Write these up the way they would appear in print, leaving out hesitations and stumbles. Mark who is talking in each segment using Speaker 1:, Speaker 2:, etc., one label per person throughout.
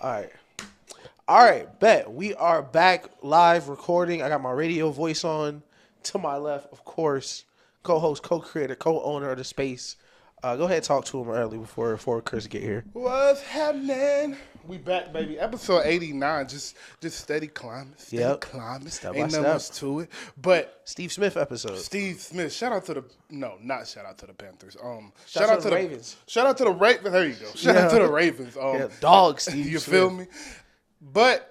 Speaker 1: All right, bet. We are back live recording. I got my radio voice on. To my left, of course, co-host, co-creator, co-owner of the space. Go ahead and talk to him early before Chris get here.
Speaker 2: What's happening? We back, baby. Episode 89. Just steady climbing. Steady climbing.
Speaker 1: Step
Speaker 2: Ain't
Speaker 1: by
Speaker 2: nothing
Speaker 1: step.
Speaker 2: much to it. But
Speaker 1: Steve Smith episode.
Speaker 2: Steve Smith. Shout out to the not shout out to the Panthers.
Speaker 1: Shout out to the Ravens.
Speaker 2: Shout out to the Ravens. There you go. Shout out to the Ravens.
Speaker 1: Dog Steve
Speaker 2: You
Speaker 1: Smith.
Speaker 2: feel me? But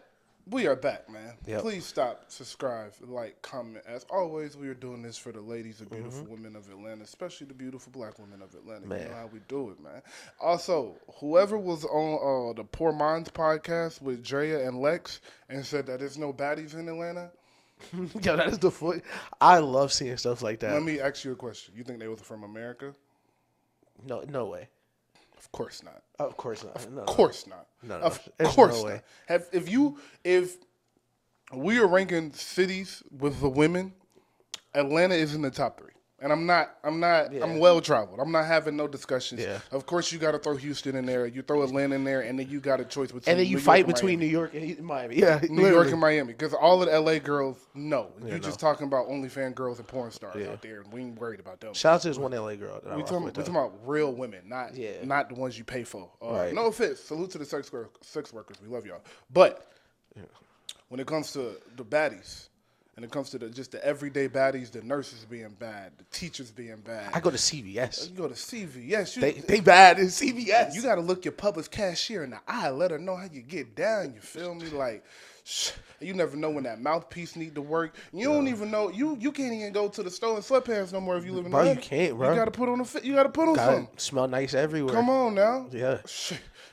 Speaker 2: we are back, man.
Speaker 1: Yep.
Speaker 2: Please stop, subscribe, like, comment. As always, we are doing this for the ladies, the beautiful women of Atlanta, especially the beautiful black women of Atlanta.
Speaker 1: Man.
Speaker 2: You know how we do it, man. Also, whoever was on the Poor Minds podcast with Drea and Lex and said that there's no baddies in Atlanta.
Speaker 1: Yo, that is the foot. I love seeing stuff like that.
Speaker 2: Let me ask you a question. You think they was from America?
Speaker 1: No way.
Speaker 2: Of course not.
Speaker 1: Of course not.
Speaker 2: Of course not.
Speaker 1: No,
Speaker 2: Of
Speaker 1: there's
Speaker 2: course
Speaker 1: no
Speaker 2: not.
Speaker 1: way.
Speaker 2: If we are ranking cities with the women, Atlanta is in the top 3. And I'm well traveled. I'm not having no discussions.
Speaker 1: Yeah.
Speaker 2: Of course you gotta throw Houston in there, you throw Atlanta in there, and then you got a choice between
Speaker 1: And then you fight between New York and Miami. Yeah,
Speaker 2: New York and Miami. Because all of the LA girls, no.
Speaker 1: Yeah,
Speaker 2: You're
Speaker 1: no.
Speaker 2: just talking about OnlyFans girls and porn stars out there, and we ain't worried about them.
Speaker 1: Shout out to this one LA girl. That I
Speaker 2: We
Speaker 1: rock
Speaker 2: talking,
Speaker 1: with,
Speaker 2: we
Speaker 1: though.
Speaker 2: talking about real women, not the ones you pay for.
Speaker 1: Right.
Speaker 2: No offense. Salute to the sex workers. We love y'all. But when it comes to the baddies, and it comes to just the everyday baddies, the nurses being bad, the teachers being bad.
Speaker 1: I go to CVS.
Speaker 2: You go to CVS.
Speaker 1: They bad in CVS.
Speaker 2: You got to look your public cashier in the eye. Let her know how you get down. You feel me? Like, you never know when that mouthpiece need to work. You don't even know. You can't even go to the store in sweatpants no more if you live in
Speaker 1: Bro,
Speaker 2: Atlanta.
Speaker 1: you can't, bro.
Speaker 2: You got to put on you got to put on something.
Speaker 1: Smell nice everywhere.
Speaker 2: Come on now.
Speaker 1: Yeah.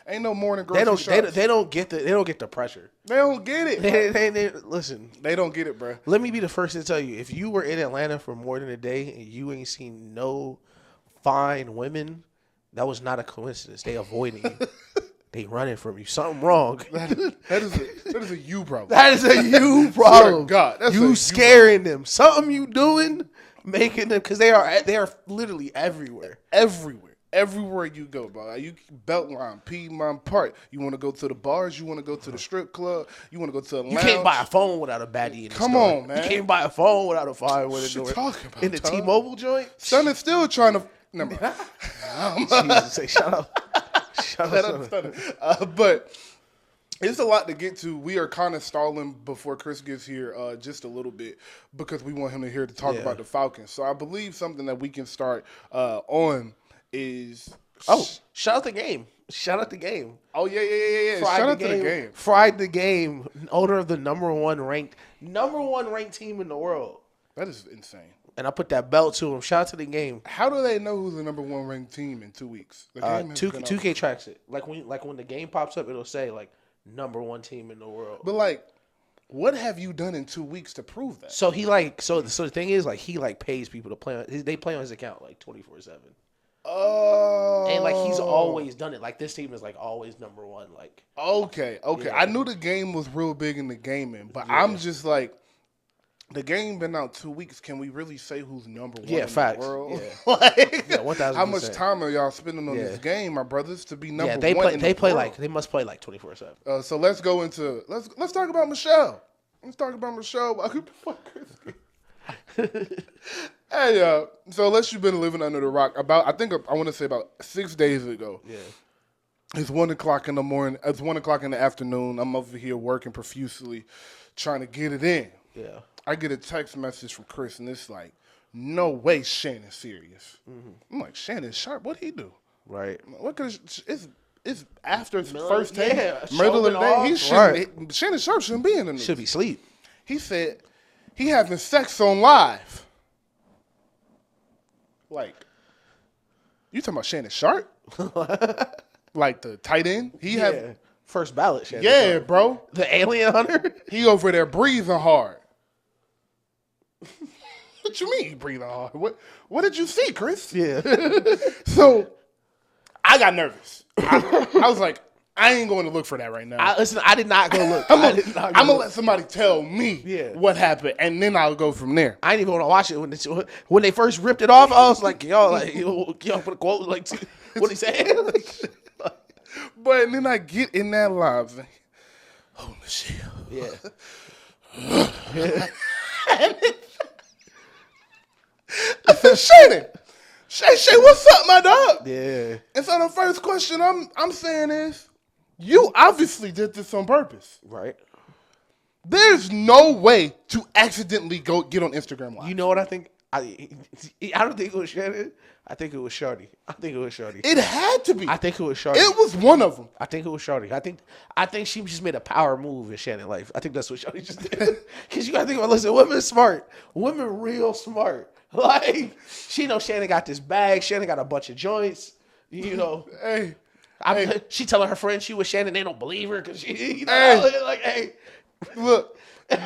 Speaker 2: Ain't no more than
Speaker 1: They
Speaker 2: grocery
Speaker 1: don't.
Speaker 2: shops.
Speaker 1: They don't get the pressure.
Speaker 2: They don't get it.
Speaker 1: They listen.
Speaker 2: They don't get it, bro.
Speaker 1: Let me be the first to tell you: if you were in Atlanta for more than a day and you ain't seen no fine women, that was not a coincidence. They avoiding you. They running from you. Something wrong.
Speaker 2: That is a you problem.
Speaker 1: That is a you problem.
Speaker 2: God, that's a
Speaker 1: you
Speaker 2: you
Speaker 1: scaring them. Something you doing, making them, because they are literally everywhere.
Speaker 2: Everywhere you go, bro. You Beltline, Piedmont Park. You want to go to the bars. You want to go to the strip club. You want to go to the lounge.
Speaker 1: You can't buy a phone without a baddie in the
Speaker 2: Come
Speaker 1: store.
Speaker 2: on, man.
Speaker 1: You can't buy a phone without a fire with
Speaker 2: What you
Speaker 1: door.
Speaker 2: talking about,
Speaker 1: In the
Speaker 2: Tom?
Speaker 1: T-Mobile joint?
Speaker 2: Son is still trying to. Never mind.
Speaker 1: Jesus, say shut up. Shut up.
Speaker 2: But it's a lot to get to. We are kind of stalling before Chris gets here just a little bit because we want him to hear to talk about the Falcons. So I believe something that we can start on is...
Speaker 1: shout out the game. Shout out the game.
Speaker 2: Oh, yeah. Shout out to the game.
Speaker 1: Fried the game. Owner of the number one ranked team in the world.
Speaker 2: That is insane.
Speaker 1: And I put that belt to him. Shout out to the game.
Speaker 2: How do they know who's the number one ranked team in 2 weeks? The game has been out.
Speaker 1: 2K tracks it. Like when the game pops up, it'll say like number one team in the world.
Speaker 2: But like, what have you done in 2 weeks to prove that?
Speaker 1: So he like so the thing is like he like pays people to play on they play on his account like 24/7.
Speaker 2: Oh.
Speaker 1: And like he's always done it. Like this team is like always number one. Like
Speaker 2: Okay.
Speaker 1: Yeah.
Speaker 2: I knew the game was real big in the gaming, but I'm just like, the game been out 2 weeks. Can we really say who's number one in
Speaker 1: facts.
Speaker 2: the world?
Speaker 1: Yeah.
Speaker 2: Like,
Speaker 1: Yeah, 1000%.
Speaker 2: how much time are y'all spending on
Speaker 1: Yeah.
Speaker 2: this game, my brothers, to be number
Speaker 1: they
Speaker 2: one
Speaker 1: play
Speaker 2: in
Speaker 1: they
Speaker 2: the
Speaker 1: play
Speaker 2: world?
Speaker 1: like they must play like 24/7.
Speaker 2: So let's go into let's talk about Michelle. Let's talk about Michelle. Hey, so unless you've been living under the rock, I want to say about 6 days ago.
Speaker 1: Yeah.
Speaker 2: It's 1:00 in the morning. It's 1:00 in the afternoon. I'm over here working profusely, trying to get it in.
Speaker 1: Yeah.
Speaker 2: I get a text message from Chris, and it's like, no way Shannon's serious. Mm-hmm. I'm like, Shannon Sharpe, what'd he do?
Speaker 1: Right.
Speaker 2: What could it's after his
Speaker 1: Middle-
Speaker 2: first take,
Speaker 1: yeah,
Speaker 2: middle of the
Speaker 1: showing
Speaker 2: day. He
Speaker 1: off.
Speaker 2: shouldn't. Shannon Sharpe shouldn't be in the news.
Speaker 1: Should be sleep.
Speaker 2: He said he having sex on live. Like, you talking about Shannon Sharpe? Like the tight end? He have
Speaker 1: first ballot. Shannon
Speaker 2: yeah,
Speaker 1: Sharpe.
Speaker 2: bro.
Speaker 1: The alien hunter.
Speaker 2: He over there breathing hard. What you mean he breathing hard? What did you see, Chris?
Speaker 1: Yeah.
Speaker 2: So I got nervous. I was like, I ain't going to look for that right now.
Speaker 1: I did not go look.
Speaker 2: I'm gonna let somebody tell me
Speaker 1: Yeah.
Speaker 2: what happened, and then I'll go from there.
Speaker 1: I didn't even want to watch it when they first ripped it off. I was like, y'all put a quote like what he said.
Speaker 2: But and then I get in that live. Like, oh, Michelle.
Speaker 1: Yeah.
Speaker 2: I said, Shannon. Shay, what's up, my dog?
Speaker 1: Yeah.
Speaker 2: And so the first question I'm saying is, you obviously did this on purpose.
Speaker 1: Right.
Speaker 2: There's no way to accidentally go get on Instagram Live.
Speaker 1: You know what I think? I don't think it was Shannon. I think it was Shorty.
Speaker 2: It had to be.
Speaker 1: I think it was Shorty.
Speaker 2: It was one of them.
Speaker 1: I think it was Shorty. I think she just made a power move in Shannon's life. I think that's what Shorty just did. Because you got to think about, listen, women smart. Women real smart. Like, she know Shannon got this bag. Shannon got a bunch of joints. You know.
Speaker 2: Hey.
Speaker 1: She telling her friends she was Shannon. They don't believe her because she, like, hey.
Speaker 2: Look,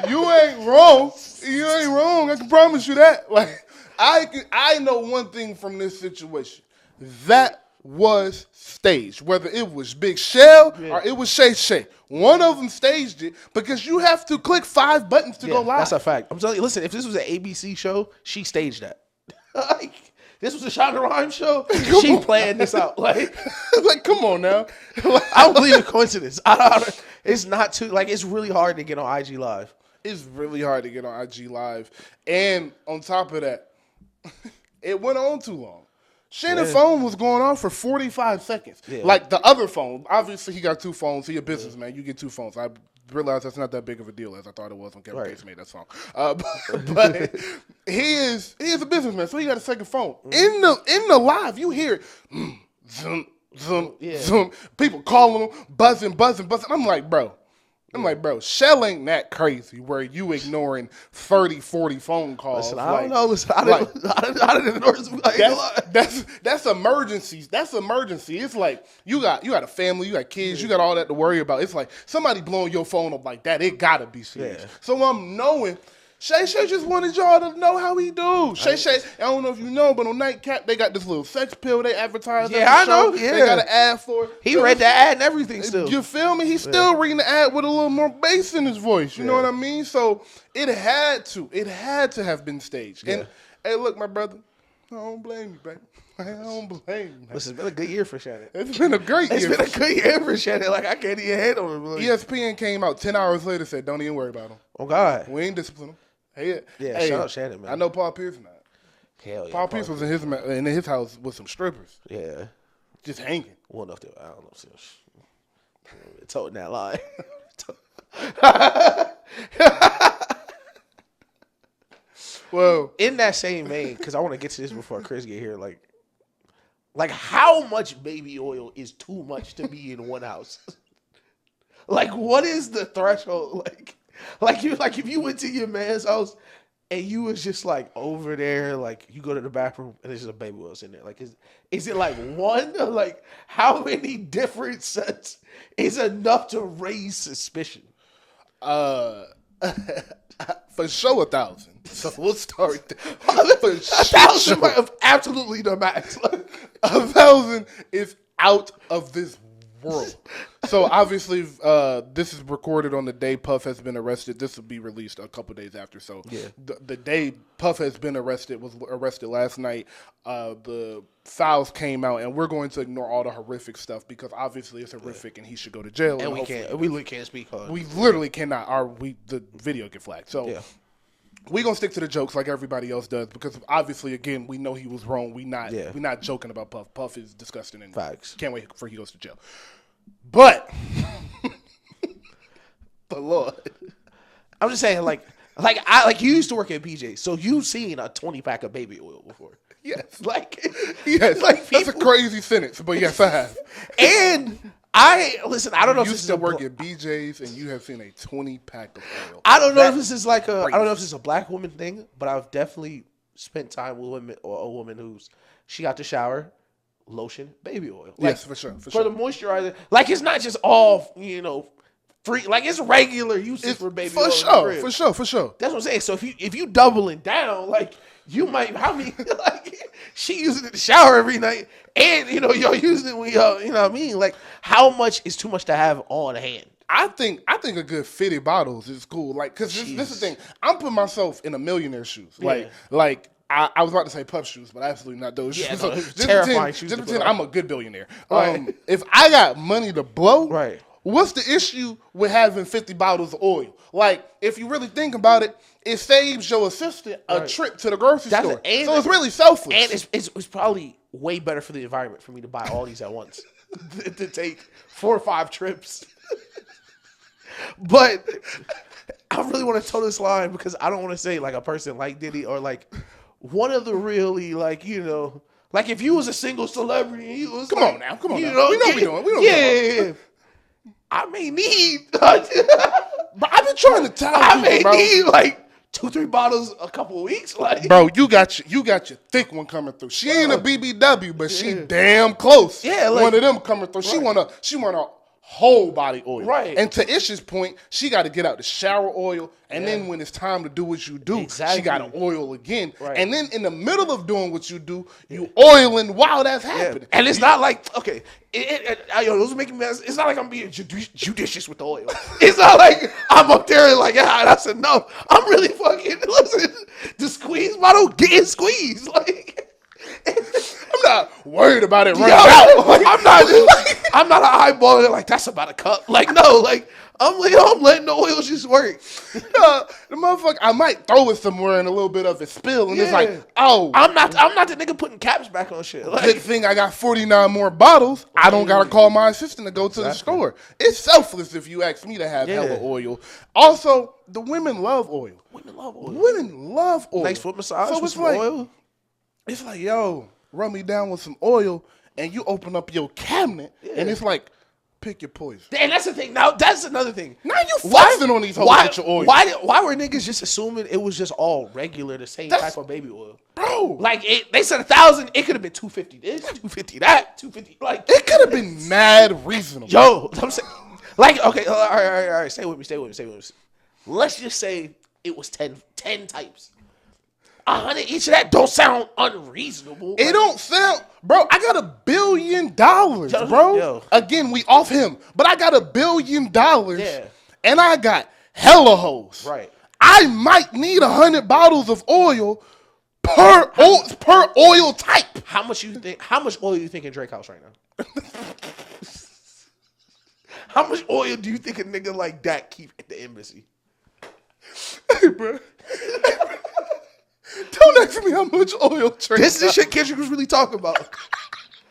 Speaker 2: you ain't wrong. You ain't wrong. I can promise you that. Like, I know one thing from this situation. That was staged. Whether it was Big Shell or it was Shay. One of them staged it because you have to click 5 buttons to go live.
Speaker 1: That's a fact. I'm telling you, listen, if this was an ABC show, she staged that. Like, this was a Shonda Rhimes show, she planned this out. Like,
Speaker 2: come on now.
Speaker 1: I don't believe in coincidence. It's not too, like, it's really hard to get on IG Live.
Speaker 2: It's really hard to get on IG Live. And on top of that, it went on too long. Shannon's phone was going on for 45 seconds. Yeah. Like the other phone. Obviously, he got 2 phones. He a businessman. You get 2 phones. I realized that's not that big of a deal as I thought it was when Kevin Gates made that song. But he is a businessman, so he got a second phone. In the live, you hear zoom, zoom. People calling him, buzzing. I'm like, bro, Shell ain't that crazy where you ignoring 30, 40 phone calls.
Speaker 1: Listen, I don't know. Listen, I didn't ignore some, like,
Speaker 2: that's emergencies. That's emergency. It's like you got a family, you got kids, you got all that to worry about. It's like somebody blowing your phone up like that. It gotta be serious. Yeah. So I'm knowing. Shay just wanted y'all to know how he do. Shay, I don't know if you know, but on Nightcap, they got this little sex pill they advertise.
Speaker 1: Yeah, I know. Yeah.
Speaker 2: They got an ad for it.
Speaker 1: He read the ad and everything still.
Speaker 2: You feel me? He's still reading the ad with a little more bass in his voice. You know what I mean? So it had to have been staged. Yeah. And, hey, look, my brother, I don't blame you, baby. I don't blame you.
Speaker 1: This has been a good year for Shannon.
Speaker 2: It's been a great year.
Speaker 1: It's been a good year for Shannon. Like, I can't even hate on him. Like,
Speaker 2: ESPN came out 10 hours later, said, don't even worry about him.
Speaker 1: Oh, God.
Speaker 2: We ain't discipline him.
Speaker 1: Hey, shout out Shannon, man.
Speaker 2: I know Paul Pierce now.
Speaker 1: Hell yeah.
Speaker 2: Paul Pierce was in his house with some strippers.
Speaker 1: Yeah.
Speaker 2: Just hanging.
Speaker 1: Well enough to, I don't know. Toting that lie.
Speaker 2: Well,
Speaker 1: in that same vein, because I want to get to this before Chris get here, like how much baby oil is too much to be in one house? Like, what is the threshold? Like if you went to your man's house and you was just like over there, like you go to the bathroom and there's just a baby oil in there. Like, is it like one? Like, how many different sets is enough to raise suspicion?
Speaker 2: For sure 1,000. So we'll start there.
Speaker 1: 1,000 of absolutely the max.
Speaker 2: 1,000 is out of this world. So obviously, this is recorded on the day Puff has been arrested. This will be released a couple days after. So the day Puff has been arrested was arrested last night. The files came out, and we're going to ignore all the horrific stuff because obviously it's horrific, and he should go to jail.
Speaker 1: And we literally can't speak on it.
Speaker 2: We literally cannot. The video get flagged. So we're gonna stick to the jokes like everybody else does because obviously, again, we know he was wrong. We not joking about Puff. Puff is disgusting and
Speaker 1: facts.
Speaker 2: Can't wait for he goes to jail. But the Lord,
Speaker 1: I'm just saying, like you used to work at BJ, so you've seen a 20-pack of baby oil before.
Speaker 2: Yes,
Speaker 1: yes, like
Speaker 2: that's a crazy sentence, but yes, I have.
Speaker 1: And I don't know if this is
Speaker 2: a work at BJ's and you have seen a 20-pack of oil.
Speaker 1: I don't know if this is like I don't know if this is a black woman thing, but I've definitely spent time with women or a woman she got to shower. Lotion, baby oil.
Speaker 2: Yes, for sure.
Speaker 1: For the moisturizer. Like, it's not just all, free. Like, it's regular uses for baby oil.
Speaker 2: For sure.
Speaker 1: That's what I'm saying. So if you doubling down, like, you might, how many, like, she using it to shower every night, and, y'all using it when y'all, you know what I mean? Like, how much is too much to have on hand?
Speaker 2: I think a good 50 bottles is cool. Like, because this is the thing. I'm putting myself in a millionaire's shoes. Like, I was about to say puff shoes, but absolutely not those shoes. So
Speaker 1: terrifying shoes.
Speaker 2: Just pretend I'm a good billionaire. Right. If I got money to blow,
Speaker 1: right.
Speaker 2: What's the issue with having 50 bottles of oil? Like, if you really think about it, it saves your assistant a trip to the grocery store. So it's really selfless.
Speaker 1: And it's probably way better for the environment for me to buy all these at once to take 4 or 5 trips. But I really want to toe this line because I don't want to say like a person like Diddy or like one of the really like, you know, like if you was a single celebrity, he was
Speaker 2: come
Speaker 1: like,
Speaker 2: on now. We know
Speaker 1: what
Speaker 2: we're doing. We know
Speaker 1: yeah. I may need,
Speaker 2: but I've been trying to tell people,
Speaker 1: I may need like 2-3 bottles a couple of weeks. Like,
Speaker 2: bro, you got your thick one coming through. She ain't a BBW, but she damn close.
Speaker 1: Yeah, like,
Speaker 2: one of them coming through. Right. She want a whole body oil.
Speaker 1: Right.
Speaker 2: And to Ish's point, she got to get out the shower oil, and then when it's time to do what you do, she got to oil again. Right. And then in the middle of doing what you do, you oiling while that's happening.
Speaker 1: And it's not like, okay, those making mess. It's not like I'm being judicious with the oil. It's not like I'm up there and like, that's enough. I'm really fucking, listen, the squeeze bottle getting squeezed. Like,
Speaker 2: I'm not worried about it right now.
Speaker 1: Like, I'm not an eyeballer like that's about a cup. Like, no, like I'm letting the oil just work.
Speaker 2: The motherfucker, I might throw it somewhere and a little bit of it spill, and it's like, oh,
Speaker 1: I'm not the nigga putting caps back on shit. Like,
Speaker 2: good thing I got 49 more bottles. I don't gotta call my assistant to go to the store. It's selfless if you ask me to have hella oil. Also, the women love oil.
Speaker 1: Women love oil.
Speaker 2: Nice
Speaker 1: foot massage
Speaker 2: so
Speaker 1: with
Speaker 2: it's
Speaker 1: some
Speaker 2: like,
Speaker 1: oil.
Speaker 2: It's like, yo, run me down with some oil, and you open up your cabinet, and it's like, pick your poison.
Speaker 1: And that's the thing. Now, that's another thing.
Speaker 2: Now you flexing on these hoes with your oil.
Speaker 1: Why were niggas just assuming it was just all regular, the same type of baby oil?
Speaker 2: Bro.
Speaker 1: Like, they said 1,000, it could have been 250 this, 250 that, 250. Like,
Speaker 2: it could have been mad reasonable.
Speaker 1: Yo, I'm saying, like, okay, all right. Stay with me. Let's just say it was 10 types. 100 each of that don't sound unreasonable.
Speaker 2: It don't sound, bro. I got $1 billion, bro.
Speaker 1: Yo.
Speaker 2: Again, we off him, but I got $1 billion,
Speaker 1: yeah,
Speaker 2: and I got hella hoes.
Speaker 1: Right.
Speaker 2: I might need 100 bottles of oil per oil type.
Speaker 1: How much oil you think in Drake house right now? How much oil do you think a nigga like that keep at the embassy?
Speaker 2: Hey, bro. Don't ask me how much oil Drake
Speaker 1: This is the shit Kendrick was really talking about.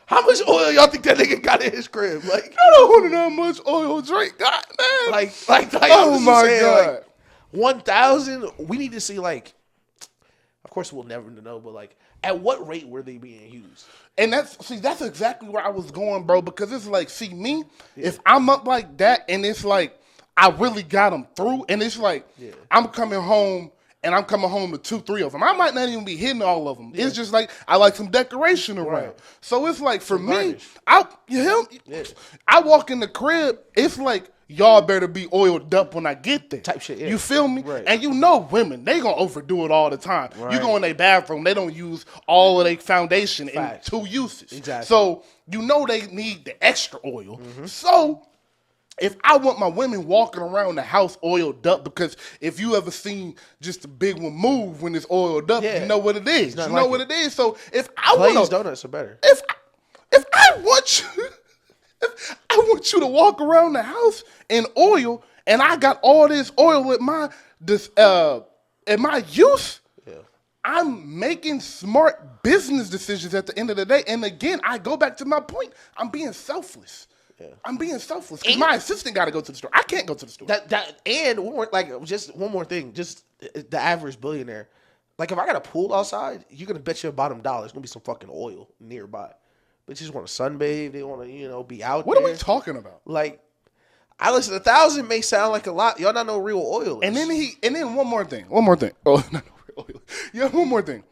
Speaker 1: How much oil y'all think that nigga got in his crib? Like,
Speaker 2: I don't want to know how much oil Drake got, man.
Speaker 1: Like
Speaker 2: oh my God.
Speaker 1: Like, 1,000, we need to see, like, of course we'll never know, but like, at what rate were they being used?
Speaker 2: And that's exactly where I was going, bro, because it's like, see me, if I'm up like that and it's like, I really got them through, and it's like, I'm coming home and I'm coming home to 2-3 of them. I might not even be hitting all of them. Yeah. It's just like, I like some decoration around. Right. So it's like, for me, I walk in the crib, it's like, y'all better be oiled up when I get there.
Speaker 1: Type shit, yeah.
Speaker 2: You feel me?
Speaker 1: Right.
Speaker 2: And you know women, they gonna overdo it all the time. Right. You go in their bathroom, they don't use all of their foundation in 2 uses.
Speaker 1: Exactly.
Speaker 2: So you know they need the extra oil. Mm-hmm. So if I want my women walking around the house oiled up, because if you ever seen just a big one move when it's oiled up, you know what it is. You know what it is. So if I want
Speaker 1: donuts are better.
Speaker 2: If I want you, if I want you to walk around the house in oil, and I got all this oil at my use, I'm making smart business decisions at the end of the day. And again, I go back to my point. I'm being selfless. I'm being selfless because my assistant got to go to the store. I can't go to the store.
Speaker 1: And one more thing, just the average billionaire. Like, if I got a pool outside, you're gonna bet your bottom dollar it's gonna be some fucking oil nearby. But you just want to sunbathe. They want to, be out.
Speaker 2: What are we talking about?
Speaker 1: Like, I listen. 1,000 may sound like a lot. Y'all not know real oil is.
Speaker 2: And then one more thing. Oh, not real oil. Yeah, one more thing.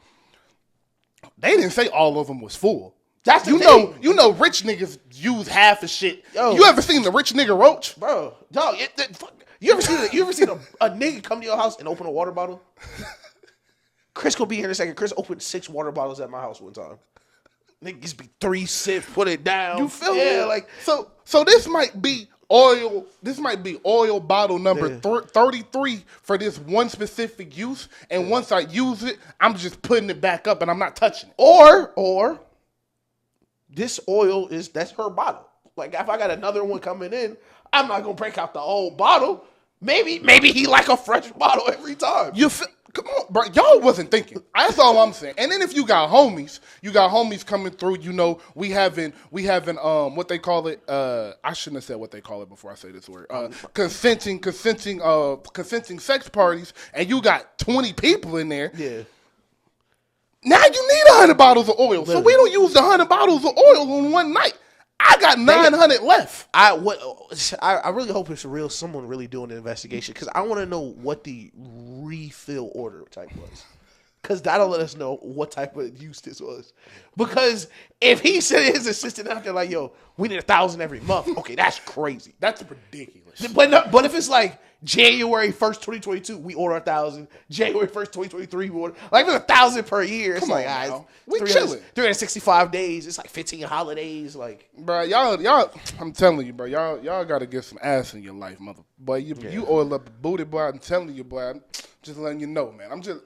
Speaker 2: They didn't say all of them was full.
Speaker 1: That's the thing.
Speaker 2: You know, rich niggas use half the shit. Yo, you ever seen the rich nigga roach,
Speaker 1: bro? Dog, you ever seen a nigga come to your house and open a water bottle? Chris gonna be here in a second. Chris opened 6 water bottles at my house one time. Niggas be 3 sips, put it down.
Speaker 2: You feel
Speaker 1: yeah,
Speaker 2: me?
Speaker 1: like
Speaker 2: So this might be oil. This might be oil bottle number 33 for this one specific use. And once I use it, I'm just putting it back up and I'm not touching it.
Speaker 1: Or this oil that's her bottle. Like if I got another one coming in, I'm not gonna break out the old bottle. Maybe he like a fresh bottle every time.
Speaker 2: Come on, bro. Y'all wasn't thinking. That's all I'm saying. And then if you got homies coming through, you know, we having what they call it, I shouldn't have said what they call it before I say this word. Consenting sex parties, and you got 20 people in there.
Speaker 1: Yeah.
Speaker 2: Now you need 100 bottles of oil. Literally. So we don't use the 100 bottles of oil on one night. I got 900 left.
Speaker 1: I really hope it's real. Someone really doing an investigation because I want to know what the refill order type was. Because that'll let us know what type of use this was. Because if he said his assistant out there like, yo, we need 1,000 every month. Okay, that's crazy.
Speaker 2: That's ridiculous.
Speaker 1: But if it's like January 1st, 2022, we order 1,000. January 1st, 2023, we order. Like, if it's 1,000 per year, it's like,
Speaker 2: we chilling.
Speaker 1: 365 days. It's like 15 holidays. Like,
Speaker 2: bro, y'all, I'm telling you, bro, y'all got to get some ass in your life, mother. Boy, you oil up a booty, boy. I'm telling you, boy. I'm just letting you know, man. I'm just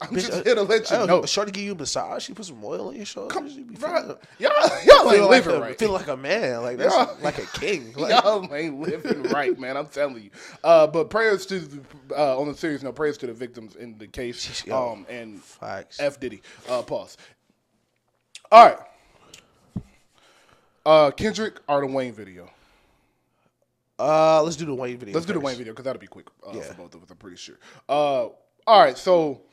Speaker 2: here to let you know.
Speaker 1: Shorty give you a massage. She put some oil on your shoulders.
Speaker 2: Bro, y'all ain't living right.
Speaker 1: Feel like a man. Like that's like a king. Like,
Speaker 2: y'all ain't living right, man. I'm telling you. But prayers to on a serious note, prayers to the victims in the case. And
Speaker 1: facts.
Speaker 2: F Diddy. Pause. All right. Kendrick or the Wayne video.
Speaker 1: Let's do the Wayne video.
Speaker 2: Let's do the Wayne video because that'll be quick for both of us. I'm pretty sure. All right, so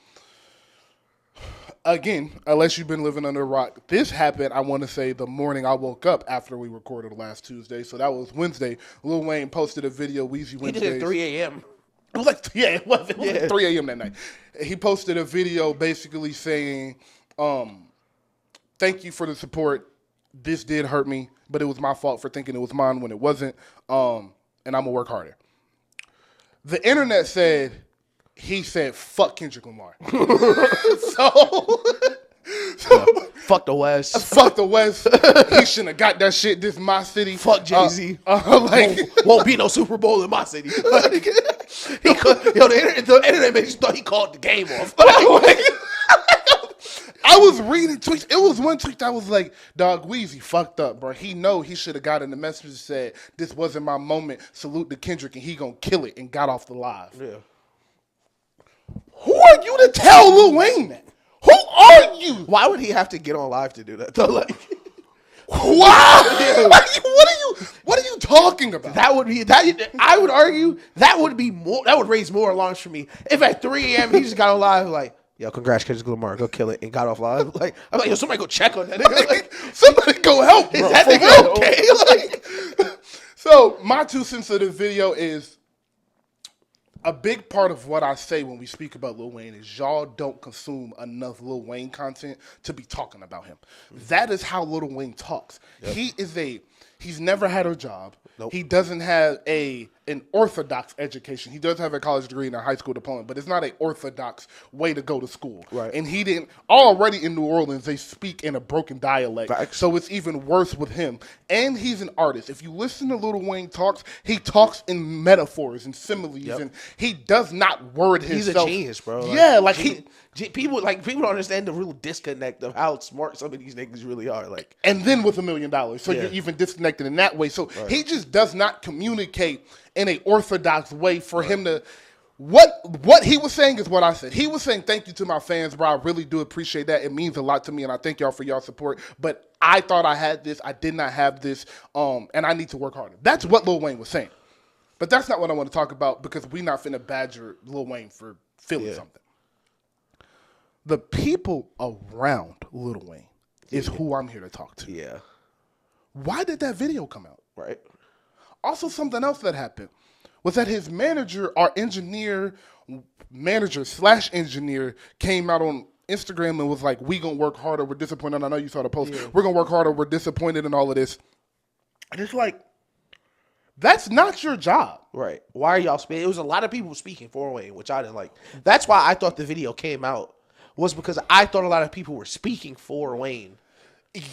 Speaker 2: again, unless you've been living under a rock, this happened, I want to say, the morning I woke up after we recorded last Tuesday. So that was Wednesday. Lil Wayne posted a video, Weezy Wednesdays.
Speaker 1: He did it at 3 a.m.
Speaker 2: It was like, it was 3 a.m. that night. He posted a video basically saying, thank you for the support. This did hurt me, but it was my fault for thinking it was mine when it wasn't, and I'm going to work harder. The internet said, he said, fuck Kendrick Lamar. so
Speaker 1: fuck the West.
Speaker 2: Fuck the West. He shouldn't have got that shit. This is my city.
Speaker 1: Fuck Jay-Z. Won't be no Super Bowl in my city. The internet made you thought he called the game off.
Speaker 2: I was reading tweets. It was one tweet that was like, dog, Weezy fucked up, bro. He know he should have gotten the message that said, this wasn't my moment. Salute to Kendrick, and he gonna kill it, and got off the live. Yeah. Who are you to tell Lil Wayne that? Who are you?
Speaker 1: Why would he have to get on live to do that? So like,
Speaker 2: why? What are you talking about?
Speaker 1: That would be that. I would argue that would be more. That would raise more alarms for me if at 3 a.m. he just got on live like, yo, congrats, Kendrick Lamar, go kill it, and got off live. Like, I'm like, yo, somebody go check on that nigga. Like,
Speaker 2: somebody go help, bro.
Speaker 1: Is that nigga okay?
Speaker 2: Like, so my 2 cents of the video is, a big part of what I say when we speak about Lil Wayne is y'all don't consume enough Lil Wayne content to be talking about him. That is how Lil Wayne talks. Yep. He's never had a job. Nope. He doesn't have an orthodox education. He does have a college degree and a high school diploma, but it's not an orthodox way to go to school.
Speaker 1: Right.
Speaker 2: And he didn't, already in New Orleans, they speak in a broken dialect.
Speaker 1: Facts.
Speaker 2: So it's even worse with him. And he's an artist. If you listen to Lil Wayne talks, he talks in metaphors and similes, and he does not word himself.
Speaker 1: He's a genius, bro.
Speaker 2: Yeah,
Speaker 1: people don't understand the real disconnect of how smart some of these niggas really are. Like,
Speaker 2: and then with $1 million, so you're even disconnected in that way. So he just does not communicate in a orthodox way for him to. What he was saying is what I said. He was saying, thank you to my fans, bro. I really do appreciate that. It means a lot to me, and I thank y'all for y'all support. But I thought I had this. I did not have this, and I need to work harder. That's what Lil Wayne was saying. But that's not what I want to talk about because we not finna badger Lil Wayne for feeling something. The people around Lil Wayne is who I'm here to talk to.
Speaker 1: Yeah.
Speaker 2: Why did that video come out?
Speaker 1: Right.
Speaker 2: Also, something else that happened was that his manager, our manager/engineer, came out on Instagram and was like, we gonna work harder, we're disappointed. I know you saw the post. Yeah. We're gonna work harder, we're disappointed in all of this. And it's like, that's not your job.
Speaker 1: Right. Why are y'all speaking? It was a lot of people speaking for Wayne, which I didn't like. That's why I thought the video came out, was because I thought a lot of people were speaking for Wayne.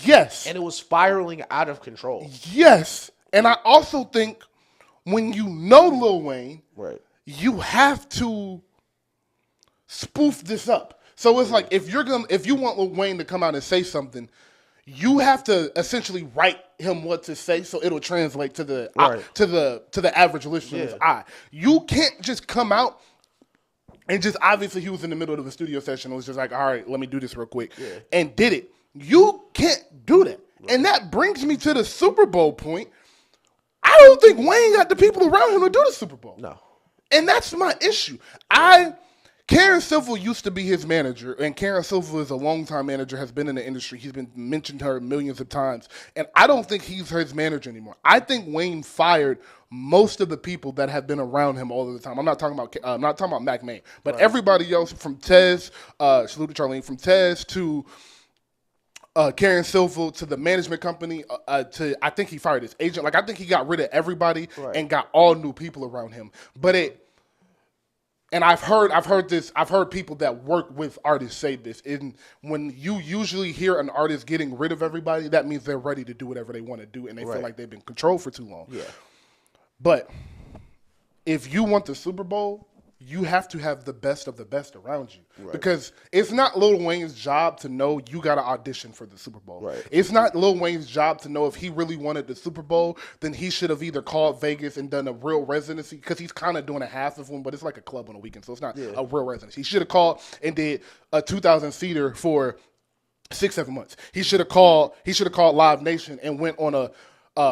Speaker 2: Yes.
Speaker 1: And it was spiraling out of control.
Speaker 2: Yes. And I also think when you know Lil Wayne,
Speaker 1: Right.
Speaker 2: you have to spoof this up. So it's like if you want Lil Wayne to come out and say something, you have to essentially write him what to say so it'll translate to the to the average listener's eye. You can't just come out and just obviously he was in the middle of a studio session and was just like, all right, let me do this real quick and did it. You can't do that. Right. And that brings me to the Super Bowl point. I don't think Wayne got the people around him to do the Super Bowl.
Speaker 1: No.
Speaker 2: And that's my issue. Karen Silver used to be his manager, and Karen Silver is a longtime manager, has been in the industry. He's been mentioned her millions of times. And I don't think he's his manager anymore. I think Wayne fired most of the people that have been around him all of the time. I'm not talking about Mac Main, but everybody else from Tez, salute to Charlene, from Tez to Karen Silver to the management company to I think he fired his agent. Like I think he got rid of everybody and got all new people around him. And I've heard people that work with artists say this. And when you usually hear an artist getting rid of everybody, that means they're ready to do whatever they want to do and they feel like they've been controlled for too long. Yeah. But if you want the Super Bowl, you have to have the best of the best around you. Right. Because it's not Lil Wayne's job to know you got to audition for the Super Bowl. Right. It's not Lil Wayne's job to know if he really wanted the Super Bowl, then he should have either called Vegas and done a real residency, because he's kind of doing a half of one, but it's like a club on a weekend, so it's not a real residency. He should have called and did a 2,000-seater for 6-7 months. He should have called Live Nation and went on a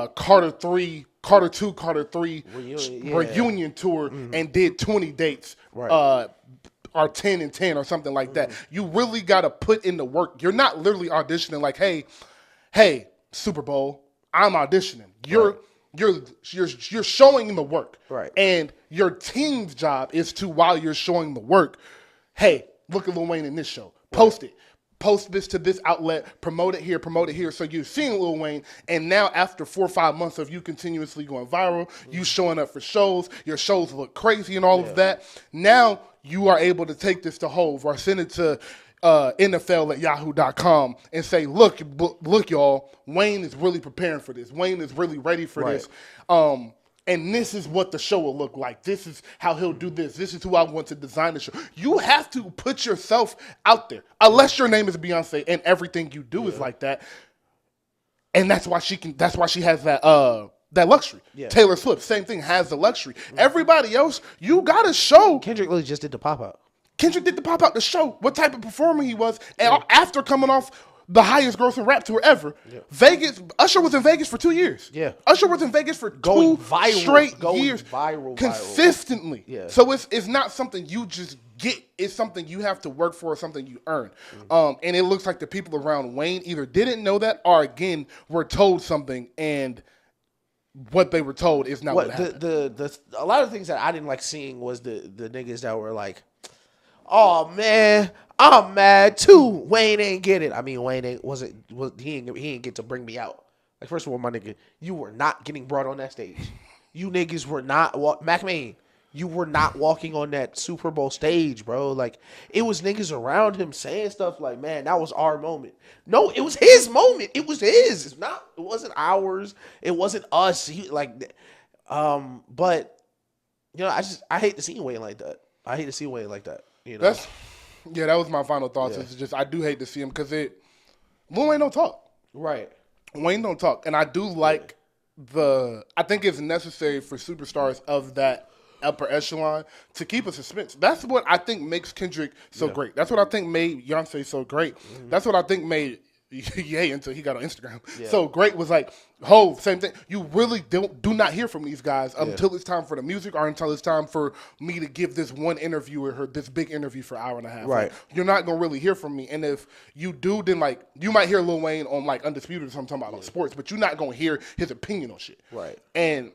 Speaker 2: Carter 3 reunion tour and did 20 dates, or 10 and 10 or something like that. You really got to put in the work. You're not literally auditioning like, hey, Super Bowl, I'm auditioning. You're showing the work. Right. And your team's job is to, while you're showing the work, hey, look at Lil Wayne in this show. Post it. Post this to this outlet, promote it here. So you're seeing Lil Wayne, and now after 4 or 5 months of you continuously going viral, you showing up for shows, your shows look crazy and all of that. Now you are able to take this to Hove or send it to NFL@yahoo.com and say, look, y'all, Wayne is really preparing for this. Wayne is really ready for this. And this is what the show will look like. This is how he'll do this. This is who I want to design the show. You have to put yourself out there, unless your name is Beyonce and everything you do is like that. And that's why she has that luxury. Yeah. Taylor Swift, same thing, has the luxury. Everybody else, you gotta show.
Speaker 1: Kendrick really just did the pop out.
Speaker 2: Kendrick did the pop out to show what type of performer he was, and after coming off the highest grossing rap tour ever. Yeah. Vegas, Usher was in Vegas for 2 years. Yeah. Usher was in Vegas for two straight years. Consistently. Yeah. So it's not something you just get. It's something you have to work for, something you earn. And it looks like the people around Wayne either didn't know that or, again, were told something, and what they were told is not what happened.
Speaker 1: A lot of things that I didn't like seeing was the niggas that were like, oh, man, I'm mad too. Wayne ain't get it. I mean, Wayne he ain't get to bring me out. Like, first of all, my nigga, you were not getting brought on that stage. You niggas were not Mac Main. You were not walking on that Super Bowl stage, bro. Like, it was niggas around him saying stuff like, man, that was our moment. No, it was his moment. It was his. It wasn't ours. It wasn't us. But you know, I hate to see Wayne like that. You know?
Speaker 2: That was my final thoughts. Yeah. It's just I do hate to see him because Lil Wayne don't talk.
Speaker 1: Right.
Speaker 2: Wayne don't talk, and I do like I think it's necessary for superstars of that upper echelon to keep a suspense. That's what I think makes Kendrick so great. That's what I think made Beyonce so great. That's what I think made Ye, until he got on Instagram. Yeah. So great was like, Hove, same thing. You really do not hear from these guys until it's time for the music or until it's time for me to give this one interview with her, this big interview for an hour and a half. Right. Like, you're not going to really hear from me. And if you do, then like, you might hear Lil Wayne on like Undisputed or something about sports, but you're not going to hear his opinion on shit. Right. And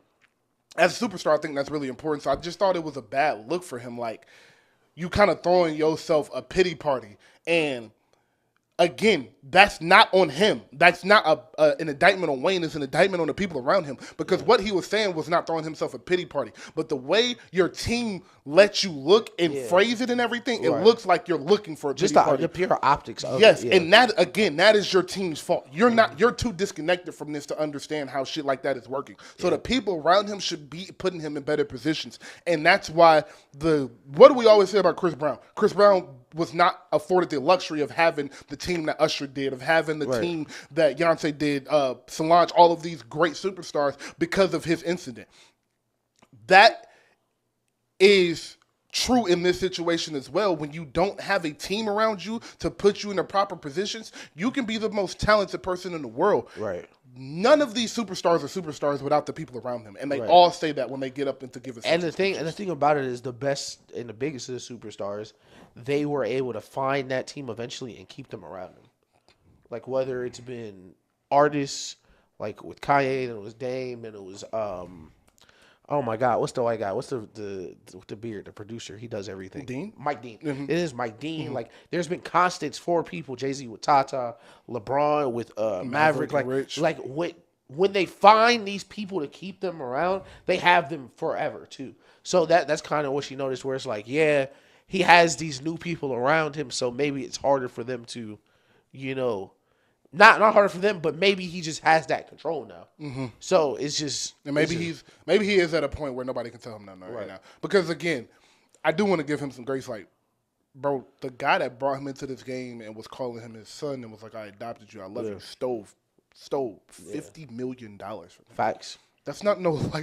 Speaker 2: as a superstar, I think that's really important. So I just thought it was a bad look for him. Like, you kind of throwing yourself a pity party. And Again, that's not on him. That's not an indictment on Wayne. It's an indictment on the people around him. Because what he was saying was not throwing himself a pity party. But the way your team lets you look and phrase it and everything, it looks like you're looking for a pity party.
Speaker 1: Just the pure optics of
Speaker 2: yes,
Speaker 1: it.
Speaker 2: And that, again, that is your team's fault. You're too disconnected from this to understand how shit like that is working. So the people around him should be putting him in better positions. And that's why what do we always say about Chris Brown? Chris Brown was not afforded the luxury of having the team that Usher did, of having the team that Beyonce did, Solange, all of these great superstars because of his incident. That is true in this situation as well. When you don't have a team around you to put you in the proper positions, you can be the most talented person in the world.
Speaker 1: Right.
Speaker 2: None of these superstars are superstars without the people around them, and they all say that when they get up and to give us.
Speaker 1: And the thing about it is, the best and the biggest of the superstars, they were able to find that team eventually and keep them around them. Like whether it's been artists, like with Kanye, and it was Dame, and it was oh my God, what's the white guy? What's the beard? The producer, he does everything.
Speaker 2: Dean?
Speaker 1: Mike Dean.
Speaker 2: Mm-hmm.
Speaker 1: It is Mike Dean. Mm-hmm. Like there's been constants for people. Jay-Z with Tata, LeBron with Maverick. Like
Speaker 2: Rich.
Speaker 1: Like when they find these people to keep them around, they have them forever too. So that's kind of what you noticed, where it's like, yeah, he has these new people around him, so maybe it's harder for them to, not harder for them, but maybe he just has that control now.
Speaker 2: Mm-hmm.
Speaker 1: So it's just,
Speaker 2: and maybe he is at a point where nobody can tell him nothing right now. Because again, I do want to give him some grace. Like, bro, the guy that brought him into this game and was calling him his son and was like, "I adopted you, I love you," stole $50 million from him.
Speaker 1: Facts.
Speaker 2: That's not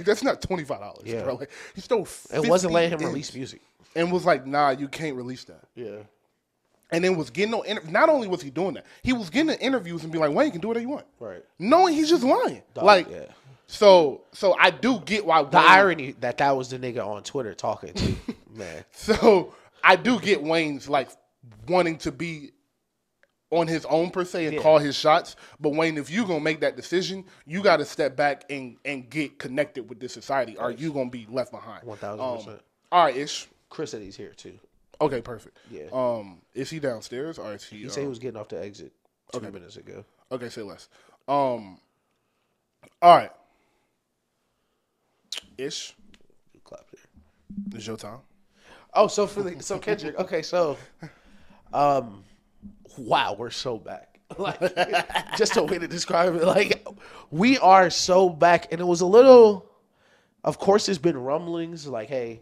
Speaker 2: that's not $25, bro. Like, he stole 50
Speaker 1: and wasn't letting him release music.
Speaker 2: And was like, "Nah, you can't release that."
Speaker 1: Yeah.
Speaker 2: And then was getting not only was he doing that, he was getting in interviews and be like, "Wayne, you can do whatever you want."
Speaker 1: Right.
Speaker 2: Knowing he's just lying.
Speaker 1: Yeah.
Speaker 2: So I do get why
Speaker 1: the irony that was the nigga on Twitter talking to man.
Speaker 2: So I do get Wayne's like wanting to be on his own per se and call his shots. But Wayne, if you gonna make that decision, you got to step back and get connected with this society, or you gonna be left behind.
Speaker 1: 1,000%.
Speaker 2: All right, Ish.
Speaker 1: Chris said he's here too.
Speaker 2: Okay, perfect.
Speaker 1: Yeah.
Speaker 2: Is he downstairs or is he?
Speaker 1: He said he was getting off the exit 2 minutes ago.
Speaker 2: Okay, say less. All right. Ish.
Speaker 1: You clap there.
Speaker 2: It's your time.
Speaker 1: Oh, so Kendrick. Okay, so, wow, we're so back. Like, just a way to describe it. Like, we are so back, and it was a little. Of course, there's been rumblings like, hey,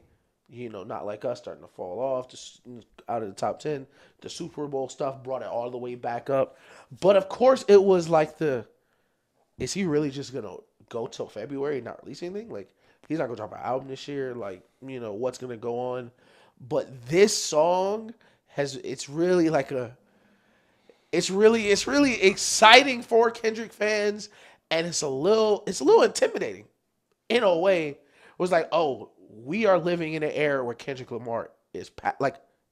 Speaker 1: not like us starting to fall off, just out of the top 10. The Super Bowl stuff brought it all the way back up. But, of course, it was like is he really just going to go till February and not release anything? Like, he's not going to drop an album this year. Like, what's going to go on? But this song it's really exciting for Kendrick fans, and it's a little intimidating in a way. It was like, oh, we are living in an era where Kendrick Lamar is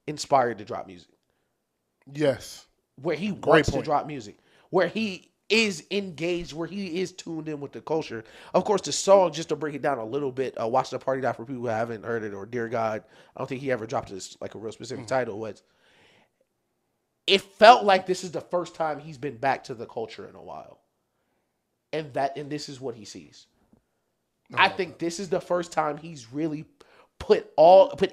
Speaker 1: inspired to drop music.
Speaker 2: Yes.
Speaker 1: Where he wants to drop music. Where he is engaged, where he is tuned in with the culture. Of course, the song, just to break it down a little bit, Watch the Party Die, for people who haven't heard it, or Dear God, I don't think he ever dropped this like a real specific title, was it felt like this is the first time he's been back to the culture in a while. And this is what he sees. I think this is the first time he's really put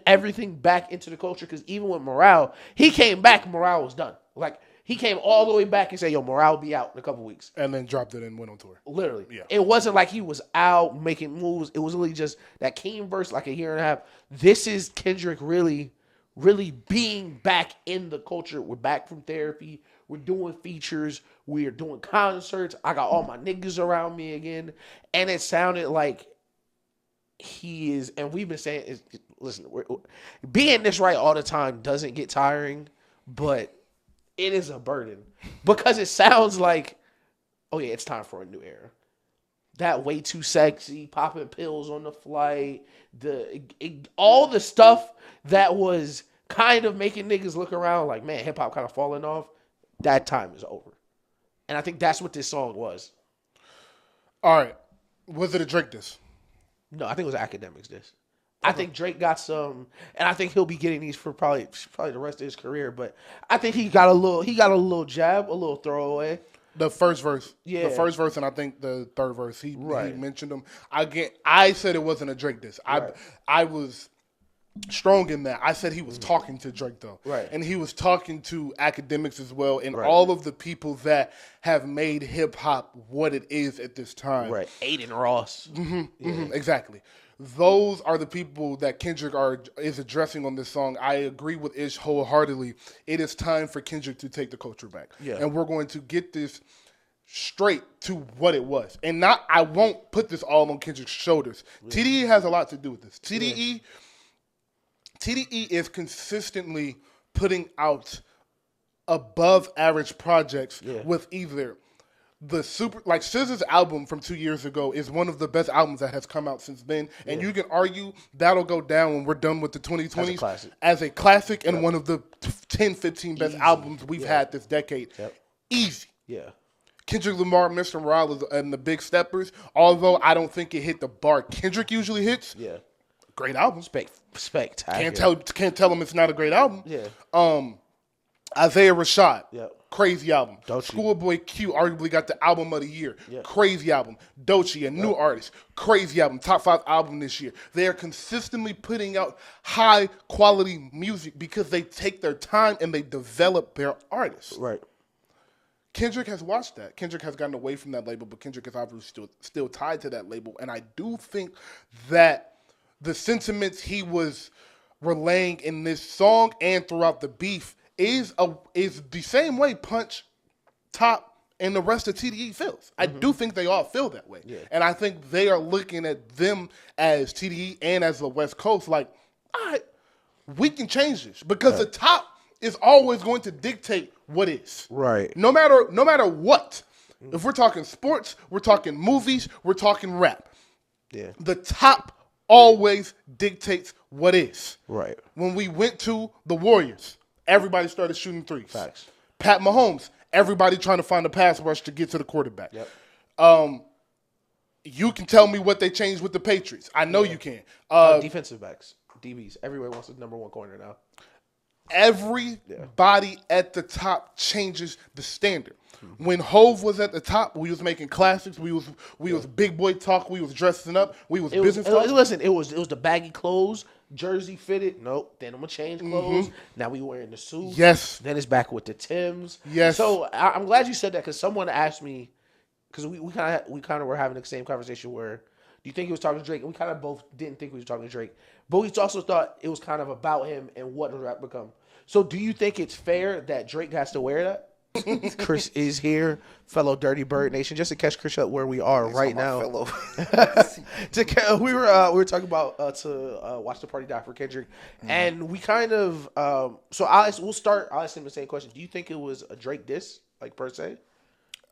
Speaker 1: everything back into the culture, because even with Morale, he came back, Morale was done. Like, he came all the way back and said, yo, Morale will be out in a couple weeks.
Speaker 2: And then dropped it and went on tour.
Speaker 1: Literally.
Speaker 2: Yeah.
Speaker 1: It wasn't like he was out making moves. It was really just that Keem verse like a year and a half. This is Kendrick really, really being back in the culture. We're back from therapy. We're doing features. We are doing concerts. I got all my niggas around me again. And it sounded like he is, and we've been saying, listen, being this right all the time doesn't get tiring, but it is a burden, because it sounds like, oh yeah, it's time for a new era. That way too sexy, popping pills on the flight, all the stuff that was kind of making niggas look around like, man, hip hop kind of falling off. That time is over, and I think that's what this song was.
Speaker 2: All right, was it a Drake diss?
Speaker 1: No, I think it was Academics diss. I think Drake got some, and I think he'll be getting these for probably the rest of his career. But I think he got a little jab, a little throwaway.
Speaker 2: The first verse,
Speaker 1: Yeah.
Speaker 2: the first verse, and I think the third verse. He
Speaker 1: Right.
Speaker 2: mentioned them. I said it wasn't a Drake diss.
Speaker 1: Right.
Speaker 2: I was strong in that. I said he was talking to Drake though,
Speaker 1: Right.
Speaker 2: and he was talking to academics as well, and all of the people that have made hip hop what it is at this time.
Speaker 1: Right. Aiden Ross.
Speaker 2: Exactly. Those are the people that Kendrick is addressing on this song. I agree with Ish wholeheartedly. It is time for Kendrick to take the culture back.
Speaker 1: Yeah.
Speaker 2: And we're going to get this straight to what it was. And I won't put this all on Kendrick's shoulders. Yeah. TDE has a lot to do with this. TDE is consistently putting out above average projects with either SZA's album from 2 years ago is one of the best albums that has come out since then. And you can argue that'll go down when we're done with the 2020s as a classic and one of the 10, 15 best albums we've had this decade.
Speaker 1: Yep.
Speaker 2: Easy.
Speaker 1: Yeah.
Speaker 2: Kendrick Lamar, Mr. Morales, and the Big Steppers, although I don't think it hit the bar Kendrick usually hits.
Speaker 1: Yeah.
Speaker 2: Great album.
Speaker 1: Spectacular.
Speaker 2: Can't tell him it's not a great album.
Speaker 1: Yeah.
Speaker 2: Isaiah Rashad.
Speaker 1: Yep.
Speaker 2: Crazy album.
Speaker 1: Doechii.
Speaker 2: Schoolboy Q arguably got the album of the year.
Speaker 1: Yep.
Speaker 2: Crazy album. Doechii, a new artist. Crazy album. Top 5 album this year. They are consistently putting out high quality music because they take their time and they develop their artists.
Speaker 1: Right.
Speaker 2: Kendrick has watched that. Kendrick has gotten away from that label, but Kendrick is obviously still tied to that label. And I do think that the sentiments he was relaying in this song and throughout the beef is the same way Punch, Top, and the rest of TDE feels. I do think they all feel that way. Yeah. And I think they are looking at them as TDE and as the West Coast like, all right, we can change this. Because the top is always going to dictate what is.
Speaker 1: Right.
Speaker 2: No matter what. If we're talking sports, we're talking movies, we're talking rap.
Speaker 1: Yeah.
Speaker 2: The top always dictates what is.
Speaker 1: Right.
Speaker 2: When we went to the Warriors, everybody started shooting threes.
Speaker 1: Facts.
Speaker 2: Pat Mahomes, everybody trying to find a pass rush to get to the quarterback.
Speaker 1: Yep.
Speaker 2: You can tell me what they changed with the Patriots. I know you can.
Speaker 1: Defensive backs, DBs. Everybody wants the number one corner now.
Speaker 2: Everybody at the top changes the standard. When Hove was at the top, we was making classics. We was big boy talk. We was dressing up. We was business talk.
Speaker 1: Listen, it was the baggy clothes, jersey fitted. Nope. Then I'm gonna change clothes. Now we wearing the suits.
Speaker 2: Yes.
Speaker 1: Then it's back with the Timbs.
Speaker 2: Yes.
Speaker 1: So I'm glad you said that because someone asked me because we kind of were having the same conversation where do you think he was talking to Drake? And we kind of both didn't think we were talking to Drake, but we also thought it was kind of about him and what does rap become. So do you think it's fair that Drake has to wear that? Chris is here, fellow Dirty Bird Nation. Just to catch Chris up where we are right now. We were talking about to watch the party die for Kendrick, and we kind of so I'll ask him the same question. Do you think it was a Drake diss, like per se?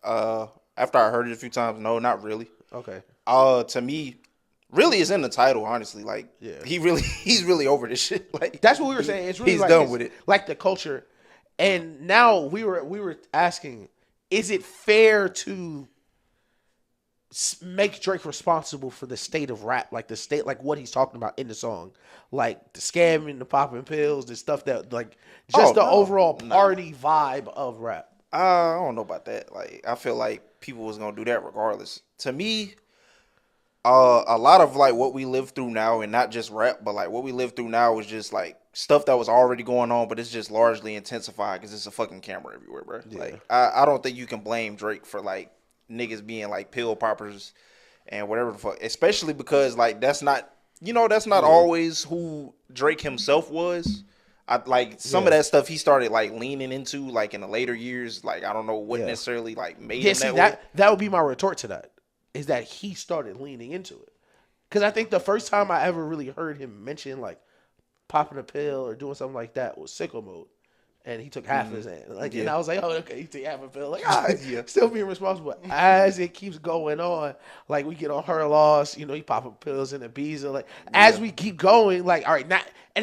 Speaker 3: After I heard it a few times, no, not really.
Speaker 1: Okay.
Speaker 3: To me, really, it's in the title. Honestly, like he's really over this shit. Like
Speaker 1: that's what we were saying. It's really
Speaker 3: he's
Speaker 1: like,
Speaker 3: done with it.
Speaker 1: Like the culture. And now we were asking, is it fair to make Drake responsible for the state of rap, like the state, like what he's talking about in the song, like the scamming, the popping pills, the stuff that like just overall party vibe of rap?
Speaker 3: I don't know about that. Like I feel like people was gonna do that regardless. To me, a lot of like what we live through now, and not just rap, but like what we live through now is just like stuff that was already going on, but it's just largely intensified because it's a fucking camera everywhere, bro. Yeah. Like I don't think you can blame Drake for like niggas being like pill poppers and whatever the fuck, especially because like that's not always who Drake himself was. Some of that stuff he started like leaning into like in the later years. Like I don't know what necessarily like made him that way.
Speaker 1: That would be my retort to that, is that he started leaning into it. Because I think the first time I ever really heard him mention like popping a pill or doing something like that was Sicko Mode, and he took half of his hand. And I was like, oh, okay, he took half a pill. Like, still being responsible. As it keeps going on, like we get on Her Loss, he popping pills in Ibiza. Like as we keep going, like all right,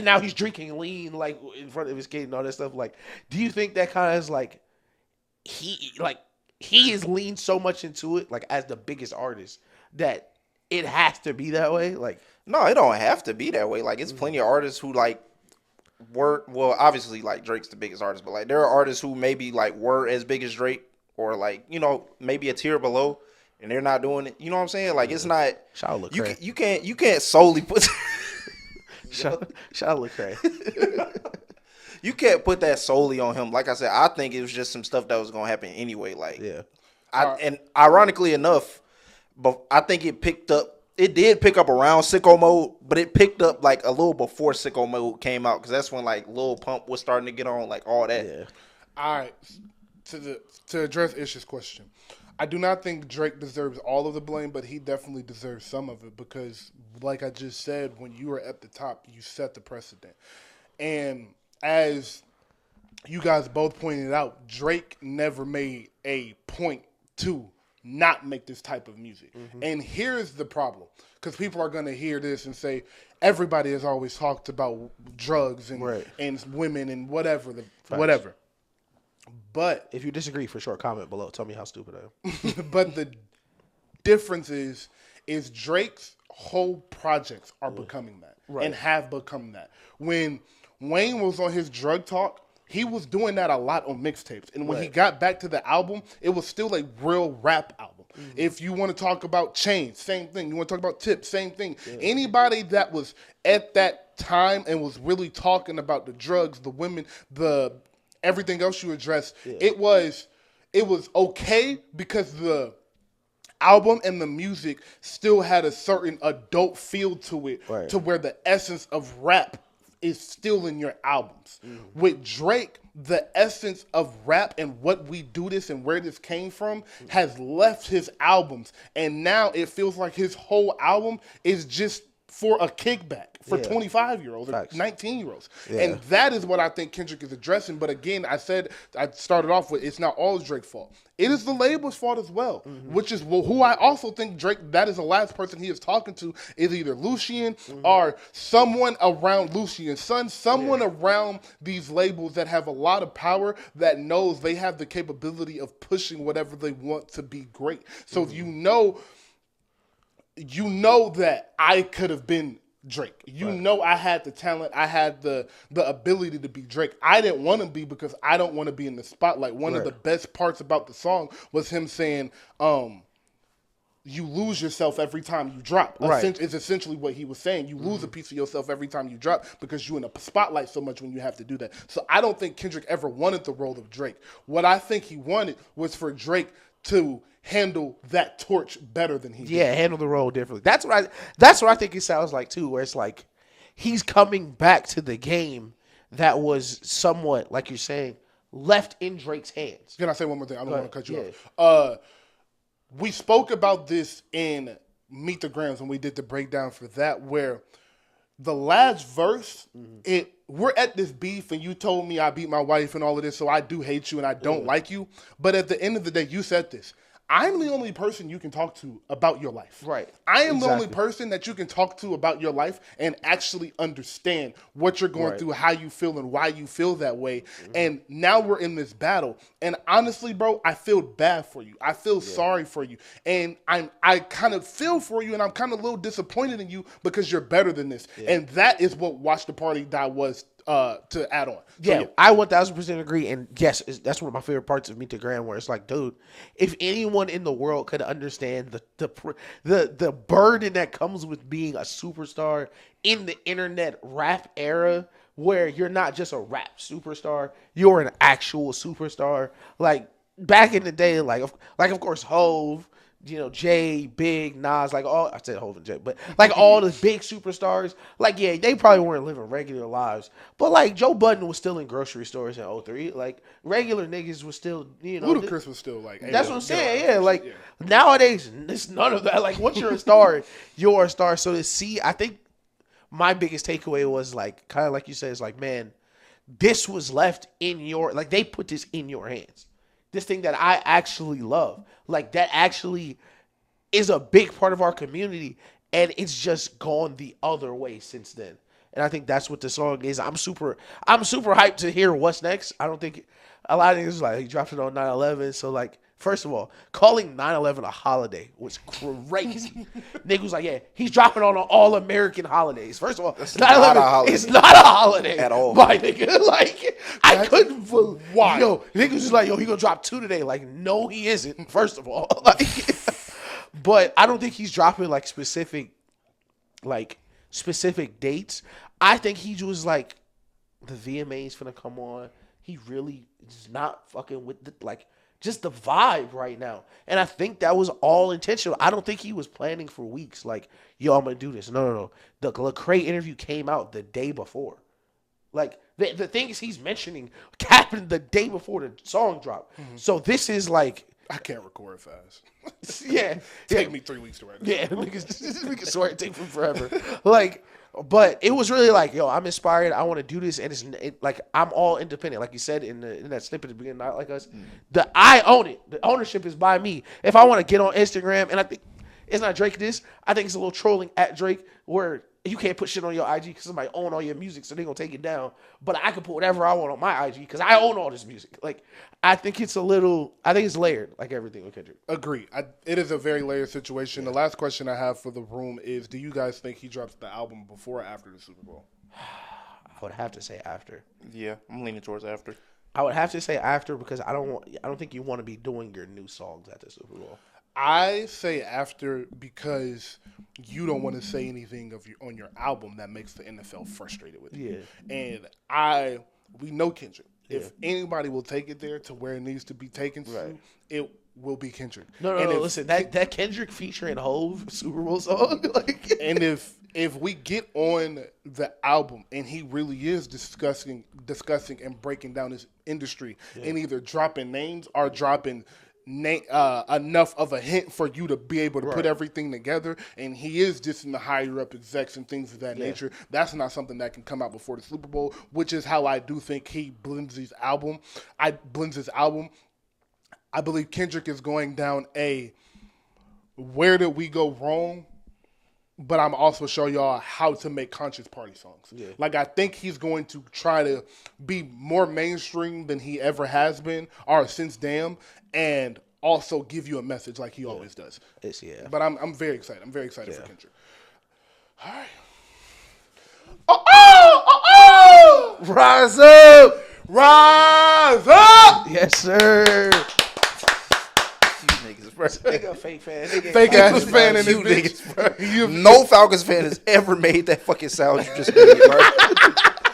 Speaker 1: now he's drinking lean like in front of his kid and all that stuff. Like, do you think that kind of is like he has leaned so much into it, like as the biggest artist, that it has to be that way. Like,
Speaker 3: No, it don't have to be that way. Like, it's plenty of artists who like were obviously like Drake's the biggest artist, but like there are artists who maybe like were as big as Drake or like maybe a tier below, and they're not doing it. You know what I'm saying? Like it's not.
Speaker 1: shout out Lecrae.
Speaker 3: You can't solely put.
Speaker 1: Shout out Lecrae.
Speaker 3: You can't put that solely on him. Like I said, I think it was just some stuff that was gonna happen anyway. Like
Speaker 1: Yeah.
Speaker 3: And ironically enough, but I think it picked up. It did pick up around Sicko Mode, but it picked up like a little before Sicko Mode came out because that's when like Lil Pump was starting to get on, like all that.
Speaker 1: Yeah.
Speaker 2: All right, to address Ish's question, I do not think Drake deserves all of the blame, but he definitely deserves some of it because, like I just said, when you were at the top, you set the precedent. And as you guys both pointed out, Drake never made a point to not make this type of music. And here's the problem, because people are going to hear this and say, everybody has always talked about drugs and and women and whatever. Whatever. But
Speaker 1: if you disagree, for sure, comment below. Tell me how stupid I am.
Speaker 2: but the difference is Drake's whole projects are becoming that and have become that. When Wayne was on his drug talk, he was doing that a lot on mixtapes. And when he got back to the album, it was still a real rap album. If you want to talk about Chain, same thing. You want to talk about Tip, same thing. Anybody that was at that time and was really talking about the drugs, the women, the everything else you addressed, it was okay because the album and the music still had a certain adult feel to it, to where the essence of rap is still in your albums. With Drake, the essence of rap and what we do this and where this came from has left his albums, and now it feels like his whole album is just for a kickback for 25-year-olds or 19-year-olds. And that is what I think Kendrick is addressing. But again, I started off with, it's not all Drake's fault. It is the label's fault as well, which is who I also think Drake, that is the last person he is talking to, is either Lucien or someone around Lucien's son, someone around these labels that have a lot of power, that knows they have the capability of pushing whatever they want to be great. So if you know that I could have been Drake. You know I had the talent. I had the ability to be Drake. I didn't want to be because I don't want to be in the spotlight. One of the best parts about the song was him saying, you lose yourself every time you drop. Is essentially what he was saying. You lose a piece of yourself every time you drop because you're in a spotlight so much when you have to do that. So I don't think Kendrick ever wanted the role of Drake. What I think he wanted was for Drake to handle that torch better than he did.
Speaker 1: Yeah, handle the role differently. That's what I think it sounds like too, where it's like he's coming back to the game that was somewhat, like you're saying, left in Drake's hands.
Speaker 2: Can I say one more thing? I don't want to cut you off. We spoke about this in Meet the Grams when we did the breakdown for that, where the last verse, we're at this beef and you told me I beat my wife and all of this, so I do hate you and I don't like you. But at the end of the day, you said this. I'm the only person you can talk to about your life.
Speaker 1: Right.
Speaker 2: I am the only person that you can talk to about your life and actually understand what you're going through, how you feel, and why you feel that way. And now we're in this battle. And honestly, bro, I feel bad for you. I feel sorry for you. And I kind of feel for you, and I'm kind of a little disappointed in you because you're better than this. And that is what Watch the Party Die was to add on. So,
Speaker 1: I 1000% agree. And yes, that's one of my favorite parts of Meet the Gram, where it's like, dude, if anyone in the world could understand the burden that comes with being a superstar in the internet rap era, where you're not just a rap superstar, you're an actual superstar. Like back in the day, like of course Hove, Jay, Big, Nas, like all, I said Hov and Jay, but like all the big superstars, like, they probably weren't living regular lives. But like Joe Budden was still in grocery stores in '03. Like regular niggas was still,
Speaker 2: Ludacris was still like, hey,
Speaker 1: that's what I'm saying. Nowadays, it's none of that. Like once you're a star, you're a star. So to see, I think my biggest takeaway was like, kind of like you said, it's like, man, this was left in they put this in your hands. This thing that I actually love, like that actually is a big part of our community, and it's just gone the other way since then. And I think that's what the song is. I'm super hyped to hear what's next. I don't think a lot of niggas like he dropped it on 9/11, so like First of all, calling 9/11 a holiday was crazy. Nigga was like, yeah, he's dropping on all American holidays. First of all, 9/11 is not a holiday
Speaker 3: at all.
Speaker 1: My nigga. Like, I couldn't believe. Why? Yo, nigga was just like, yo, he gonna drop 2 today. Like, no, he isn't. First of all, like, but I don't think he's dropping like specific dates. I think he was like, the VMA's finna come on. He really is not fucking with the just the vibe right now. And I think that was all intentional. I don't think he was planning for weeks. Like, yo, I'm gonna do this. No. The Lecrae interview came out the day before. Like, the things he's mentioning happened the day before the song dropped. Mm-hmm. So this is like,
Speaker 2: I can't record fast.
Speaker 1: Yeah.
Speaker 2: Take me 3 weeks to write this.
Speaker 1: Yeah, we can swear it take him forever. Like, but it was really like, yo, I'm inspired. I want to do this, and it's like I'm all independent, like you said in that snippet at the beginning, not like us. I own it. The ownership is by me. If I want to get on Instagram, and I think it's not Drake this, I think it's a little trolling at Drake where you can't put shit on your IG because somebody own all your music, so they're gonna take it down. But I can put whatever I want on my IG because I own all this music. Like, I think it's layered, like everything with Kendrick.
Speaker 2: Agree. It is a very layered situation. The last question I have for the room is: do you guys think he drops the album before or after the Super Bowl?
Speaker 1: I would have to say after.
Speaker 3: Yeah, I'm leaning towards after.
Speaker 1: I would have to say after because I don't think you want to be doing your new songs at the Super Bowl.
Speaker 2: I say after because you don't want to say anything on your album that makes the NFL frustrated with you. Yeah. And we know Kendrick. Yeah. If anybody will take it there to where it needs to be taken to, it will be Kendrick.
Speaker 1: No, listen, that Kendrick featuring Hove Super Bowl song.
Speaker 2: And if we get on the album and he really is discussing and breaking down his industry and either dropping names or dropping enough of a hint for you to be able to put everything together, and he is just in the higher up execs and things of that nature, that's not something that can come out before the Super Bowl, which is how I do think he blends his album. I believe Kendrick is going down where did we go wrong, but I'm also showing y'all how to make conscious party songs. Yeah. Like, I think he's going to try to be more mainstream than he ever has been or since Damn, and also give you a message like he always does. But I'm very excited. I'm very excited for Kendrick. All right. Oh!
Speaker 1: Rise up!
Speaker 2: Rise up!
Speaker 1: Yes, sir.
Speaker 3: Nigga, fake fan.
Speaker 2: Fake ass fan in this bitch.
Speaker 3: Bro. No Falcons fan has ever made that fucking sound you just made, bro.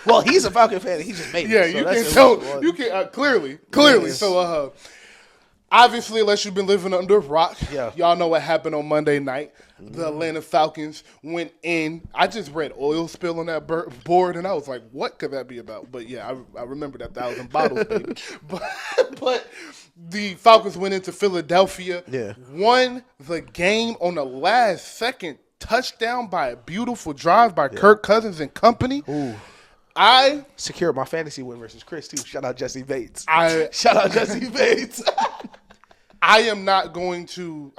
Speaker 1: Well, he's a Falcon fan. He just made it.
Speaker 2: Yeah, you can tell. You can clearly. Yes. So, obviously, unless you've been living under a rock, y'all know what happened on Monday night. The Atlanta Falcons went in. I just read oil spill on that board, and I was like, what could that be about? But, yeah, I remember that 1,000 bottles, baby. But the Falcons went into Philadelphia, won the game on the last second touchdown by a beautiful drive by Kirk Cousins and company.
Speaker 1: Ooh.
Speaker 2: I
Speaker 1: secured my fantasy win versus Chris, too. Shout out Jesse Bates. Shout out Jesse Bates.
Speaker 2: I'm going to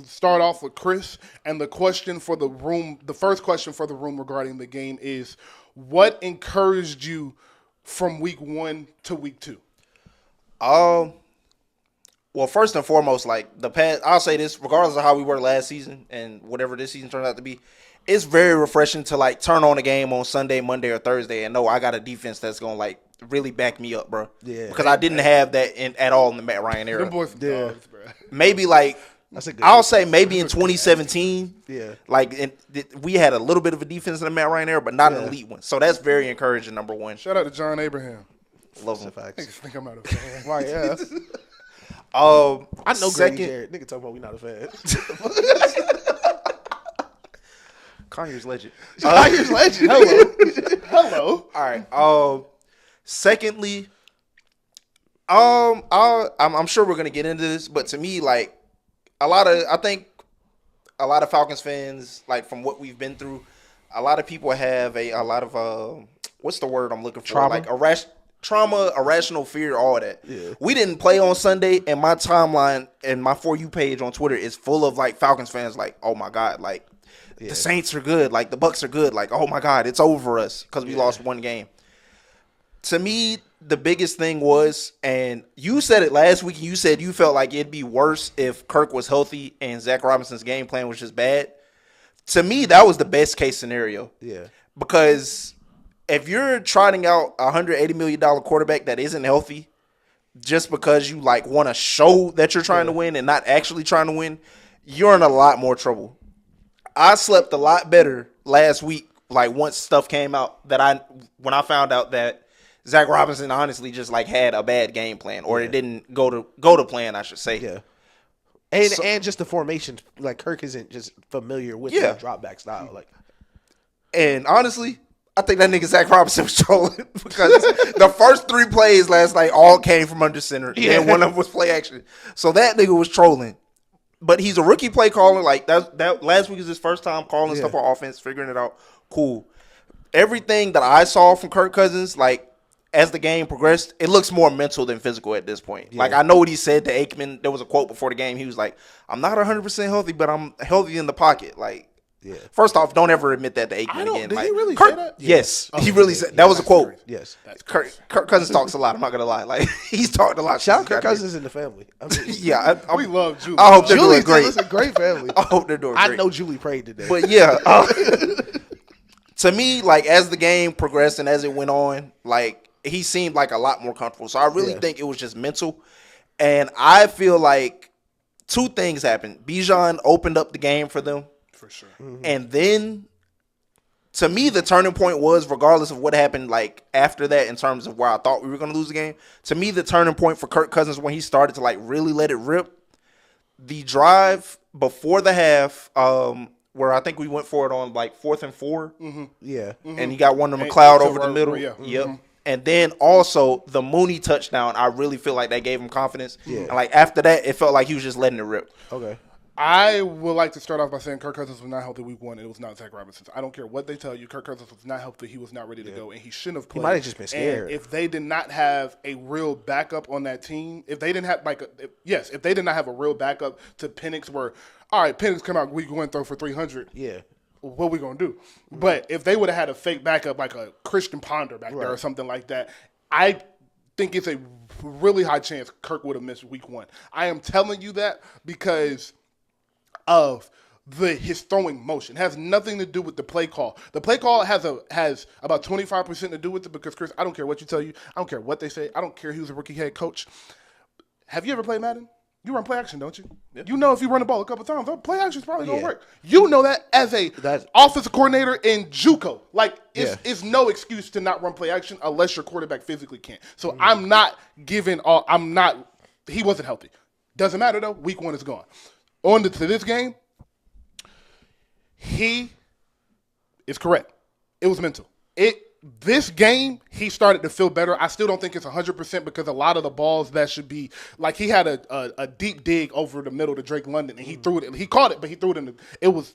Speaker 2: start off with Chris, and the question for the room, the first question for the room regarding the game is, what encouraged you from week 1 to week 2?
Speaker 3: Well, first and foremost, like the past, I'll say this, regardless of how we were last season and whatever this season turns out to be, it's very refreshing to like turn on a game on Sunday, Monday, or Thursday and know I got a defense that's gonna like really back me up, bro. Yeah. Because I didn't have that at all in the Matt Ryan era.
Speaker 2: Them boys dogs, bro.
Speaker 3: Maybe like I'll say maybe in 2017. Yeah. Like we had a little bit of a defense in the Matt Ryan era, but not an elite one. So that's very encouraging. Number one.
Speaker 2: Shout out to John Abraham.
Speaker 3: Love him.
Speaker 2: I think I'm not a fan.
Speaker 1: Right? Yeah.
Speaker 3: I
Speaker 1: know Grady Jarrett. Nigga talking about we not a fan.
Speaker 3: Kanye's legend.
Speaker 1: Kanye's legend.
Speaker 2: Hello.
Speaker 3: All right. Secondly, I'm sure we're gonna get into this, but to me, like I think a lot of Falcons fans, like from what we've been through, a lot of people have a lot of what's the word I'm looking for?
Speaker 1: Trauma?
Speaker 3: Like trauma, irrational fear, all that. Yeah. We didn't play on Sunday, and my timeline and my For You page on Twitter is full of like Falcons fans like, oh my God, like the Saints are good, like the Bucks are good, like oh my God, it's over us because we lost one game. To me, the biggest thing was, and you said it last week, you said you felt like it'd be worse if Kirk was healthy and Zach Robinson's game plan was just bad. To me, that was the best case scenario.
Speaker 1: Yeah.
Speaker 3: Because if you're trotting out a $180 million quarterback that isn't healthy just because you like want to show that you're trying to win and not actually trying to win, you're in a lot more trouble. I slept a lot better last week, like once stuff came out when I found out that Zach Robinson honestly just like had a bad game plan, or it didn't go to plan, I should say.
Speaker 1: Yeah. And just the formation, like Kirk isn't just familiar with the drop back style. Like,
Speaker 3: and honestly, I think that nigga Zach Robinson was trolling because the first 3 plays last night all came from under center, and one of them was play action. So that nigga was trolling. But he's a rookie play caller. Like that last week is his first time calling stuff on offense, figuring it out. Cool. Everything that I saw from Kirk Cousins, like, as the game progressed, it looks more mental than physical at this point. Yeah. Like, I know what he said to Aikman. There was a quote before the game. He was like, I'm not 100% healthy, but I'm healthy in the pocket. Like, first off, don't ever admit that to Aikman again.
Speaker 2: Did
Speaker 3: like,
Speaker 2: he really
Speaker 3: Kirk,
Speaker 2: say that?
Speaker 3: Yes. He really said that was a quote.
Speaker 1: Crazy. Yes.
Speaker 3: Kirk Cousins talks a lot. I'm not going to lie. Like, he's talked a lot.
Speaker 1: Shout out Kirk Cousins in the family. I mean,
Speaker 2: we love Julie.
Speaker 3: I hope they're doing great.
Speaker 1: It's a great family.
Speaker 3: I hope they're doing great.
Speaker 1: I know Julie prayed today.
Speaker 3: But yeah. To me, like, as the game progressed and as it went on, like, he seemed like a lot more comfortable. So I really think it was just mental. And I feel like 2 things happened. Bijan opened up the game for them.
Speaker 2: For sure.
Speaker 3: Mm-hmm. And then, to me, the turning point was, regardless of what happened, like, after that in terms of where I thought we were going to lose the game, to me, the turning point for Kirk Cousins when he started to, like, really let it rip, the drive before the half, where I think we went for it on, like, 4th and 4.
Speaker 2: Mm-hmm.
Speaker 1: Yeah.
Speaker 3: Mm-hmm. And he got one to McLeod over the middle.
Speaker 2: Yeah.
Speaker 3: Yep. Mm-hmm. And then also the Mooney touchdown, I really feel like that gave him confidence. Yeah. And like after that, it felt like he was just letting it rip.
Speaker 1: Okay.
Speaker 2: I would like to start off by saying Kirk Cousins was not healthy week 1. It was not Zach Robinson. I don't care what they tell you. Kirk Cousins was not healthy. He was not ready to go, and he shouldn't have played.
Speaker 1: He might have just been scared.
Speaker 2: And if they did not have a real backup on that team, if they didn't have if they did not have a real backup to Penix, where all right, Penix come out week 1 throw for 300.
Speaker 1: Yeah.
Speaker 2: What we gonna do? But if they would have had a fake backup like a Christian Ponder back there or something like that, I think it's a really high chance Kirk would have missed week 1. I am telling you that because of his throwing motion. It has nothing to do with the play call. The play call has about 25% to do with it because, Chris, I don't care what you tell you. I don't care what they say. I don't care who's a rookie head coach. Have you ever played Madden? You run play action, don't you? Yeah. You know if you run the ball a couple times, play action is probably going to work. You know that as a offensive coordinator in JUCO. Like, it's no excuse to not run play action unless your quarterback physically can't. So I'm not he wasn't healthy. Doesn't matter, though. Week 1 is gone. On to this game, he is correct. It was mental. This game, he started to feel better. I still don't think it's 100% because a lot of the balls that should be – like he had a deep dig over the middle to Drake London, and he threw it. He caught it, but he threw it in it was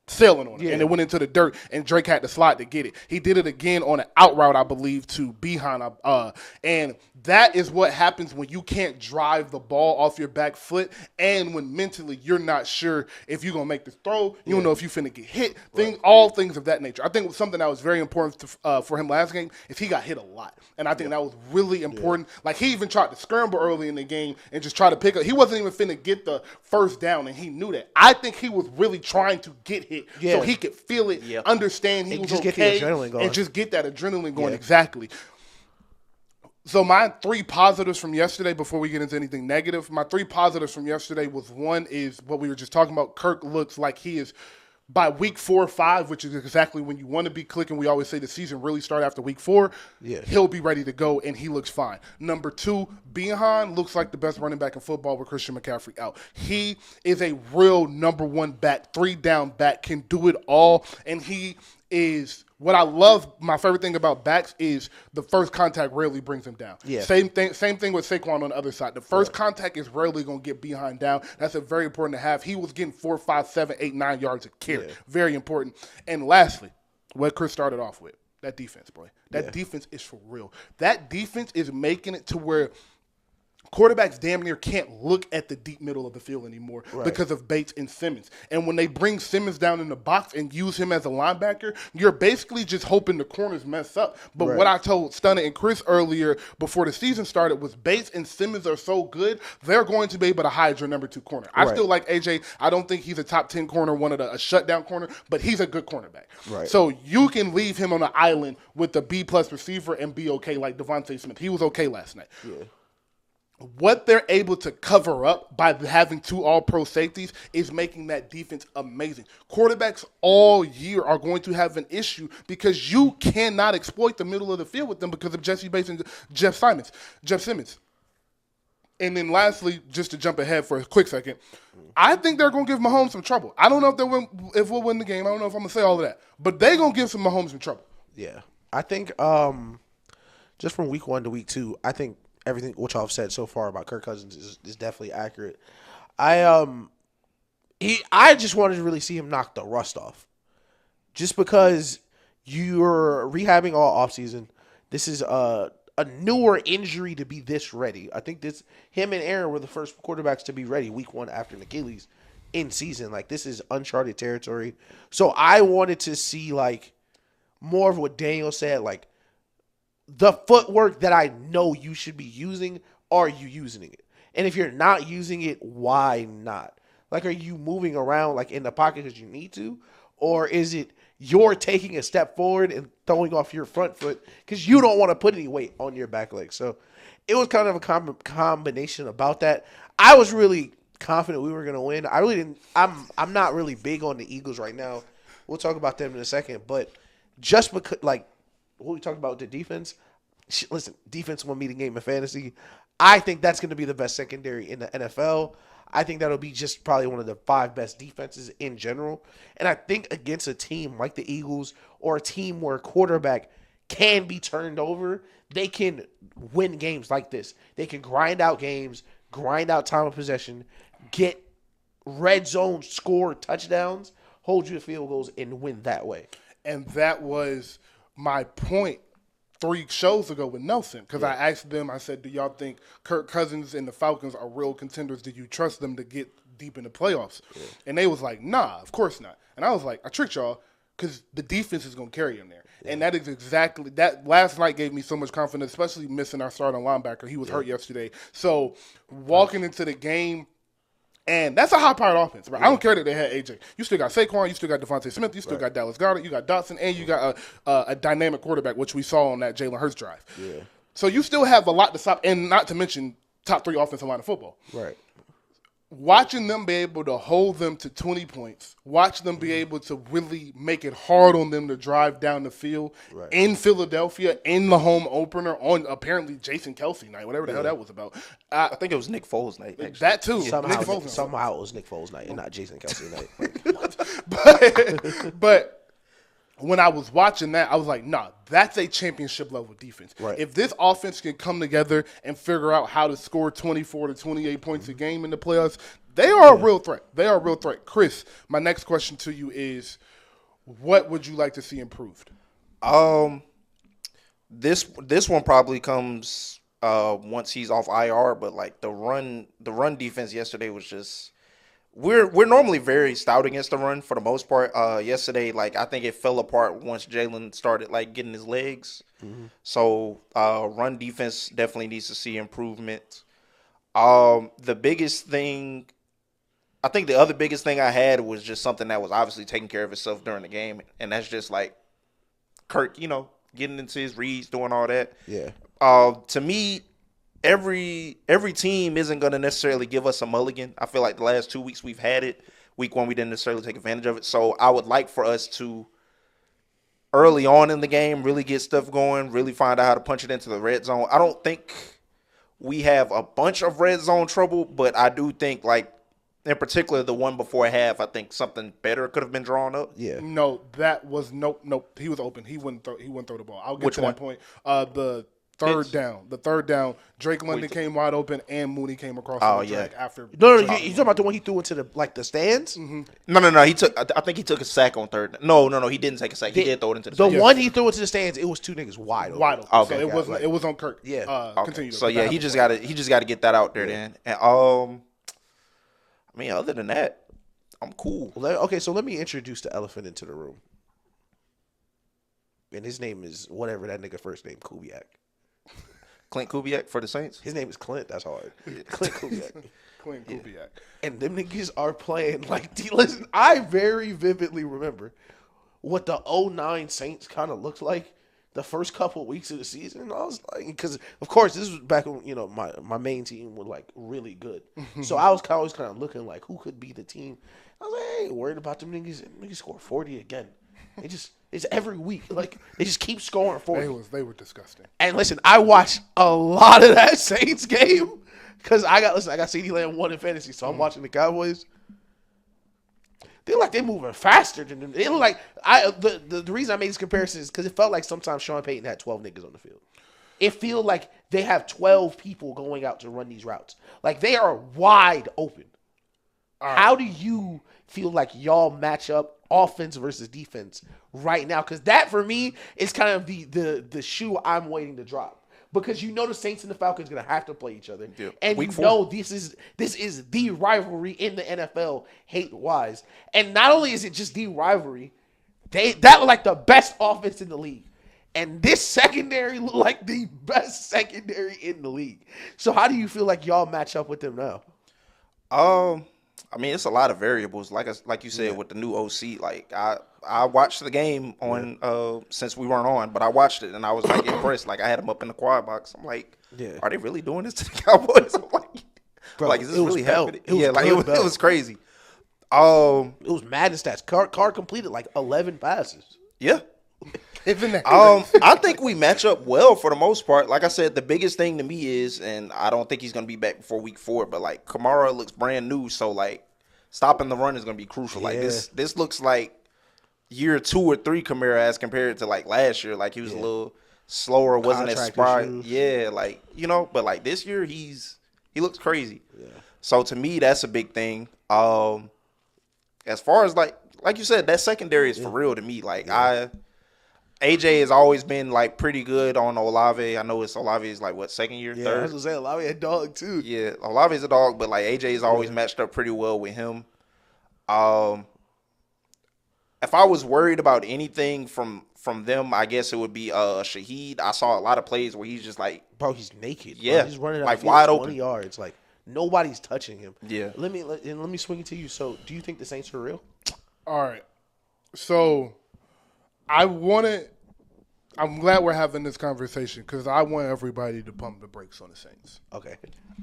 Speaker 2: sailing on it, and it went into the dirt, and Drake had to slide to get it. He did it again on an out route, I believe, to Bijan. And that is what happens when you can't drive the ball off your back foot and when mentally you're not sure if you're going to make this throw. You don't know if you're finna get hit. All things of that nature. I think something that was very important for him last game is he got hit a lot. And I think that was really important. Like, he even tried to scramble early in the game and just try to pick up. He wasn't even finna get the first down, and he knew that. I think he was really trying to get hit so he could feel it, understand he was
Speaker 1: just
Speaker 2: okay,
Speaker 1: get the adrenaline going.
Speaker 2: and just get that adrenaline going. Exactly. So my 3 positives from yesterday, before we get into anything negative, my 3 positives from yesterday was, one is what we were just talking about. Kirk looks like he is, by week 4 or 5, which is exactly when you want to be clicking. We always say the season really starts after week 4. He'll be ready to go, and he looks fine. Number 2, Bijan looks like the best running back in football with Christian McCaffrey out. He is a real number 1 back, 3-down back, can do it all, and he is – what I love, my favorite thing about backs is the first contact rarely brings him down. Same thing with Saquon on the other side. The first contact is rarely going to get behind down. That's a very important to have. He was getting 4, 5, 7, 8, 9 yards a carry. Very important. And lastly, what Chris started off with, that defense, boy. That defense is for real. That defense is making it to where quarterbacks damn near can't look at the deep middle of the field anymore because of Bates and Simmons. And when they bring Simmons down in the box and use him as a linebacker, you're basically just hoping the corners mess up. But what I told Stunner and Chris earlier before the season started was Bates and Simmons are so good, they're going to be able to hide your number 2 corner. I still like AJ. I don't think he's a top 10 corner, a shutdown corner, but he's a good cornerback. So you can leave him on an island with the B-plus receiver and be okay like Devontae Smith. He was okay last night. What they're able to cover up by having 2 all-pro safeties is making that defense amazing. Quarterbacks all year are going to have an issue because you cannot exploit the middle of the field with them because of Jesse Bates and Jeff Simmons. And then lastly, just to jump ahead for a quick second, I think they're going to give Mahomes some trouble. I don't know if we'll win the game. I don't know if I'm going to say all of that. But they're going to give some Mahomes some trouble.
Speaker 1: Yeah. I think just from week 1 to week 2, I think everything which I've said so far about Kirk Cousins is definitely accurate. I just wanted to really see him knock the rust off. Just because you're rehabbing all offseason. This is a newer injury to be this ready. I think him and Aaron were the first quarterbacks to be ready week 1 after an Achilles in season. Like, this is uncharted territory. So I wanted to see like more of what Daniel said, like the footwork that I know you should be using, are you using it? And if you're not using it, why not? Like, are you moving around like in the pocket because you need to? Or is it you're taking a step forward and throwing off your front foot because you don't want to put any weight on your back leg? So it was kind of a combination about that. I was really confident we were going to win. I really didn't. I'm not really big on the Eagles right now. We'll talk about them in a second. But just because, like, what we talked about with the defense, listen, defense won me the game in fantasy. I think that's going to be the best secondary in the NFL. I think that'll be just probably one of the 5 best defenses in general. And I think against a team like the Eagles or a team where a quarterback can be turned over, they can win games like this. They can grind out games, grind out time of possession, get red zone score touchdowns, hold you to field goals, and win that way.
Speaker 2: And that was my point 3 shows ago with Nelson, because I asked them, I said, do y'all think Kirk Cousins and the Falcons are real contenders? Do you trust them to get deep in the playoffs? And they was like, nah, of course not. And I was like, I tricked y'all because the defense is going to carry them there. And that is exactly – that last night gave me so much confidence, especially missing our starting linebacker. He was hurt yesterday. So walking into the game – and that's a high-powered offense, right? I don't care that they had AJ. You still got Saquon, you still got Devontae Smith, you still got Dallas Goedert, you got Dotson, and you got a dynamic quarterback, which we saw on that Jalen Hurts drive. Yeah. So you still have a lot to stop, and not to mention top 3 offensive line of football.
Speaker 1: Right.
Speaker 2: Watching them be able to hold them to 20 points, watch them be able to really make it hard on them to drive down the field in Philadelphia, in the home opener, on apparently Jason Kelsey night, whatever the hell that was about.
Speaker 3: I think it was Nick Foles night, actually.
Speaker 2: That too.
Speaker 1: Somehow it was Nick Foles night and not Jason Kelsey night.
Speaker 2: But when I was watching that, I was like, nah, that's a championship level defense.
Speaker 1: Right.
Speaker 2: If this offense can come together and figure out how to score 24 to 28 points a game in the playoffs, they are a real threat. They are a real threat. Chris, my next question to you is, what would you like to see improved?
Speaker 3: This one probably comes once he's off IR, but like the run defense yesterday was just we're normally very stout against the run for the most part. Yesterday, like, I think it fell apart once Jalen started like getting his legs. So run defense definitely needs to see improvement. The biggest thing, I think the other biggest thing I had was just something that was obviously taking care of itself during the game, and that's just like Kirk, getting into his reads, doing all that.
Speaker 1: Yeah.
Speaker 3: To me, every team isn't going to necessarily give us a mulligan. I feel like the last 2 weeks we've had it. Week 1, we didn't necessarily take advantage of it. So I would like for us to, early on in the game, really get stuff going, really find out how to punch it into the red zone. I don't think we have a bunch of red zone trouble, but I do think, like, in particular, the one before half, I think something better could have been drawn up.
Speaker 1: Yeah.
Speaker 2: No, that was nope. He was open. He wouldn't throw the ball. I'll get to that point. third down. Drake London came wide open, and Mooney came across the track after.
Speaker 1: No, you talking about the one he threw into the stands?
Speaker 3: Mm-hmm. No. He took. I think he took a sack on third. No. He didn't take a sack. He did throw it into the stands.
Speaker 1: The one he threw into the stands, it was two niggas wide open.
Speaker 3: Okay.
Speaker 2: So it was on Kirk.
Speaker 1: Yeah.
Speaker 3: Okay. So he just got to get that out there then. And I mean, other than that, I'm cool.
Speaker 1: Okay, so let me introduce the elephant into the room. And his name is whatever that nigga first name, Kubiak.
Speaker 3: Clint Kubiak for the Saints?
Speaker 1: His name is Clint. That's hard. Clint Kubiak.
Speaker 2: Clint Kubiak.
Speaker 1: And them niggas are playing like listen, I very vividly remember what the 09 Saints kind of looked like the first couple of weeks of the season. And I was like, because of course this was back when my main team was like really good. So I was always kind of looking like who could be the team. I was like, I ain't worried about them niggas. Niggas score 40 again. It's every week. Like they just keep scoring 40.
Speaker 2: They were disgusting.
Speaker 1: And listen, I watched a lot of that Saints game because I got CeeDee Lamb 1 in fantasy, so I'm watching the Cowboys. They look like they're moving faster than them. They look like the reason I made this comparison is because it felt like sometimes Sean Payton had 12 niggas on the field. It feels like they have 12 people going out to run these routes. Like they are wide open. Right. How do you feel like y'all match up offense versus defense right now? Because that for me is kind of the shoe I'm waiting to drop. Because the Saints and the Falcons are gonna have to play each other, and Week 4. this is the rivalry in the NFL, hate wise. And not only is it just the rivalry, that look like the best offense in the league, and this secondary look like the best secondary in the league. So how do you feel like y'all match up with them now?
Speaker 3: I mean, it's a lot of variables. Like you said, with the new OC, like I watched the game on since we weren't on, but I watched it and I was like impressed. Like I had them up in the quad box. I'm like, are they really doing this to the Cowboys? I'm like,
Speaker 1: bro,
Speaker 3: is this really happening?
Speaker 1: It
Speaker 3: was crazy.
Speaker 1: It was madness stats. Carr completed like 11 passes.
Speaker 3: Yeah.
Speaker 2: Isn't that
Speaker 3: I think we match up well for the most part. Like I said, the biggest thing to me is, and I don't think he's going to be back before week 4, but like Kamara looks brand new, so like stopping the run is going to be crucial. Like this looks like year 2 or 3 Kamara as compared to like last year. Like he was a little slower, wasn't as spry. Yeah, like but like this year he looks crazy. Yeah. So to me, that's a big thing. As far as like you said, that secondary is for real to me. Like AJ has always been like pretty good on Olave. I know Olave is like what, second year, third?
Speaker 1: I was gonna say Olave a dog too.
Speaker 3: Yeah, Olave is a dog, but like AJ has always matched up pretty well with him. If I was worried about anything from them, I guess it would be Shaheed. I saw a lot of plays where he's just like,
Speaker 1: bro, he's naked.
Speaker 3: Yeah,
Speaker 1: he's running out
Speaker 3: like
Speaker 1: wide 20 open yards. Like nobody's touching him.
Speaker 3: Yeah.
Speaker 1: Let me swing it to you. So, do you think the Saints are real?
Speaker 2: All right. So, I'm glad we're having this conversation because I want everybody to pump the brakes on the Saints.
Speaker 1: Okay.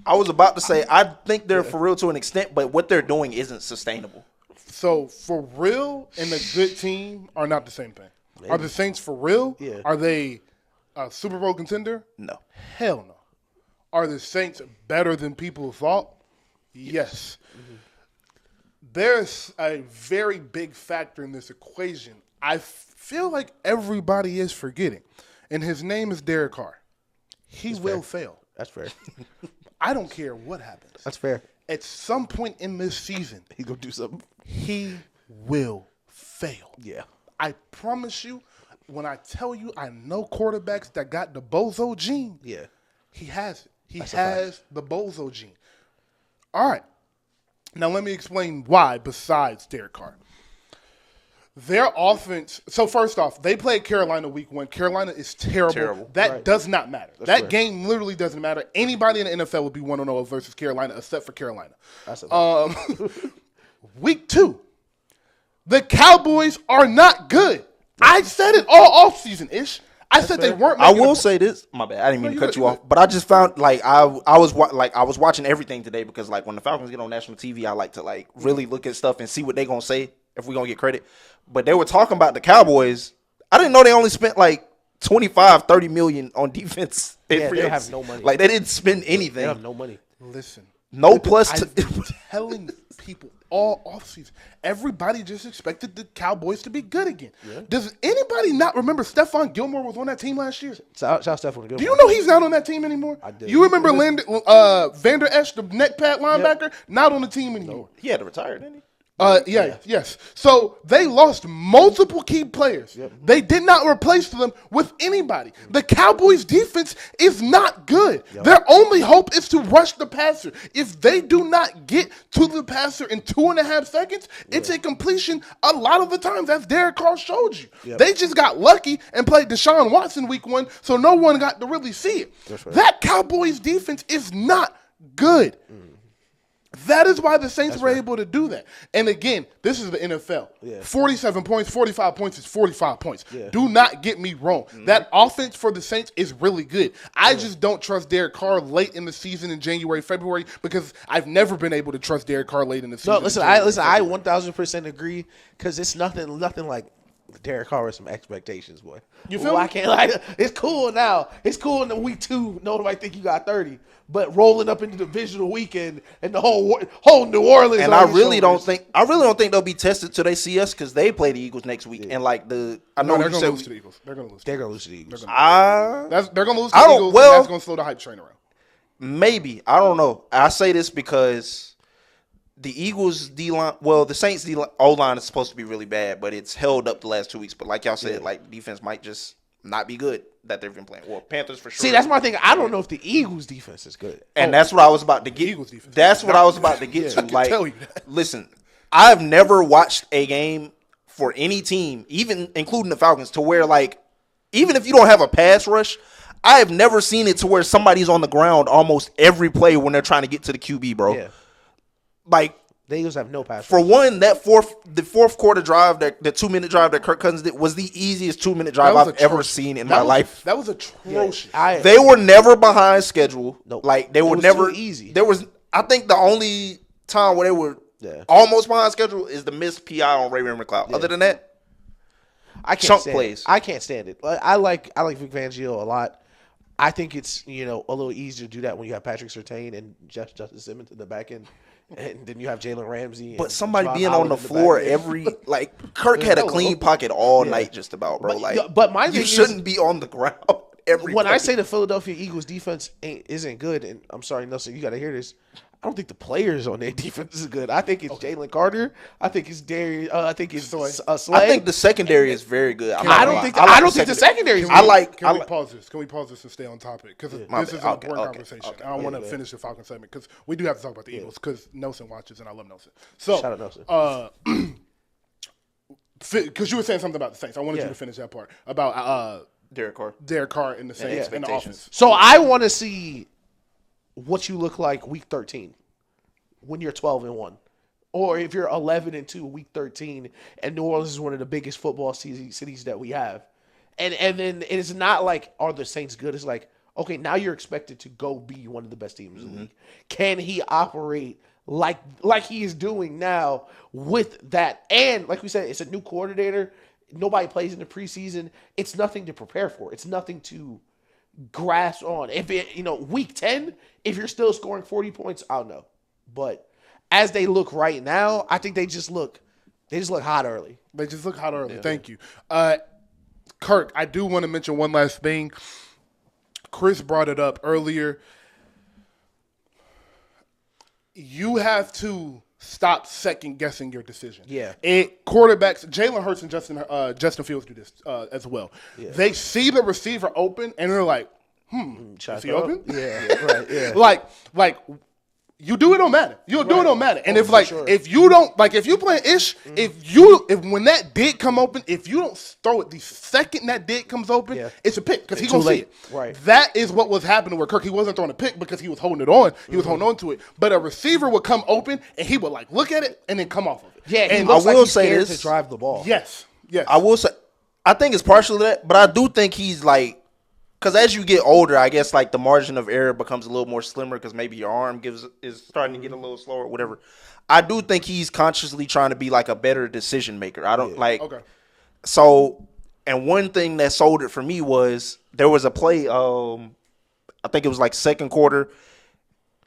Speaker 3: I was about to say, I think they're for real to an extent, but what they're doing isn't sustainable.
Speaker 2: So, for real and a good team are not the same thing. Maybe. Are the Saints for real?
Speaker 1: Yeah.
Speaker 2: Are they a Super Bowl contender?
Speaker 3: No.
Speaker 2: Hell no. Are the Saints better than people thought? Yes. Mm-hmm. There's a very big factor in this equation I feel like everybody is forgetting, and his name is Derek Carr. He will fail.
Speaker 1: That's fair.
Speaker 2: I don't care what happens.
Speaker 1: That's fair.
Speaker 2: At some point in this season,
Speaker 1: he's going to do something.
Speaker 2: He will fail.
Speaker 1: Yeah.
Speaker 2: I promise you, when I tell you I know quarterbacks that got the bozo gene, he has it. He has the bozo gene. All right. Now let me explain why besides Derek Carr. Their offense. So first off, they played Carolina week 1. Carolina is terrible. That does not matter. That game literally doesn't matter. Anybody in the NFL would be 1-0 versus Carolina, except for Carolina.
Speaker 1: That's a
Speaker 2: week 2, the Cowboys are not good. I said it all offseason ish. I said they weren't.
Speaker 3: I will say this. My bad. I didn't mean to cut you off, but I just found like I was watching everything today because like when the Falcons get on national TV, I like to like really look at stuff and see what they gonna say if we gonna get credit. But they were talking about the Cowboys. I didn't know they only spent like 25-30 million on defense.
Speaker 1: Yeah, they have no money.
Speaker 3: Like they didn't spend anything.
Speaker 1: They have no money.
Speaker 2: Listen,
Speaker 3: No plus.
Speaker 2: I've been telling people all offseason. Everybody just expected the Cowboys to be good again. Yeah. Does anybody not remember Stephon Gilmore was on that team last year?
Speaker 1: Shout Stephon Gilmore.
Speaker 2: Do you know he's not on that team anymore?
Speaker 1: I did.
Speaker 2: You remember Vander Esch, the neck pad linebacker, not on the team anymore.
Speaker 3: No. He had to retire, didn't he?
Speaker 2: Yes. So they lost multiple key players. Yep. They did not replace them with anybody. The Cowboys' defense is not good. Yep. Their only hope is to rush the passer. If they do not get to the passer in 2.5 seconds, it's a completion a lot of the times, as Derek Carr showed you. Yep. They just got lucky and played Deshaun Watson week 1, so no one got to really see it. Right. That Cowboys' defense is not good. That is why the Saints were able to do that. And again, this is the NFL. Yeah. 47 points, 45 points is 45 points. Yeah. Do not get me wrong. Mm-hmm. That offense for the Saints is really good. I just don't trust Derek Carr late in the season in January, February, because I've never been able to trust Derek Carr late in the season.
Speaker 1: No, listen, I 1,000% agree, because it's nothing like Derek Carr with some expectations, boy.
Speaker 2: You feel me?
Speaker 1: I can't it's cool now. It's cool in the week 2. Nobody think you got 30. But rolling up into the divisional weekend and the whole New Orleans.
Speaker 3: And I really don't think they'll be tested till they see us, because they play the Eagles next week. Yeah. And like they're going to lose
Speaker 2: to the Eagles.
Speaker 1: They're going to lose to the Eagles.
Speaker 2: They're going to lose to the Eagles. And that's going to slow the hype train around.
Speaker 3: Maybe. I don't know. I say this because the Eagles D-line, the Saints O-line is supposed to be really bad, but it's held up the last 2 weeks. But like y'all said, like defense might just not be good that they've been playing. Well, Panthers for sure.
Speaker 1: See, that's my thing. I don't know if the Eagles defense is good.
Speaker 3: And that's what I was about to get.
Speaker 2: Eagles defense.
Speaker 3: That's what I was about to get to. Like,
Speaker 2: tell you that.
Speaker 3: Listen, I've never watched a game for any team, even including the Falcons, to where, like, even if you don't have a pass rush, I have never seen it to where somebody's on the ground almost every play when they're trying to get to the QB, bro. Yeah. Like,
Speaker 1: the Eagles have no pass rush.
Speaker 3: For one, the fourth quarter drive, the 2-minute drive that Kirk Cousins did was the easiest 2-minute drive I've ever seen in my life.
Speaker 2: That was atrocious.
Speaker 3: Yeah, they were never behind schedule.
Speaker 1: Nope.
Speaker 3: Like they were never
Speaker 1: easy.
Speaker 3: I think the only time where they were almost behind schedule is the missed PI on Ray-Ray McLeod. Other than that, chunk plays.
Speaker 1: I can't stand it. I like Vic Fangio a lot. I think it's a little easier to do that when you have Patrick Surtain and Justice Simmons in the back end. And then you have Jalen Ramsey.
Speaker 3: But somebody being on the floor Kirk had a clean pocket all night just about, bro.
Speaker 1: But my thing
Speaker 3: you shouldn't be on the ground every
Speaker 1: When
Speaker 3: play.
Speaker 1: I say the Philadelphia Eagles defense isn't good, and I'm sorry, Nelson, you got to hear this. I don't think the players on their defense is good. I think it's Jalen Carter. I think it's Darius. I think it's Slay.
Speaker 3: I think the secondary is very good.
Speaker 1: I don't think the secondary is good.
Speaker 2: Can we pause this? Can we pause this and stay on topic? Because this is an important conversation. I don't want to finish the Falcons segment because we do have to talk about the Eagles because Nelson watches and I love Nelson. So,
Speaker 1: shout out Nelson.
Speaker 2: Because you were saying something about the Saints. I wanted you to finish that part about
Speaker 3: Derek
Speaker 2: Carr and the Saints and the offense.
Speaker 1: So I want to see what you look like week 13 when you're 12-1, or if you're 11-2 week 13, and New Orleans is one of the biggest football cities that we have, and then it's not like, are the Saints good? It's like, okay, now you're expected to go be one of the best teams in the league. Can he operate like he is doing now with that? And like we said, it's a new coordinator. Nobody plays in the preseason. It's nothing to prepare for. It's nothing to grasp on. If week 10, if you're still scoring 40 points, I don't know. But as they look right now, I think they just look hot early.
Speaker 2: They just look hot early. Yeah. Thank you. Kirk, I do want to mention one last thing. Chris brought it up earlier. You have to stop second guessing your decision.
Speaker 1: Yeah.
Speaker 2: Quarterbacks, Jalen Hurts and Justin Fields do this as well. Yeah. They see the receiver open and they're like, is he open?
Speaker 1: Yeah, right. Yeah.
Speaker 2: like you do, it don't matter. You'll do, it don't matter. And if you don't, if you play ish, if when that dig come open, if you don't throw it the second that dig comes open, it's a pick because he's gonna see it.
Speaker 1: Right.
Speaker 2: That is what was happening with Kirk. He wasn't throwing a pick because he was holding it on. He was holding on to it. But a receiver would come open and he would look at it and then come off of it.
Speaker 1: Yeah,
Speaker 2: and
Speaker 1: I will say this to drive the ball.
Speaker 2: Yes.
Speaker 3: I will say, I think it's partially that, but I do think he's because as you get older, I guess the margin of error becomes a little more slimmer because maybe your arm is starting to get a little slower, whatever. I do think he's consciously trying to be a better decision maker. I don't
Speaker 2: Okay.
Speaker 3: So, and one thing that sold it for me was there was a play. I think it was second quarter.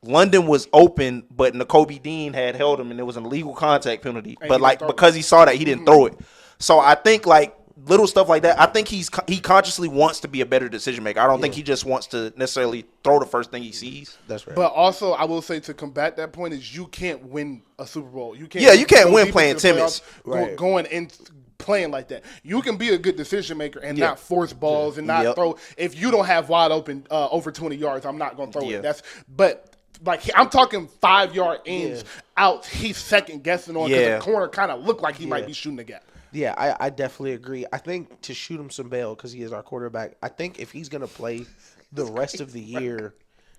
Speaker 3: London was open, but N'Kobe Dean had held him, and it was an illegal contact penalty.
Speaker 2: And
Speaker 3: but like because he saw that, he didn't throw it. So I think like little stuff like that. I think he consciously wants to be a better decision maker. I don't think he just wants to necessarily throw the first thing he sees.
Speaker 1: That's right.
Speaker 2: But also, I will say to combat that point is you can't win a Super Bowl. You can't.
Speaker 3: Yeah, you can't win
Speaker 2: deep
Speaker 3: playing
Speaker 2: into the
Speaker 3: timid.
Speaker 2: playoffs, going and playing like that. You can be a good decision maker and not force balls and not throw. If you don't have wide open over 20 yards, I'm not going to throw it. But like I'm talking 5-yard ends out. He's second guessing on because the corner kind of looked like he might be shooting the gap.
Speaker 1: Yeah, I definitely agree. I think to shoot him some bail because he is our quarterback. I think if he's gonna play the rest of the year,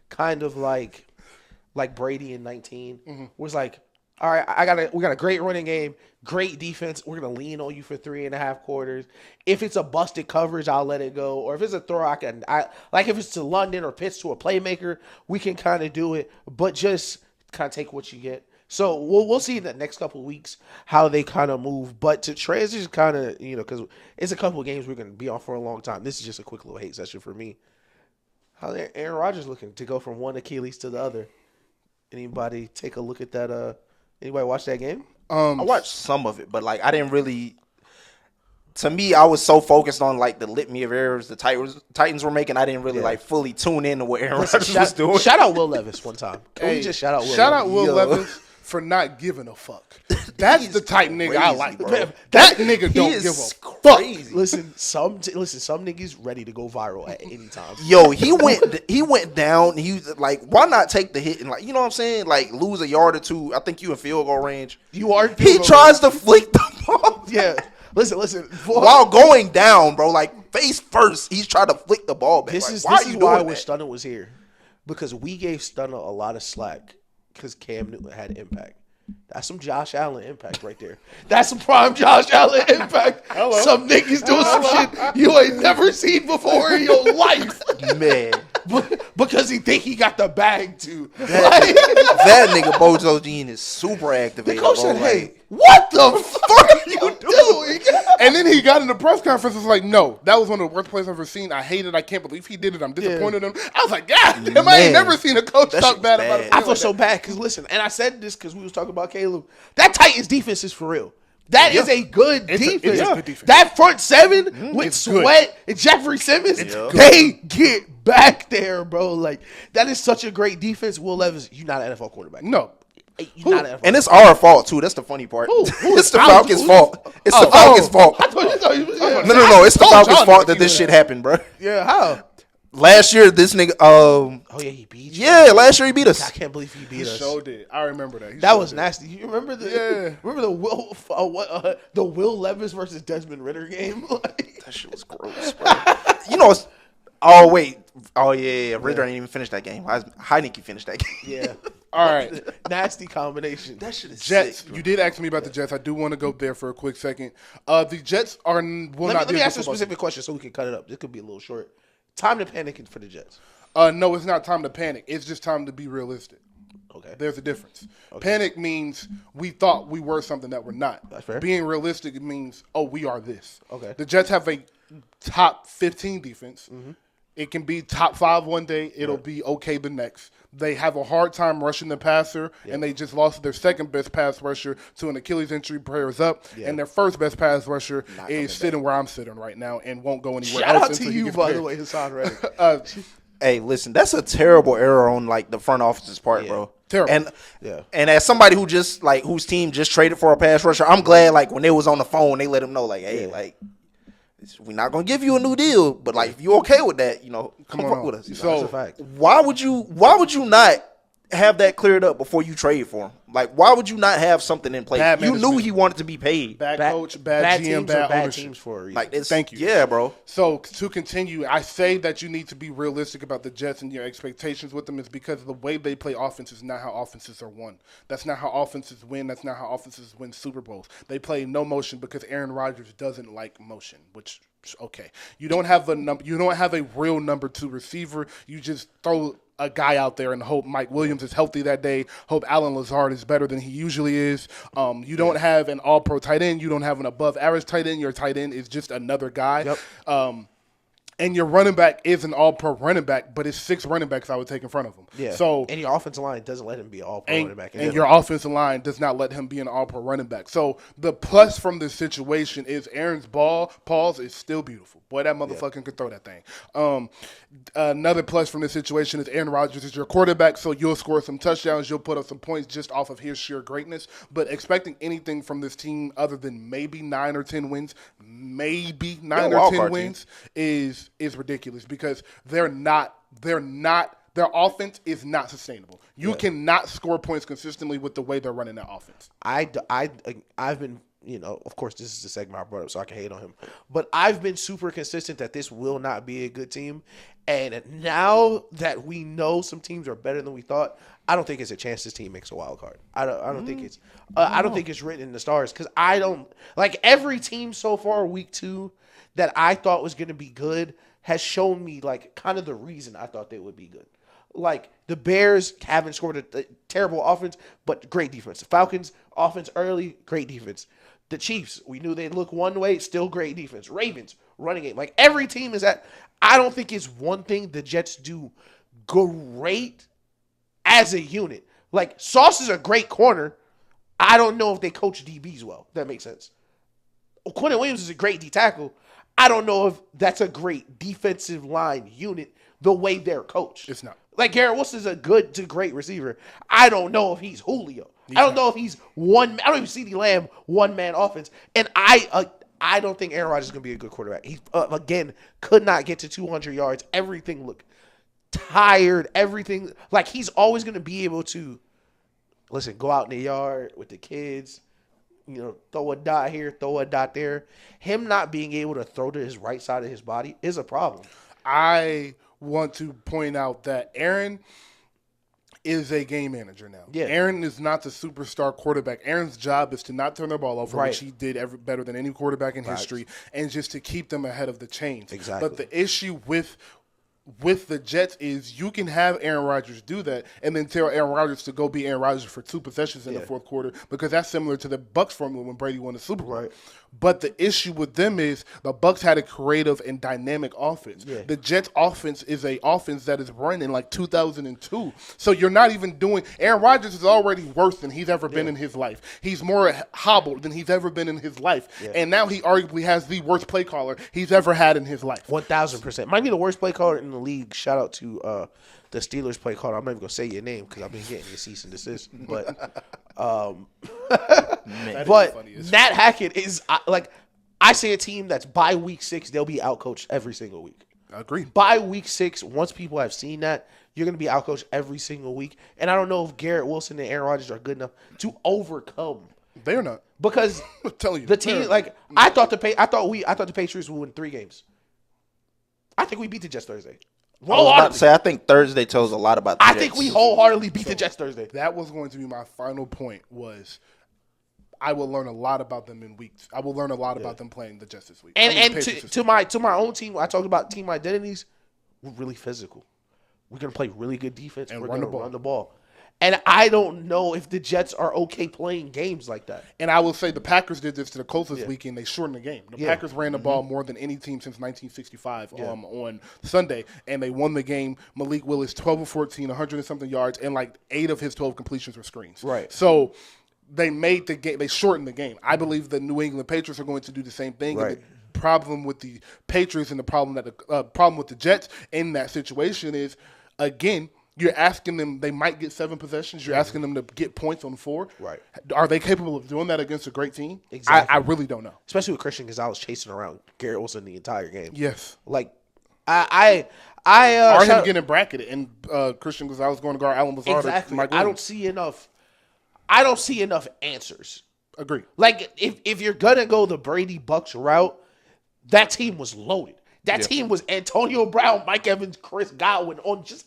Speaker 1: kind of like Brady in 19, was like, all right, we got a great running game, great defense. We're gonna lean on you for 3.5 quarters. If it's a busted coverage, I'll let it go. Or if it's a throw, I like if it's to London or pitch to a playmaker, we can kind of do it. But just kind of take what you get. So we'll see in the next couple of weeks how they kind of move. But to transition kind of, because it's a couple of games we're going to be on for a long time. This is just a quick little hate session for me. How's Aaron Rodgers looking to go from one Achilles to the other? Anybody take a look at that? Anybody watch that game?
Speaker 3: I watched some of it, but like I didn't really. To me, I was so focused on like the litany of errors the Titans were making, I didn't really like fully tune in to what Aaron Rodgers was doing.
Speaker 1: Shout out Will Levis one time. Can we just shout out Will Levis?
Speaker 2: Shout out Will Levis for not giving a fuck. That's the type nigga I like, bro. That nigga don't give a fuck.
Speaker 1: Listen, some niggas ready to go viral at any time.
Speaker 3: Yo, he went down. He was like, why not take the hit and like, you know what I'm saying? Like lose a yard or two. I think you in field goal range.
Speaker 1: You are.
Speaker 3: He tries to flick the ball.
Speaker 1: Yeah. Listen.
Speaker 3: While going down, bro, like face first, he's trying to flick the ball back.
Speaker 1: This is why I wish Stunner was here, because we gave Stunner a lot of slack because Cam Newton had impact. That's some Josh Allen impact right there. That's some prime Josh Allen impact. Some niggas doing some shit you ain't never seen before in your life,
Speaker 3: man.
Speaker 1: Because he think he got the bag too.
Speaker 3: That nigga Bojo Dean is super activated.
Speaker 1: The coach said, "Hey, what the fuck are you doing?"
Speaker 2: And then he got in the press conference and was like, "No, that was one of the worst plays I've ever seen. I hate it. I can't believe he did it. I'm disappointed in him." I was like, "God damn, I ain't never seen a coach talk bad about it."
Speaker 1: I feel so bad because listen, and I said this because we was talking about Caleb. That Titans defense is for real. That is a good defense.
Speaker 2: It's a good defense.
Speaker 1: That front seven with Sweat and Jeffrey Simmons, they get back there, bro. Like that is such a great defense. Will Levis, you're not an NFL quarterback.
Speaker 2: No.
Speaker 1: You're not an NFL
Speaker 3: and it's our fault too. That's the funny part. It's the Falcons' fault. It's the Falcons' fault. No. It's the Falcons' fault that this shit happened, bro.
Speaker 1: Yeah, how?
Speaker 3: Last year, this nigga.
Speaker 1: He beat you.
Speaker 3: Yeah, last year he beat us.
Speaker 1: I can't believe he beat us.
Speaker 2: He sure did. I remember that.
Speaker 1: That was nasty. You remember the the Will Levis versus Desmond Ritter game?
Speaker 3: That shit was gross, bro. You know, oh wait, oh yeah, Ritter ain't even finished that game. Heineke finished that game.
Speaker 1: Yeah.
Speaker 2: All right.
Speaker 1: Nasty combination.
Speaker 3: That shit is
Speaker 2: Jets.
Speaker 3: sick,
Speaker 2: You did ask me about the Jets. I do want to go there for a quick second. The Jets let me
Speaker 1: ask you a specific question so we can cut it up. This could be a little short. Time to panic for the Jets.
Speaker 2: No, it's not time to panic. It's just time to be realistic.
Speaker 1: Okay.
Speaker 2: There's a difference. Okay. Panic means we thought we were something that we're not.
Speaker 1: That's fair.
Speaker 2: Being realistic means, we are this.
Speaker 1: Okay.
Speaker 2: The Jets have a top 15 defense. Mm-hmm. It can be top 5 one day. It'll be okay the next. They have a hard time rushing the passer, and they just lost their second best pass rusher to an Achilles injury. Prayers up, and their first best pass rusher is sitting where I'm sitting right now and won't go anywhere else.
Speaker 1: Shout out to you, by the way, Hassan Reddick.
Speaker 3: Hey, listen, that's a terrible error on like the front office's part, bro.
Speaker 2: Terrible.
Speaker 3: And as somebody who just like whose team just traded for a pass rusher, I'm glad like when they was on the phone, they let him know like, hey, like. We're not gonna give you a new deal, but like if you okay with that, come fuck with us.
Speaker 2: So
Speaker 1: that's a fact.
Speaker 3: Why would you not have that cleared up before you trade for him? Like why would you not have something in place? You knew he wanted to be paid.
Speaker 2: Bad coach, bad GM, bad ownership.
Speaker 1: Teams for a reason.
Speaker 3: Like
Speaker 2: thank you.
Speaker 3: Yeah, bro.
Speaker 2: So to continue, I say that you need to be realistic about the Jets and your expectations with them is because the way they play offense is not how offenses are won. That's not how offenses win. That's not how offenses win Super Bowls. They play no motion because Aaron Rodgers doesn't like motion, which okay. You don't have a real number 2 receiver. You just throw a guy out there and hope Mike Williams is healthy that day. Hope Alan Lazard is better than he usually is. You don't have an all-pro tight end. You don't have an above-average tight end. Your tight end is just another guy.
Speaker 1: Yep.
Speaker 2: and your running back is an all-pro running back, but it's 6 running backs I would take in front of him.
Speaker 1: Yeah.
Speaker 2: So
Speaker 1: and your offensive line doesn't let him be an all-pro running back.
Speaker 2: And your offensive line does not let him be an all-pro running back. So the plus from this situation is Aaron's pause is still beautiful. Boy, that motherfucker can throw that thing. Another plus from this situation is Aaron Rodgers is your quarterback, so you'll score some touchdowns. You'll put up some points just off of his sheer greatness. But expecting anything from this team other than maybe 9 or 10 wins, is ridiculous because their offense is not sustainable. You cannot score points consistently with the way they're running that offense.
Speaker 1: I've been, of course, this is the segment I brought up, so I can hate on him. But I've been super consistent that this will not be a good team. And now that we know some teams are better than we thought, I don't think it's a chance this team makes a wild card. I don't think it's. I don't think it's written in the stars because I don't like every team so far week 2 that I thought was going to be good has shown me like kind of the reason I thought they would be good. Like the Bears haven't scored a terrible offense, but great defense. The Falcons offense early, great defense. The Chiefs, we knew they'd look one way, still great defense. Ravens, running game. Like every team is at. I don't think it's one thing the Jets do great as a unit. Like Sauce is a great corner. I don't know if they coach DBs well. If that makes sense. Quentin Williams is a great D tackle. I don't know if that's a great defensive line unit the way they're coached.
Speaker 2: It's not.
Speaker 1: Like Garrett Wilson's a good to great receiver. I don't know if he's Julio. I don't know if he's one. I don't even CeeDee Lamb one-man offense. And I don't think Aaron Rodgers is going to be a good quarterback. He, again, could not get to 200 yards. Everything looked tired. Everything. Like, he's always going to be able to, listen, go out in the yard with the kids, throw a dot here, throw a dot there. Him not being able to throw to his right side of his body is a problem.
Speaker 2: I want to point out that Aaron is a game manager now.
Speaker 1: Yeah.
Speaker 2: Aaron is not the superstar quarterback. Aaron's job is to not turn the ball over, which he did better than any quarterback in history, and just to keep them ahead of the chains.
Speaker 1: Exactly.
Speaker 2: But the issue with the Jets is you can have Aaron Rodgers do that and then tell Aaron Rodgers to go be Aaron Rodgers for 2 possessions in the fourth quarter because that's similar to the Bucs formula when Brady won the Super Bowl.
Speaker 1: Right.
Speaker 2: But the issue with them is the Bucs had a creative and dynamic offense. Yeah. The Jets offense is a offense that is run in like 2002. So you're not even doing – Aaron Rodgers is already worse than he's ever been in his life. He's more hobbled than he's ever been in his life. Yeah. And now he arguably has the worst play caller he's ever had in his life.
Speaker 1: 1,000%. Might be the worst play caller in the league. Shout out to the Steelers play caller. I'm not even going to say your name because I've been getting your cease and desist. But Nat Hackett is like I say a team that's by week 6 they'll be outcoached every single week.
Speaker 2: I agree.
Speaker 1: By week 6, once people have seen that, you're going to be outcoached every single week. And I don't know if Garrett Wilson and Aaron Rodgers are good enough to overcome.
Speaker 2: They're not
Speaker 1: because
Speaker 2: I'm telling you
Speaker 1: the team like I thought the Patriots would win 3 games. I think we beat the Jets Thursday.
Speaker 3: I think Thursday tells a lot about the Jets.
Speaker 1: I think we wholeheartedly beat the Jets Thursday.
Speaker 2: That was going to be my final point was I will learn a lot about them in weeks. I will learn a lot about them playing the Jets this week.
Speaker 1: And to my own team, I talked about team identities. We're really physical. We're going to play really good defense. And we're going to run the ball. And I don't know if the Jets are okay playing games like that.
Speaker 2: And I will say the Packers did this to the Colts this weekend. They shortened the game. The Packers ran the ball more than any team since 1965 on Sunday, and they won the game. Malik Willis, 12 of 14, 100 and something yards, and like 8 of his 12 completions were screens.
Speaker 1: Right.
Speaker 2: So they made the game. They shortened the game. I believe the New England Patriots are going to do the same thing.
Speaker 1: Right.
Speaker 2: And the problem with the Patriots and the problem with the Jets in that situation is, again, you're asking them, they might get 7 possessions. You're asking them to get points on 4.
Speaker 1: Right.
Speaker 2: Are they capable of doing that against a great team?
Speaker 1: Exactly.
Speaker 2: I really don't know.
Speaker 1: Especially with Christian Gonzalez chasing around Garrett Wilson the entire game.
Speaker 2: Yes.
Speaker 1: Like,
Speaker 2: or him getting bracketed and Christian Gonzalez going to guard Alan Lazard.
Speaker 1: Exactly. I don't see enough answers.
Speaker 2: Agree.
Speaker 1: Like, if you're going to go the Brady Bucks route, that team was loaded. That team was Antonio Brown, Mike Evans, Chris Godwin on just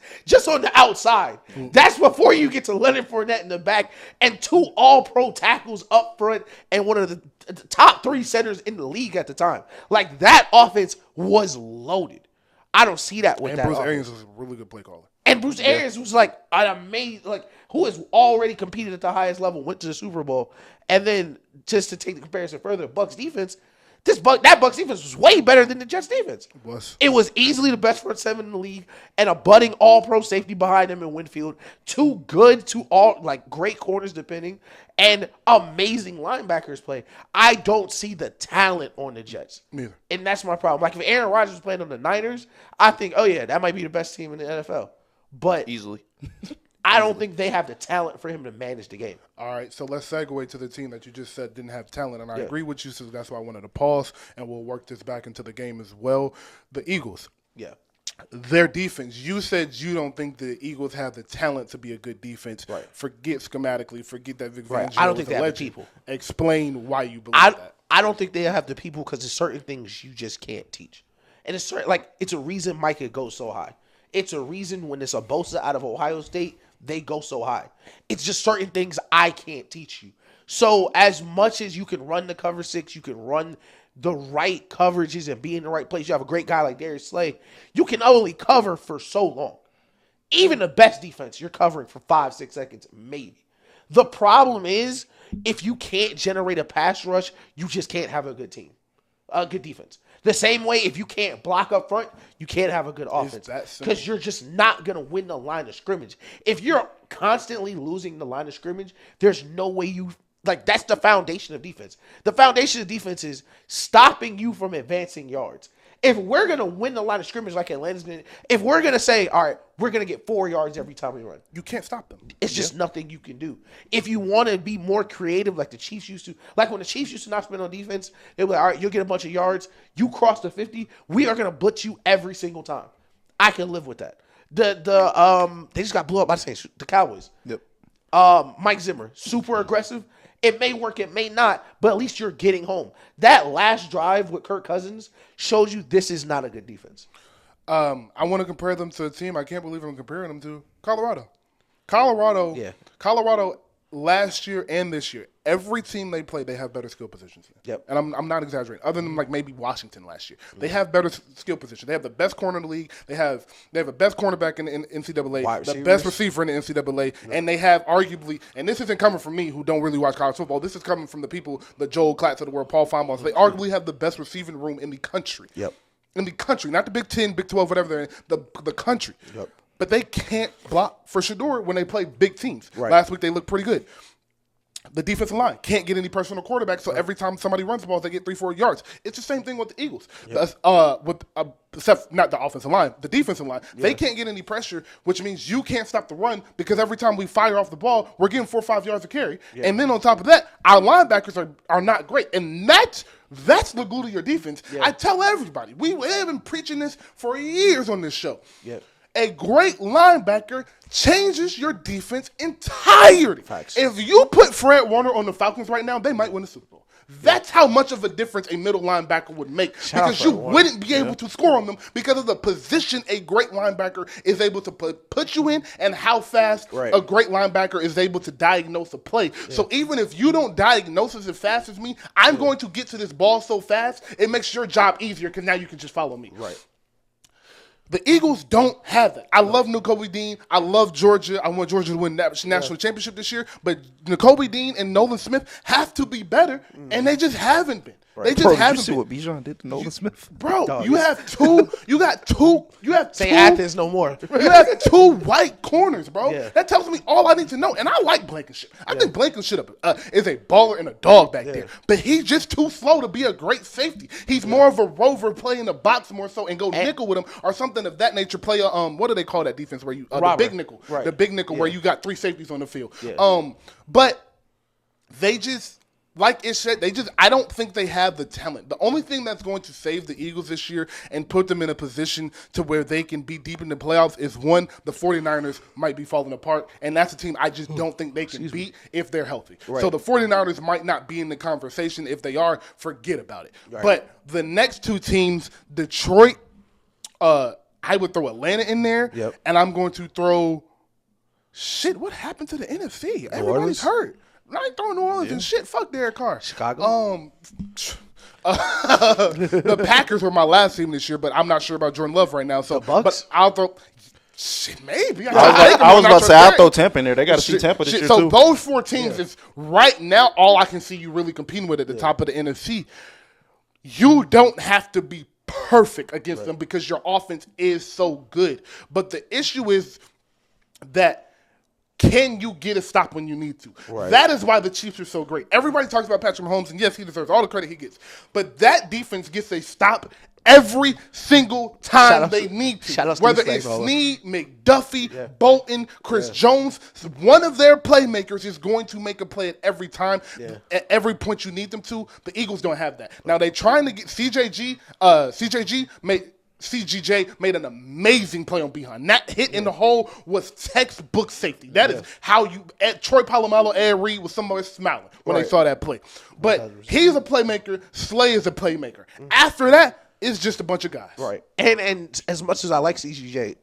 Speaker 1: on the outside. Mm-hmm. That's before you get to Leonard Fournette in the back and 2 all-pro tackles up front and one of the top 3 centers in the league at the time. Like, that offense was loaded. I don't see that with that
Speaker 2: Bruce
Speaker 1: offense.
Speaker 2: Arians was a really good play caller.
Speaker 1: And Bruce Arians was like an amazing, like, who has already competed at the highest level, went to the Super Bowl, and then just to take the comparison further, Bucks defense, That Bucs defense was way better than the Jets defense. It was easily the best front seven in the league, and a budding all-pro safety behind him in Winfield. Two great corners depending, and amazing linebackers play. I don't see the talent on the Jets.
Speaker 2: Neither.
Speaker 1: And that's my problem. Like if Aaron Rodgers was playing on the Niners, I think, oh yeah, that might be the best team in the NFL. But
Speaker 3: Easily.
Speaker 1: I don't think they have the talent for him to manage the game.
Speaker 2: All right, so let's segue to the team that you just said didn't have talent, and I agree with you, so that's why I wanted to pause, and we'll work this back into the game as well. The Eagles.
Speaker 1: Yeah.
Speaker 2: Their defense. You said you don't think the Eagles have the talent to be a good defense.
Speaker 1: Right.
Speaker 2: Forget schematically. Forget that Vic
Speaker 1: Right.
Speaker 2: Fangio
Speaker 1: I don't
Speaker 2: was
Speaker 1: think
Speaker 2: a
Speaker 1: they have the
Speaker 2: legend.
Speaker 1: people.
Speaker 2: Explain why you believe that.
Speaker 1: I don't think they have the people because there's certain things you just can't teach. And it's a reason Micah goes so high. It's a reason when it's a Bosa out of Ohio State, they go so high. It's just certain things I can't teach you. So as much as you can run the cover six, you can run the right coverages and be in the right place. You have a great guy like Darius Slay. You can only cover for so long. Even the best defense, you're covering for 5-6 seconds, maybe. The problem is if you can't generate a pass rush, you just can't have a good team, a good defense. The same way, if you can't block up front, you can't have a good offense because you're just not going to win the line of scrimmage. If you're constantly losing the line of scrimmage, there's no way you – that's the foundation of defense. The foundation of defense is stopping you from advancing yards. If we're going to win the line of scrimmage like Atlanta's going to – if we're going to say, all right, we're going to get 4 yards every time we run.
Speaker 2: You can't stop them.
Speaker 1: It's just nothing you can do. If you want to be more creative like the Chiefs used to – like when the Chiefs used to not spend on defense, they were like, all right, you'll get a bunch of yards. You cross the 50, we are going to blitz you every single time. I can live with that. They just got blew up by the Saints, the Cowboys.
Speaker 3: Yep.
Speaker 1: Mike Zimmer, super aggressive. It may work, it may not, but at least you're getting home. That last drive with Kirk Cousins shows you this is not a good defense.
Speaker 2: I want to compare them to a team I can't believe I'm comparing them to. Colorado. Colorado last year and this year, every team they play, they have better skill positions.
Speaker 1: Yep.
Speaker 2: And I'm not exaggerating. Other than like maybe Washington last year, they have better skill position. They have the best corner in the league. They have the best cornerback in the NCAA, the best receiver in the NCAA, and they have arguably. And this isn't coming from me, who don't really watch college football. This is coming from the people, the Joel Klatz of the world, Paul Feinbaum. So they arguably have the best receiving room in the country.
Speaker 1: Yep.
Speaker 2: In the country, not the Big 10, Big 12, whatever they're in, the country.
Speaker 1: Yep.
Speaker 2: But they can't block for Shador when they play big teams.
Speaker 1: Right.
Speaker 2: Last week they looked pretty good. The defensive line can't get any pressure on the quarterback, so every time somebody runs the ball, they get 3-4 yards. It's the same thing with the Eagles. Yep. Except not the offensive line, the defensive line. Yeah. They can't get any pressure, which means you can't stop the run because every time we fire off the ball, we're getting 4 or 5 yards of carry. Yeah. And then on top of that, our linebackers are not great. And that's the glue to your defense. Yeah. I tell everybody, we have been preaching this for years on this show.
Speaker 1: Yep.
Speaker 2: A great linebacker changes your defense entirely.
Speaker 1: Facts.
Speaker 2: If you put Fred Warner on the Falcons right now, they might win the Super Bowl. That's how much of a difference a middle linebacker would make because you wouldn't be able to score on them because of the position a great linebacker is able to put you in and how fast a great linebacker is able to diagnose a play. Yeah. So even if you don't diagnose it as fast as me, I'm going to get to this ball so fast, it makes your job easier because now you can just follow me.
Speaker 1: Right.
Speaker 2: The Eagles don't have that. I love Nakobe Dean. I love Georgia. I want Georgia to win that national championship this year. But Nakobe Dean and Nolan Smith have to be better, and they just haven't been.
Speaker 3: Right.
Speaker 2: They just haven't
Speaker 3: you see
Speaker 2: been.
Speaker 3: What Bijan did to Nolan Smith?
Speaker 2: Bro, Dog, you have two. You have
Speaker 1: Say
Speaker 2: two.
Speaker 1: Athens no more.
Speaker 2: You have 2 white corners, bro.
Speaker 1: Yeah.
Speaker 2: That tells me all I need to know. And I like Blankenship. I think Blankenship is a baller and a dog back there. But he's just too slow to be a great safety. He's more of a rover, play in the box more so, and go nickel with him or something of that nature. Play a what do they call that defense where you the big nickel, the big nickel where you got 3 safeties on the field. Yeah. But they just. Like it said, I don't think they have the talent. The only thing that's going to save the Eagles this year and put them in a position to where they can be deep in the playoffs is, one, the 49ers might be falling apart, and that's a team I just don't think they can beat if they're healthy. Right. So the 49ers might not be in the conversation. If they are, forget about it. Right. But the next 2 teams, Detroit, I would throw Atlanta in there, and I'm going to throw – shit, what happened to the NFC? Everybody's hurt. I ain't throwing New Orleans and shit. Fuck Derek Carr.
Speaker 1: Chicago?
Speaker 2: The Packers were my last team this year, but I'm not sure about Jordan Love right now. So,
Speaker 1: the Bucks?
Speaker 2: But I'll throw shit, maybe.
Speaker 3: I was about to say, I'll throw Tampa in there. They got to see Tampa this year,
Speaker 2: so
Speaker 3: too.
Speaker 2: So those 4 teams is right now all I can see you really competing with at the top of the NFC. you don't have to be perfect against them because your offense is so good. But the issue is that can you get a stop when you need to?
Speaker 1: Right.
Speaker 2: That is why the Chiefs are so great. Everybody talks about Patrick Mahomes, and yes, he deserves all the credit he gets. But that defense gets a stop every single time they need to. Whether it's Snead, McDuffie, Bolton, Chris Jones, one of their playmakers is going to make a play at every time, at every point you need them to. The Eagles don't have that. Now, they're trying to get CGJ made an amazing play on Behind. That hit in the hole was textbook safety. That is how you – Troy Polamalu, Ed Reed was somewhere smiling when they saw that play. But he's a playmaker. Slay is a playmaker. After that, it's just a bunch of guys.
Speaker 1: Right. And as much as I like CGJ,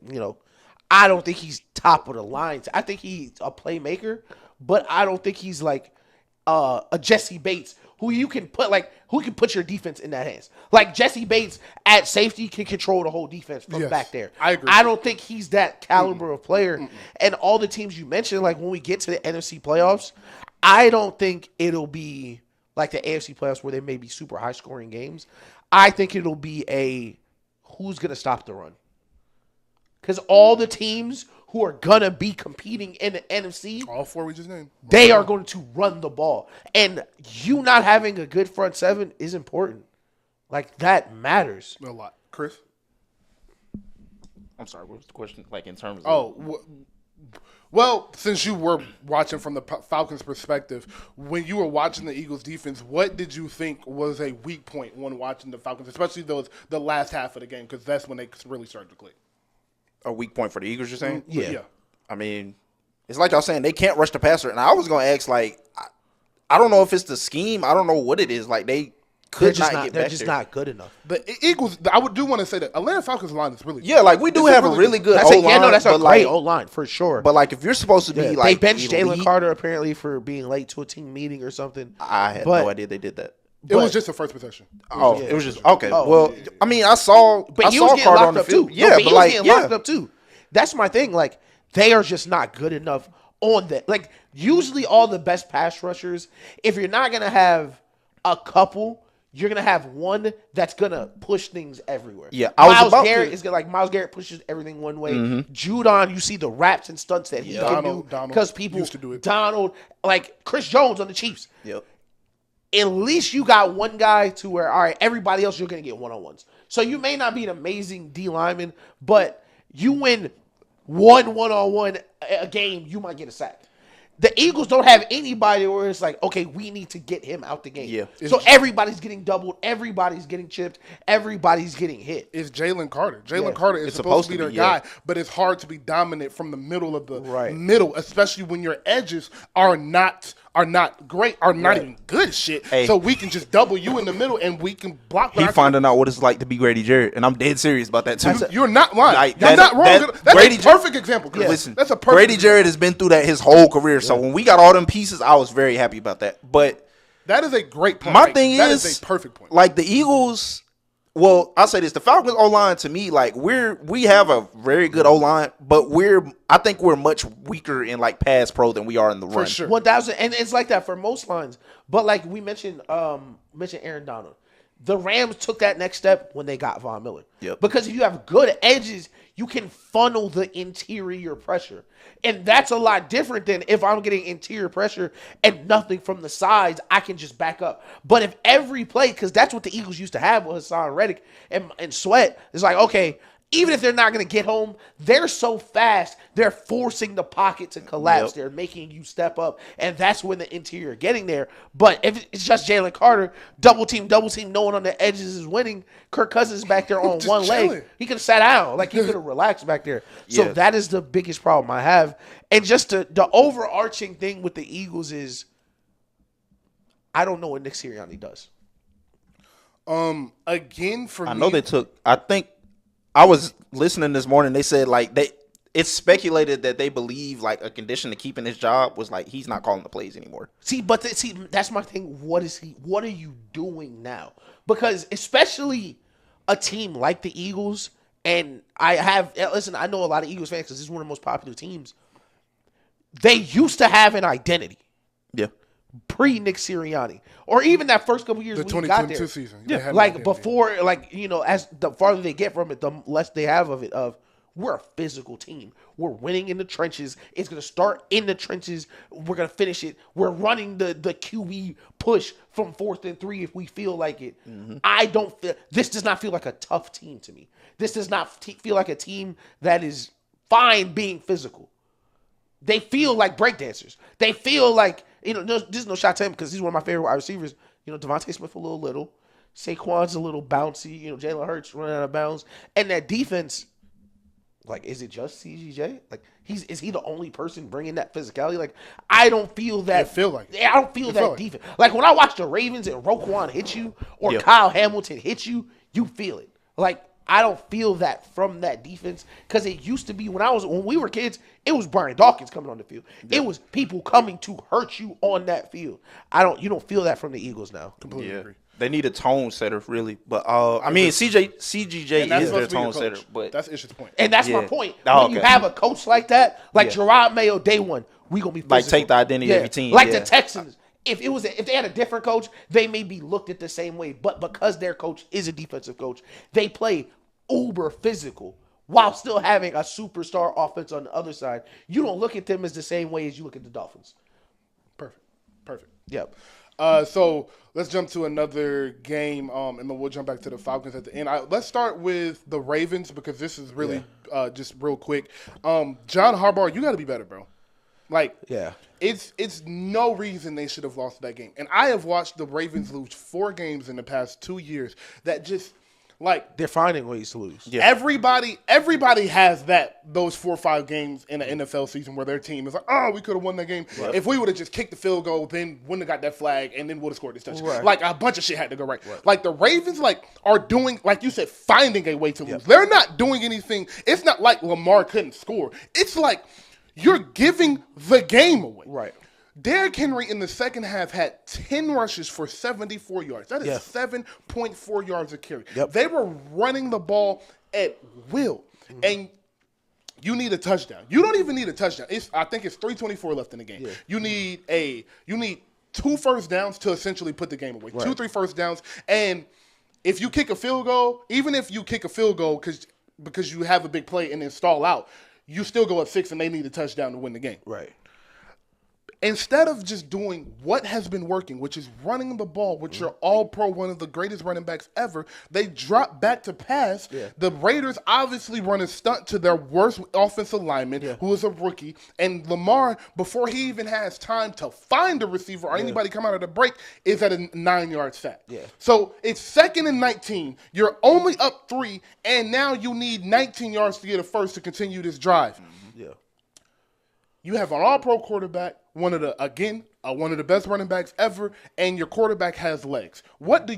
Speaker 1: I don't think he's top of the line. I think he's a playmaker, but I don't think he's like a Jesse Bates who can put your defense in that hands. Like Jesse Bates at safety can control the whole defense from back there.
Speaker 2: I agree.
Speaker 1: I don't think he's that caliber of player. And all the teams you mentioned, like when we get to the NFC playoffs, I don't think it'll be like the AFC playoffs where they may be super high scoring games. I think it'll be who's going to stop the run. Because all the teams who are going to be competing in the NFC,
Speaker 2: all four we just named,
Speaker 1: they are going to run the ball. And you not having a good front seven is important. Like, that matters.
Speaker 2: A lot. Chris?
Speaker 3: I'm sorry, what was the question? Like, in terms of...
Speaker 2: Well, since you were watching from the Falcons' perspective, when you were watching the Eagles' defense, what did you think was a weak point when watching the Falcons, especially the last half of the game, because that's when they really started to click?
Speaker 3: A weak point for the Eagles, you're saying?
Speaker 2: Yeah.
Speaker 3: I mean, it's like y'all saying they can't rush the passer. And I was going to ask, like, I don't know if it's the scheme. I don't know what it is. Like, they could not get back there.
Speaker 1: They're just not good enough.
Speaker 2: The Eagles, I do want to say that Atlanta Falcons line is really good.
Speaker 3: Yeah, like, we do have a really good O-line.
Speaker 1: Yeah, no, that's a great O-line, for sure.
Speaker 3: But, like, if you're supposed to be, like,
Speaker 1: they benched Jalen Carter, apparently, for being late to a team meeting or something.
Speaker 3: I had no idea they did that.
Speaker 2: It was just a first possession.
Speaker 3: It was just, okay. Well, I mean, I saw Carter on the field.
Speaker 1: Yeah, but he was getting locked up, too. That's my thing. Like, they are just not good enough on that. Like, usually all the best pass rushers, if you're not going to have a couple, you're going to have one that's going to push things everywhere.
Speaker 3: Yeah,
Speaker 1: Myles Garrett is like Myles Garrett pushes everything one way. Judon, you see the raps and stunts that he can do because people
Speaker 2: used to do it.
Speaker 1: Donald, like Chris Jones on the Chiefs.
Speaker 3: Yep.
Speaker 1: At least you got one guy to where, all right, everybody else you're going to get one-on-ones. So you may not be an amazing D lineman, but you win one-on-one a game, you might get a sack. The Eagles don't have anybody where it's like, okay, we need to get him out the game.
Speaker 3: Yeah.
Speaker 1: So everybody's getting doubled, everybody's getting chipped, everybody's getting hit.
Speaker 2: It's Jalen Carter. Jalen Carter is supposed to be their guy, but it's hard to be dominant from the middle of the middle, especially when your edges are not great, are not even good shit.
Speaker 3: Hey.
Speaker 2: So we can just double you in the middle and we can block.
Speaker 3: He finding out what it's like to be Grady Jarrett, and I'm dead serious about that too.
Speaker 2: You're not lying.
Speaker 3: Like,
Speaker 2: you're not wrong. That's
Speaker 3: Grady,
Speaker 2: a perfect example.
Speaker 3: Yeah. Listen,
Speaker 2: that's a perfect
Speaker 3: Grady
Speaker 2: example.
Speaker 3: Jarrett has been through that his whole career. So when we got all them pieces, I was very happy about that. But
Speaker 2: that is a great point.
Speaker 3: My thing
Speaker 2: that is a perfect point.
Speaker 3: Like the Eagles, well, I'll say this: the Falcons O-line to me, like we have a very good O-line, but I think we're much weaker in like pass pro than we are in the run.
Speaker 2: For sure.
Speaker 1: 1,000, and it's like that for most lines. But like we mentioned Aaron Donald. The Rams took that next step when they got Von Miller.
Speaker 3: Yep.
Speaker 1: Because if you have good edges, you can funnel the interior pressure. And that's a lot different than if I'm getting interior pressure and nothing from the sides, I can just back up. But if every play, because that's what the Eagles used to have with Hassan Reddick and Sweat, it's like, okay, even if they're not going to get home, they're so fast, they're forcing the pocket to collapse.
Speaker 3: Yep.
Speaker 1: They're making you step up, and that's when the interior getting there. But if it's just Jalen Carter, double team, no one on the edges is winning, Kirk Cousins back there on one leg, he could have sat down. Like, he could have relaxed back there. So that is the biggest problem I have. And just the overarching thing with the Eagles is I don't know what Nick Sirianni does.
Speaker 2: Again, for me,
Speaker 3: I know they took. I think I was listening this morning. They said like it's speculated that they believe like a condition to keeping his job was like he's not calling the plays anymore.
Speaker 1: See, that's my thing. What are you doing now? Because especially a team like the Eagles, and I know a lot of Eagles fans because this is one of the most popular teams. They used to have an identity.
Speaker 3: Yeah.
Speaker 1: pre-Nick Sirianni, or even that first couple years
Speaker 2: The
Speaker 1: when he got there.
Speaker 2: 2022 season.
Speaker 1: Yeah, like before, like as the farther they get from it, the less they have of it. We're a physical team. We're winning in the trenches. It's gonna start in the trenches. We're gonna finish it. We're running the QB push from 4th and 3 if we feel like it. I don't feel this does not feel like a tough team to me. This does not feel like a team that is fine being physical. They feel like breakdancers. They feel like, there's no shot to him because he's one of my favorite wide receivers. Devontae Smith a little. Saquon's a little bouncy. Jalen Hurts running out of bounds. And that defense, like, is it just CGJ? Like, is he the only person bringing that physicality? Like, I don't feel that. I don't feel that defense. Like, when I watch the Ravens and Roquan hit you or Kyle Hamilton hit you, you feel it. Like, I don't feel that from that defense because it used to be when we were kids, it was Brian Dawkins coming on the field. Yeah. It was people coming to hurt you on that field. You don't feel that from the Eagles now.
Speaker 2: Completely agree.
Speaker 3: They need a tone setter, really. But CGJ is their tone setter. But
Speaker 2: that's Ish's point.
Speaker 1: And that's my point. When you have a coach like that, like Gerard Mayo, day one, we gonna be physical.
Speaker 3: Like take the identity of every team.
Speaker 1: Like the Texans. If they had a different coach, they may be looked at the same way. But because their coach is a defensive coach, they play uber physical while still having a superstar offense on the other side. You don't look at them as the same way as you look at the Dolphins.
Speaker 2: Perfect.
Speaker 1: Yep.
Speaker 2: So let's jump to another game, and then we'll jump back to the Falcons at the end. Let's start with the Ravens because this is really just real quick. John Harbaugh, you got to be better, bro. Like, it's no reason they should have lost that game. And I have watched the Ravens lose 4 games in the past 2 years that just – like
Speaker 1: they're finding ways to lose.
Speaker 2: Yeah. Everybody has those 4 or 5 games in an NFL season where their team is like, oh, we could have won that game. Right. If we would have just kicked the field goal, then wouldn't have got that flag, and then would have scored this touchdown. Right. Like a bunch of shit had to go right. Like the Ravens, are doing, like you said, finding a way to lose. They're not doing anything. It's not like Lamar couldn't score. It's like you're giving the game away.
Speaker 1: Right.
Speaker 2: Derrick Henry in the second half had 10 rushes for 74 yards. That is 7.4 yards a carry.
Speaker 1: Yep.
Speaker 2: They were running the ball at will. Mm-hmm. And you need a touchdown. You don't even need a touchdown. I think it's 3:24 left in the game. Yeah. You need 2 first downs to essentially put the game away. Right. 2-3 first downs. And if you kick a field goal, even if you kick a field goal because you have a big play and then stall out, you still go up 6 and they need a touchdown to win the game.
Speaker 1: Right.
Speaker 2: Instead of just doing what has been working, which is running the ball, which are all-pro, one of the greatest running backs ever, they drop back to pass. Yeah. The Raiders obviously run a stunt to their worst offensive lineman, who is a rookie. And Lamar, before he even has time to find a receiver or anybody come out of the break, is at a 9-yard sack. Yeah. So it's 2nd and 19. You're only up 3, and now you need 19 yards to get a first to continue this drive.
Speaker 1: Mm-hmm. Yeah.
Speaker 2: You have an all-pro quarterback, one of the best running backs ever, and your quarterback has legs. What do?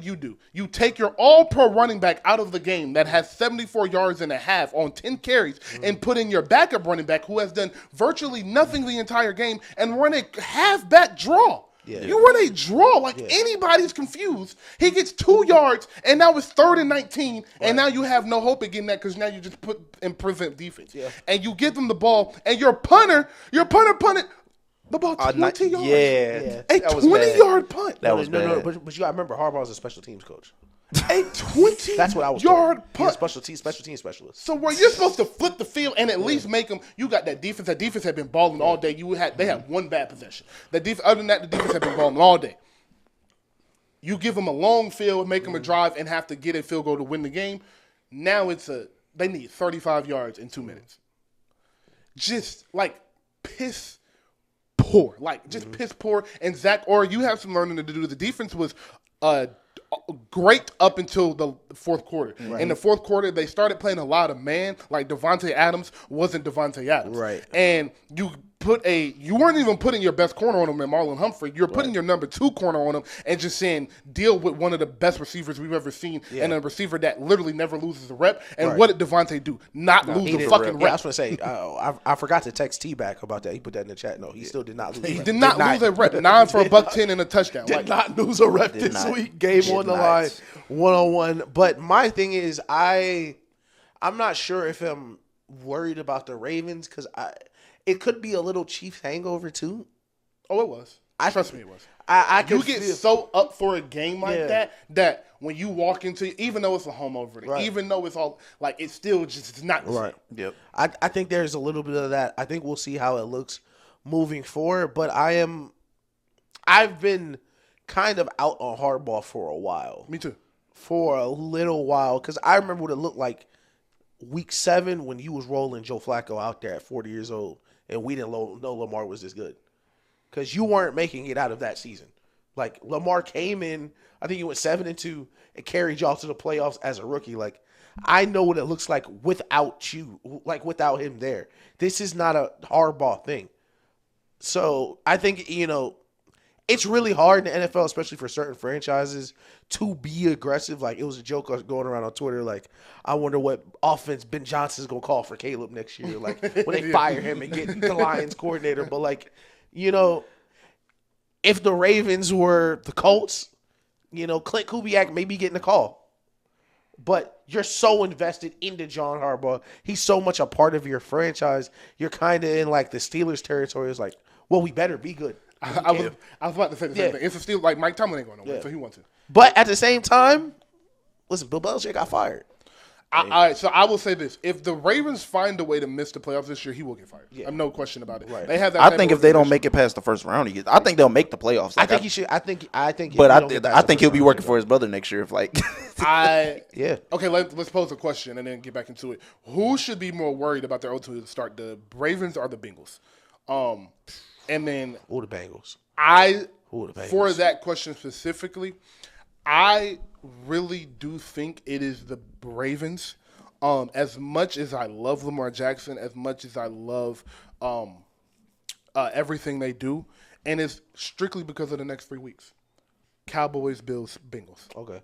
Speaker 2: You take your all-pro running back out of the game that has 74 yards and a half on 10 carries and put in your backup running back who has done virtually nothing the entire game and run a half-back draw. Yeah. You run a draw anybody's confused. He gets 2 yards, and now it's 3rd and 19, and now you have no hope of getting that because now you just put in prevent defense. Yeah. And you give them the ball, and your punter punted the ball 20 yards.
Speaker 3: Yeah.
Speaker 2: A 20-yard punt.
Speaker 1: That was bad. But you got to remember, Harbaugh's a special teams coach.
Speaker 2: A 20
Speaker 1: That's what I was
Speaker 2: yard
Speaker 1: told.
Speaker 2: punt.
Speaker 1: Special team specialist.
Speaker 2: So where you're supposed to flip the field and at least make them, you got that defense. That defense had been balling all day. They had one bad possession. Other than that, the defense had been balling all day. You give them a long field, make them a drive, and have to get a field goal to win the game. Now they need 35 yards in 2 minutes. Just like piss poor. Like just piss poor. And Zach, or you have some learning to do. The defense was great up until the fourth quarter. Right. In the fourth quarter, they started playing a lot of man. Like Devontae Adams wasn't Devontae Adams.
Speaker 1: Right.
Speaker 2: And you weren't even putting your best corner on him and Marlon Humphrey. You're putting your number 2 corner on him and just saying, deal with one of the best receivers we've ever seen and a receiver that literally never loses a rep. And what did Devontae do? Not lose a fucking rep.
Speaker 1: Yeah, I was going to say, I forgot to text T back about that. He put that in the chat. No, he still did not lose a rep.
Speaker 2: He did not lose a rep. 9 for $110 and a touchdown.
Speaker 1: Did not lose a rep this week. Game on the line, 1-on-1. But my thing is, I'm not sure if I'm worried about the Ravens because it could be a little Chiefs hangover too.
Speaker 2: Oh, it was. Trust me, it was.
Speaker 1: I can
Speaker 2: You get
Speaker 1: feel,
Speaker 2: so up for a game like
Speaker 1: Yeah.
Speaker 2: that when you walk into, even though it's a home opener,
Speaker 1: Right.
Speaker 2: even though it's all like it's still just it's not the
Speaker 1: right.
Speaker 2: same.
Speaker 3: Yep.
Speaker 1: I think there's a little bit of that. I think we'll see how it looks moving forward. But I've been kind of out on hardball for a while.
Speaker 2: Me too.
Speaker 1: For a little while, because I remember what it looked like week 7 when you was rolling Joe Flacco out there at 40 years old, and we didn't know Lamar was this good. Because you weren't making it out of that season. Like, Lamar came in, I think he went 7-2 and carried y'all to the playoffs as a rookie. Like, I know what it looks like without you, like without him there. This is not a hardball thing. So I think, it's really hard in the NFL, especially for certain franchises, to be aggressive. Like, it was a joke going around on Twitter, like, I wonder what offense Ben Johnson's going to call for Caleb next year, like, when they fire him and get the Lions coordinator. But, like, if the Ravens were the Colts, Clint Kubiak may be getting a call. But you're so invested into John Harbaugh. He's so much a part of your franchise. You're kind of in, like, the Steelers territory. It's like, well, we better be good.
Speaker 2: I was about to say the same thing. It's still like Mike Tomlin ain't going nowhere, so he wants to.
Speaker 1: But at the same time, listen, Bill Belichick got fired.
Speaker 2: All right, so I will say this: if the Ravens find a way to miss the playoffs this year, he will get fired.
Speaker 1: Yeah.
Speaker 2: I'm no question about it.
Speaker 1: Right.
Speaker 2: They have that.
Speaker 3: I think if they don't make it past the first round, I think they'll make the playoffs.
Speaker 1: I think he should. I think.
Speaker 3: But I think he'll be working for his brother next year. If like,
Speaker 1: Yeah.
Speaker 2: Okay, let's pose a question and then get back into it. Who should be more worried about their O2 to start, the Ravens or the Bengals? And then
Speaker 1: Who the Bengals?
Speaker 2: for
Speaker 1: Bengals?
Speaker 2: that question specifically, I really do think it is the Ravens. As much as I love Lamar Jackson, as much as I love everything they do, and it's strictly because of the next 3 weeks. Cowboys, Bills, Bengals.
Speaker 1: Okay.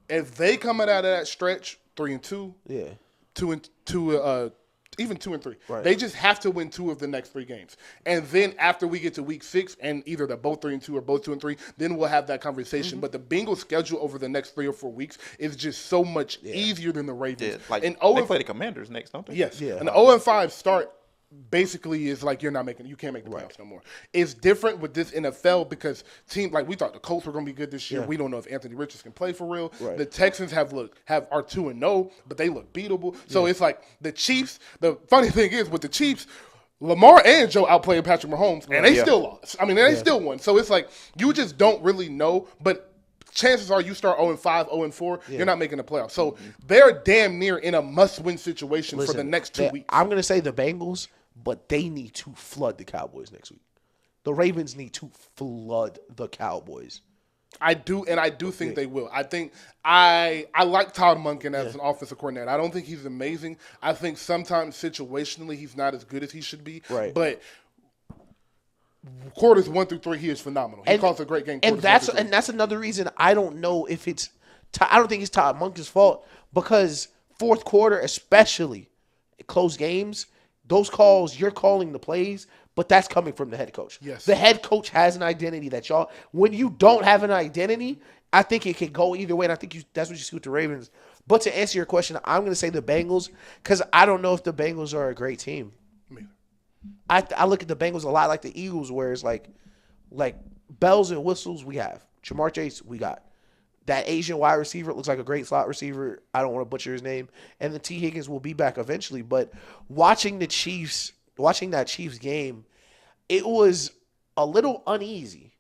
Speaker 2: If they come out of that stretch 3-2,
Speaker 1: Yeah.
Speaker 2: 2-2, even 2-3,
Speaker 1: Right.
Speaker 2: they just have to win 2 of the next 3 games. And then after we get to week 6, and either they're both 3-2 or both 2-3, then we'll have that conversation.
Speaker 1: Mm-hmm.
Speaker 2: But the Bengals' schedule over the next 3 or 4 weeks is just so much easier than the Ravens.
Speaker 3: yeah, like
Speaker 2: and
Speaker 3: they play the Commanders next, don't they?
Speaker 2: Yes.
Speaker 1: Yeah.
Speaker 2: An 0-5 start basically is like you can't make the playoffs no more. It's different with this NFL because team like we thought the Colts were going to be good this year.
Speaker 1: Yeah.
Speaker 2: We don't know if Anthony Richards can play for real.
Speaker 1: Right.
Speaker 2: The Texans are 2-0, but they look beatable. So it's like the Chiefs. The funny thing is with the Chiefs, Lamar and Joe outplayed Patrick Mahomes, and they still lost. I mean, they still won. So it's like you just don't really know, but chances are you start 0-5, 0-4, you're not making the playoffs. So they're damn near in a must-win situation for the next 2 weeks.
Speaker 1: I'm going to say the Bengals, but they need to flood the Cowboys next week. The Ravens need to flood the Cowboys.
Speaker 2: I do think they will. I think I like Todd Monken as an offensive coordinator. I don't think he's amazing. I think sometimes situationally he's not as good as he should be.
Speaker 1: Right.
Speaker 2: But quarters 1 through 3, he is phenomenal. He calls a great game.
Speaker 1: And that's another reason I don't know if it's I don't think it's Todd Monken's fault, because fourth quarter, especially close games, those calls, you're calling the plays, but that's coming from the head coach.
Speaker 2: Yes.
Speaker 1: The head coach has an identity that y'all, when you don't have an identity, I think it can go either way, and I think that's what you see with the Ravens. But to answer your question, I'm going to say the Bengals, because I don't know if the Bengals are a great team. I look at the Bengals a lot like the Eagles, where it's like bells and whistles we have. Jamar Chase, we got. That Asian wide receiver looks like a great slot receiver. I don't want to butcher his name. And then T. Higgins will be back eventually. But watching that Chiefs game, it was a little uneasy.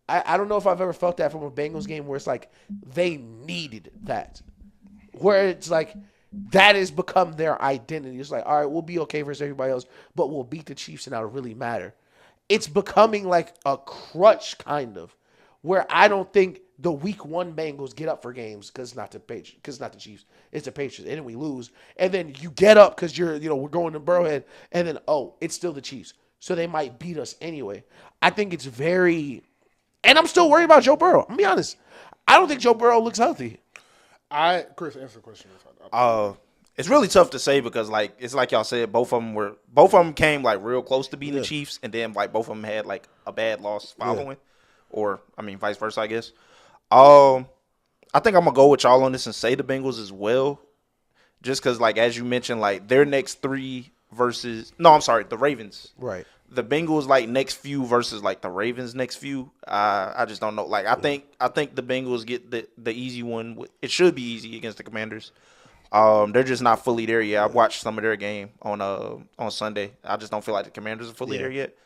Speaker 1: I don't know if I've ever felt that from a Bengals game where it's like they needed that. Where it's like that has become their identity. It's like, all right, we'll be okay versus everybody else, but we'll beat the Chiefs and that'll really matter. It's becoming like a crutch kind of, where I don't think the week 1 Bengals get up for games because it's not the Chiefs, it's the Patriots, and then we lose, and then you get up because we're going to Burrowhead, and then it's still the Chiefs, so they might beat us anyway. I think it's very, and I'm still worried about Joe Burrow. I'm gonna be honest, I don't think Joe Burrow looks healthy.
Speaker 2: Chris, answer the question.
Speaker 3: It's really tough to say because it's like y'all said, both of them came like real close to beating the Chiefs, and then like both of them had like a bad loss following, or I mean vice versa, I guess. I think I'm gonna go with y'all on this and say the Bengals as well, just because like as you mentioned, like their next 3 versus no, I'm sorry, the Ravens.
Speaker 1: Right.
Speaker 3: The Bengals like next few versus like the Ravens next few. I just don't know. Like I think the Bengals get the easy one. It should be easy against the Commanders. They're just not fully there yet. I watched some of their game on Sunday. I just don't feel like the Commanders are fully there yet.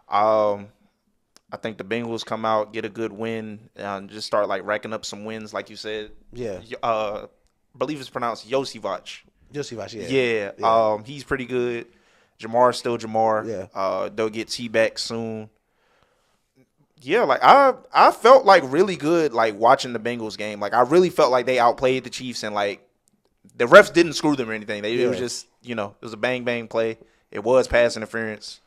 Speaker 3: I think the Bengals come out, get a good win, and just start like racking up some wins, like you said.
Speaker 1: Yeah.
Speaker 3: I believe it's pronounced Josivac.
Speaker 1: Josivac,
Speaker 3: Yeah. He's pretty good. Jamar's still Jamar.
Speaker 1: Yeah.
Speaker 3: They'll get T back soon. Yeah, like I felt like really good like watching the Bengals game. Like I really felt like they outplayed the Chiefs and like the refs didn't screw them or anything. It was just, it was a bang bang play. It was pass interference.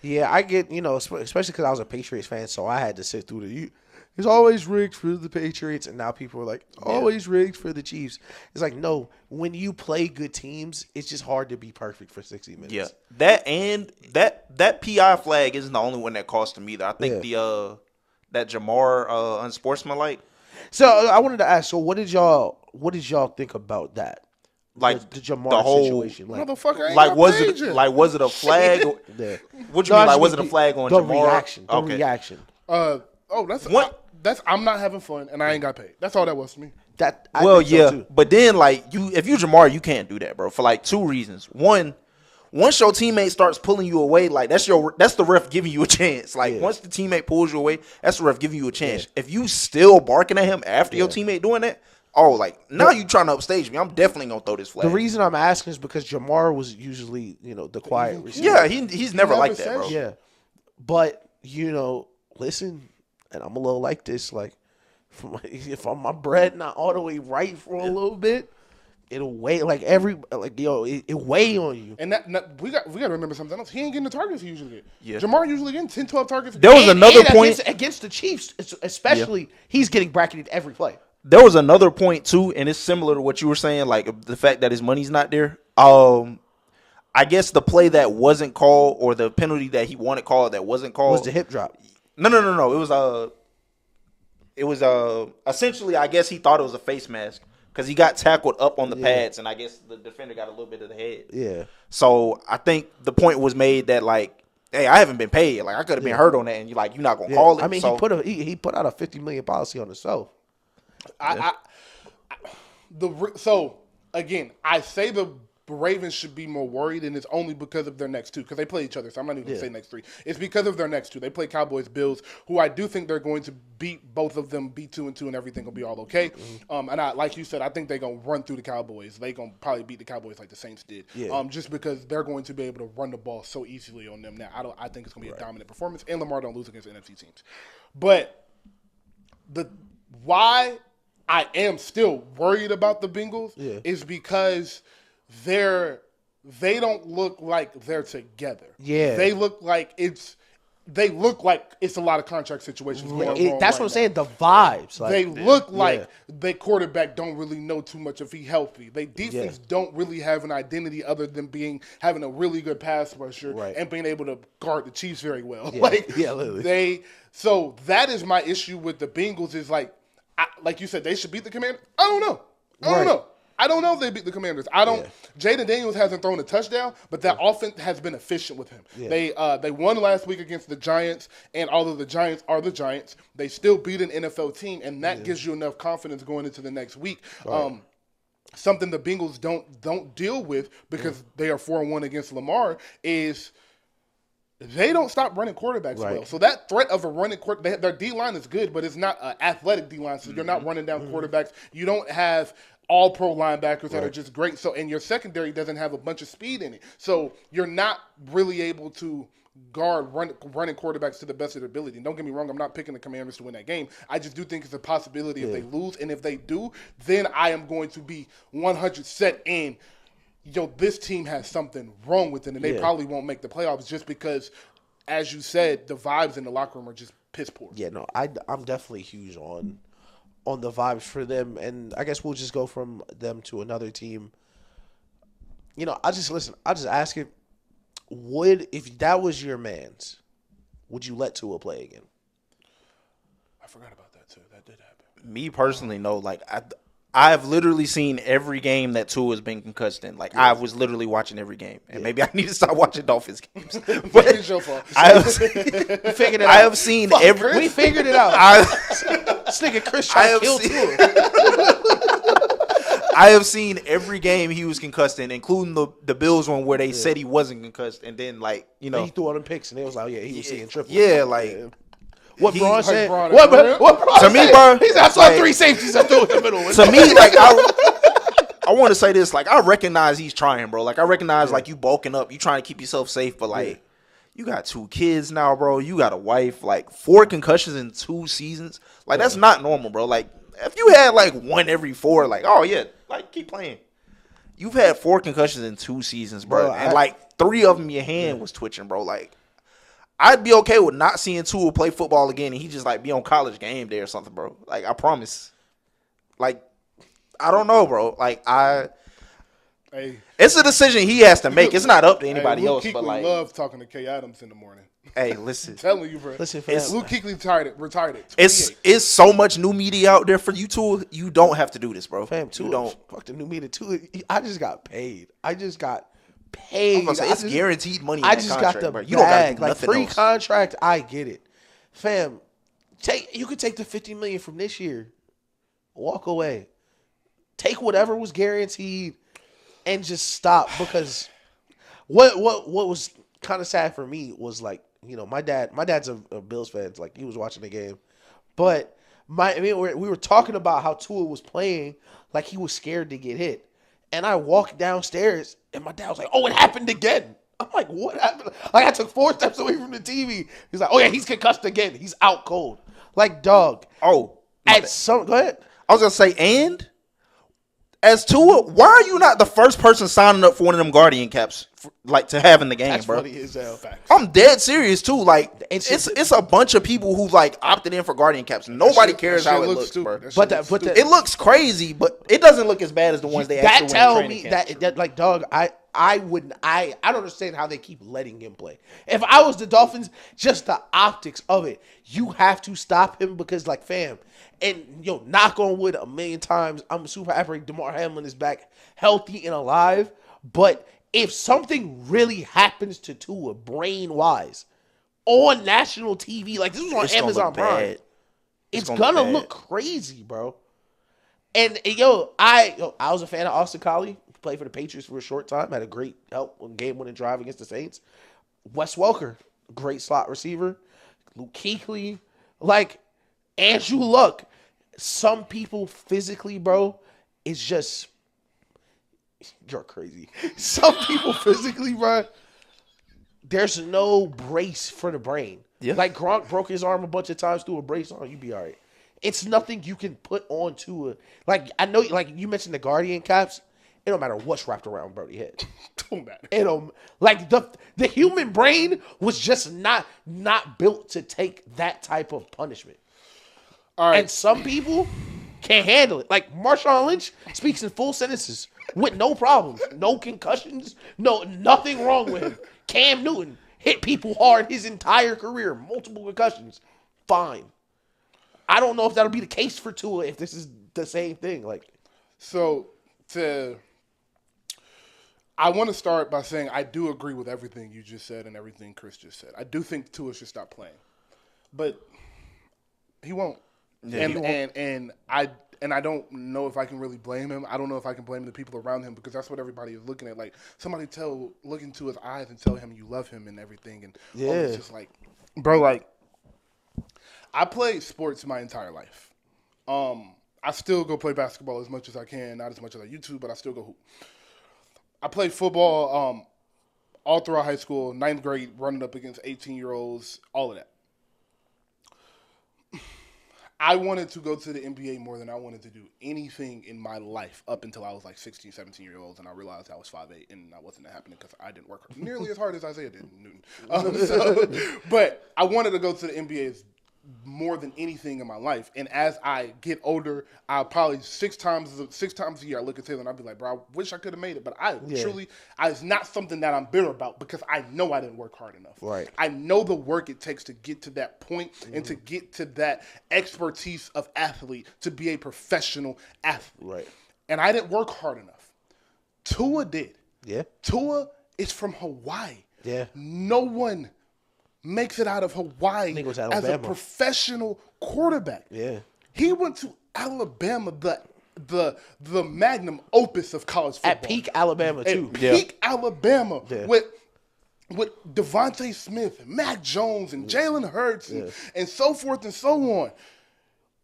Speaker 1: Yeah, I get, especially because I was a Patriots fan, so I had to sit through it's always rigged for the Patriots, and now people are like, always rigged for the Chiefs. It's like, no, when you play good teams, it's just hard to be perfect for 60 minutes.
Speaker 3: Yeah, that PI flag isn't the only one that cost them either. I think that Jamar unsportsmanlike.
Speaker 1: So I wanted to ask, so what did y'all think about that?
Speaker 3: Like
Speaker 1: the Jamar
Speaker 3: the whole
Speaker 1: situation,
Speaker 2: motherfucker. Ain't
Speaker 3: like was
Speaker 2: page
Speaker 3: it like was it a flag?
Speaker 1: Yeah.
Speaker 3: What you mean? Like was it a flag on
Speaker 1: the
Speaker 3: Jamar?
Speaker 1: reaction? The
Speaker 3: Okay.
Speaker 1: reaction.
Speaker 2: That's
Speaker 3: What?
Speaker 2: that's I'm not having fun and I ain't got paid. That's all that was to me.
Speaker 1: I
Speaker 3: Well,
Speaker 1: think so
Speaker 3: yeah,
Speaker 1: too.
Speaker 3: but then like if you Jamar, you can't do that, bro. For like two reasons. One, once your teammate starts pulling you away, like that's the ref giving you a chance. Like once the teammate pulls you away, that's the ref giving you a chance. If you still barking at him after your teammate doing that, now you trying to upstage me. I'm definitely gonna throw this flag.
Speaker 1: The reason I'm asking is because Jamar was usually, the quiet receiver.
Speaker 3: Yeah, he's never like that, bro.
Speaker 1: Yeah. But, listen, and I'm a little like this, like, if my bread not all the way right for a little bit, it'll weigh, like, it weigh on you.
Speaker 2: And that we got to remember something else. He ain't getting the targets he usually get.
Speaker 3: Yeah.
Speaker 2: Jamar usually getting 10, 12 targets.
Speaker 3: There was another point
Speaker 1: against the Chiefs, especially, he's getting bracketed every play.
Speaker 3: There was another point too, and it's similar to what you were saying, like the fact that his money's not there. I guess the play that wasn't called or the penalty that he wanted called that wasn't called
Speaker 1: Was the hip drop.
Speaker 3: No. It was essentially, I guess he thought it was a face mask because he got tackled up on the pads, and I guess the defender got a little bit of the head.
Speaker 1: Yeah.
Speaker 3: So I think the point was made that like, hey, I haven't been paid. Like I could have been hurt on that, and you're not gonna call it.
Speaker 1: I mean,
Speaker 3: so,
Speaker 1: he put out a $50 million policy on himself.
Speaker 2: So again, I say the Ravens should be more worried, and it's only because of their next two, because they play each other. So I'm not even going to say next three. It's because of their next two. They play Cowboys, Bills, who I do think they're going to beat both of them, be 2-2, and everything will be all okay.
Speaker 1: Mm-hmm.
Speaker 2: And like you said, I think they're going to run through the Cowboys. They're going to probably beat the Cowboys like the Saints did.
Speaker 1: Yeah.
Speaker 2: Just because they're going to be able to run the ball so easily on them now. I think it's going to be a dominant performance, and Lamar don't lose against NFC teams. But why I am still worried about the Bengals is because they don't look like they're together.
Speaker 1: Yeah.
Speaker 2: They look like it's a lot of contract situations going on.
Speaker 1: That's what I'm saying, the vibes. Like,
Speaker 2: they look like the quarterback don't really know too much if he healthy. They defense don't really have an identity other than having a really good pass rusher and being able to guard the Chiefs very well.
Speaker 1: Yeah. Literally.
Speaker 2: So that is my issue with the Bengals is like you said, they should beat the Commanders. I don't know. I don't know if they beat the Commanders. Jaden Daniels hasn't thrown a touchdown, but that offense has been efficient with him. Yeah. They won last week against the Giants, and although the Giants are the Giants, they still beat an NFL team, and that gives you enough confidence going into the next week. Right. Something the Bengals don't deal with because they are 4-1 against Lamar is they don't stop running quarterbacks well. So that threat of a running quarterback, their D-line is good, but it's not an athletic D-line, so you're not running down quarterbacks. You don't have all-pro linebackers that are just great. So, and your secondary doesn't have a bunch of speed in it. So you're not really able to guard running quarterbacks to the best of their ability. And don't get me wrong, I'm not picking the Commanders to win that game. I just do think it's a possibility if they lose. And if they do, then I am going to be 100 set in. This team has something wrong with it, and they probably won't make the playoffs just because, as you said, the vibes in the locker room are just piss poor.
Speaker 1: Yeah, no, I'm definitely huge on the vibes for them, and I guess we'll just go from them to another team. I just ask it, if that was your man's, would you let Tua play again?
Speaker 2: I forgot about that too. That did happen.
Speaker 3: Me personally, no. Like I've literally seen every game that Tua has been concussed in. Like, I was literally watching every game. And maybe I need to stop watching Dolphins games. But
Speaker 2: It's your fault.
Speaker 3: I have seen every...
Speaker 1: We figured it out. This nigga Chris trying to kill Tua.
Speaker 3: I have seen every game he was concussed in, including the Bills one where they said he wasn't concussed. And then, like, you know...
Speaker 1: He threw all them picks, and they was like, he was seeing triple.
Speaker 3: Yeah, like...
Speaker 1: Yeah. What Braun said?
Speaker 2: Braun
Speaker 1: What Braun
Speaker 3: To me,
Speaker 1: said?
Speaker 3: bro,
Speaker 1: He said, I saw 3 safeties. I threw in the middle.
Speaker 3: To me, like, I want to say this. Like, I recognize he's trying, bro. Like, I recognize, like, you bulking up. You trying to keep yourself safe. But, like, you got 2 kids now, bro. You got a wife. Like, 4 concussions in 2 seasons. Like, that's not normal, bro. Like, if you had, like, 1 every 4, like, oh, yeah. Like, keep playing. You've had 4 concussions in 2 seasons, bro. And, like, 3 of them, your hand was twitching, bro. Like, I'd be okay with not seeing Tua play football again and he just, like, be on College game day or something, bro. Like, I promise. Like, I don't know, bro. Like, it's a decision he has to make. It's not up to anybody else.
Speaker 2: Luke
Speaker 3: But,
Speaker 2: Kuechly
Speaker 3: like,
Speaker 2: love talking to Kay Adams in the morning.
Speaker 3: Hey, listen.
Speaker 2: I'm telling you, bro.
Speaker 1: Listen,
Speaker 2: Luke Kuechly retired at 28.
Speaker 3: It's so much new media out there for you two. You don't have to do this, bro.
Speaker 1: Fam,
Speaker 3: you don't.
Speaker 1: Fuck the new media, too. I just got paid.
Speaker 3: I'm gonna say, it's guaranteed money.
Speaker 1: I just got the
Speaker 3: bro. You don't
Speaker 1: bag.
Speaker 3: got
Speaker 1: Like,
Speaker 3: nothing
Speaker 1: free
Speaker 3: else.
Speaker 1: contract, I get it. Fam, you could take the $50 million from this year. Walk away. Take whatever was guaranteed and just stop, because what was kind of sad for me was, like, you know, my dad's a Bills fan. Like, he was watching the game, but we were talking about how Tua was playing like he was scared to get hit, and I walked downstairs and my dad was like, "Oh, it happened again." I'm like, "What happened?" Like, I took 4 steps away from the TV. He's like, "Oh yeah, he's concussed again. He's out cold." Like, dog.
Speaker 3: Oh,
Speaker 1: Go ahead.
Speaker 3: I was gonna say, and as Tua, why are you not the first person signing up for one of them Guardian caps, like, to have in the game,
Speaker 1: That's
Speaker 3: bro?
Speaker 1: funny as hell.
Speaker 3: I'm dead serious too. Like,
Speaker 1: It's
Speaker 3: it's a bunch of people who, like, opted in for Guardian caps. Nobody cares how it looks, bro. It looks crazy, but it doesn't look as bad as the ones they actually
Speaker 1: tell
Speaker 3: win in
Speaker 1: me
Speaker 3: training camps.
Speaker 1: that like, dog, I don't understand how they keep letting him play. If I was the Dolphins, just the optics of it, you have to stop him, because, like, fam, and knock on wood 1,000,000 times, I'm super happy DeMar Hamlin is back healthy and alive. But if something really happens to Tua brain wise on national TV, like, this was on Amazon Prime, it's gonna look crazy, bro. And I was a fan of Austin Collie. Played for the Patriots for a short time. Had a great game-winning drive against the Saints. Wes Welker, great slot receiver. Luke Kuechly, like, Andrew Luck. Some people physically, bro, it's just, you're crazy. Some people physically, bro, there's no brace for the brain. Yeah. Like, Gronk broke his arm a bunch of times, threw a brace on, you be all right. It's nothing you can put onto a, like, I know, like, you mentioned the Guardian caps. It don't matter what's wrapped around Brody head.
Speaker 2: Don't matter.
Speaker 1: It don't, like, the human brain was just not built to take that type of punishment. All right. And some people can't handle it. Like, Marshawn Lynch speaks in full sentences with no problems, no concussions, nothing wrong with him. Cam Newton hit people hard his entire career, multiple concussions, fine. I don't know if that'll be the case for Tua if this is the same thing. Like,
Speaker 2: I want to start by saying I do agree with everything you just said and everything Chris just said. I do think Tua should stop playing, but he won't. Yeah, and I don't know if I can really blame him. I don't know if I can blame the people around him, because that's what everybody is looking at. Like, somebody look into his eyes and tell him you love him and everything. And it's just like, bro, like, I played sports my entire life. I still go play basketball as much as I can, not as much as I used to, but I still go hoop. I played football all throughout high school, 9th grade, running up against 18-year-olds, all of that. I wanted to go to the NBA more than I wanted to do anything in my life up until I was like 16, 17-year-olds, and I realized I was 5'8", and that wasn't happening because I didn't work nearly as hard as Isaiah did in Newton. But I wanted to go to the NBA more than anything in my life. And as I get older, I'll probably six times a year I look at Taylor and I'll be like, bro, I wish I could have made it. But it's not something that I'm bitter about because I know I didn't work hard enough.
Speaker 1: Right.
Speaker 2: I know the work it takes to get to that point and to get to that expertise of athlete to be a professional athlete.
Speaker 1: Right.
Speaker 2: And I didn't work hard enough. Tua did.
Speaker 1: Yeah.
Speaker 2: Tua is from Hawaii.
Speaker 1: Yeah.
Speaker 2: No one makes it out of Hawaii as a professional quarterback.
Speaker 1: Yeah.
Speaker 2: He went to Alabama, the magnum opus of college football.
Speaker 1: At peak Alabama, too.
Speaker 2: At peak Alabama with Devontae Smith and Mac Jones and Jalen Hurts and so forth and so on.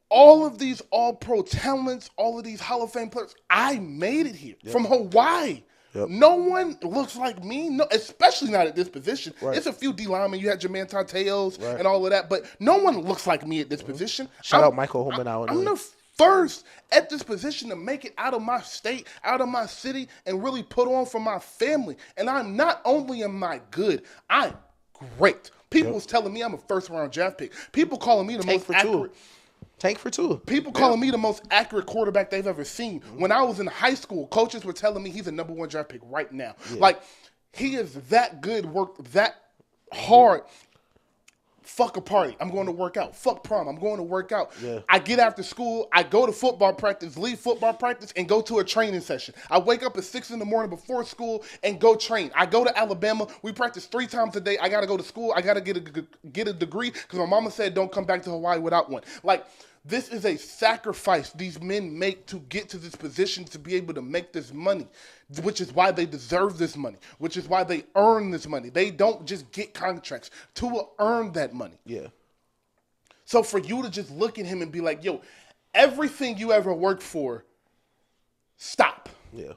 Speaker 2: All of these all-pro talents, all of these Hall of Fame players, I made it here from Hawaii. Yep. No one looks like me, no, especially not at this position. Right. It's a few D linemen. You had Jermaine Tateos and all of that, but no one looks like me at this position.
Speaker 1: Shout out Michael Holman.
Speaker 2: I'm the first at this position to make it out of my state, out of my city, and really put on for my family. And I'm not only am I good, I'm great. People's telling me I'm a first-round draft pick. People calling me the most accurate.
Speaker 1: Tank for two.
Speaker 2: People calling me the most accurate quarterback they've ever seen. When I was in high school, coaches were telling me he's a number 1 draft pick right now. Yeah. Like, he is that good, worked that hard. Fuck a party. I'm going to work out. Fuck prom. I'm going to work out. Yeah. I get after school. I go to football practice, leave football practice, and go to a training session. I wake up at 6 in the morning before school and go train. I go to Alabama. We practice 3 times a day. I got to go to school. I got to get a degree because my mama said don't come back to Hawaii without one. Like, this is a sacrifice these men make to get to this position to be able to make this money, which is why they deserve this money, which is why they earn this money. They don't just get contracts. Tua earned that money.
Speaker 1: Yeah.
Speaker 2: So for you to just look at him and be like, yo, everything you ever worked for, stop.
Speaker 1: Yeah.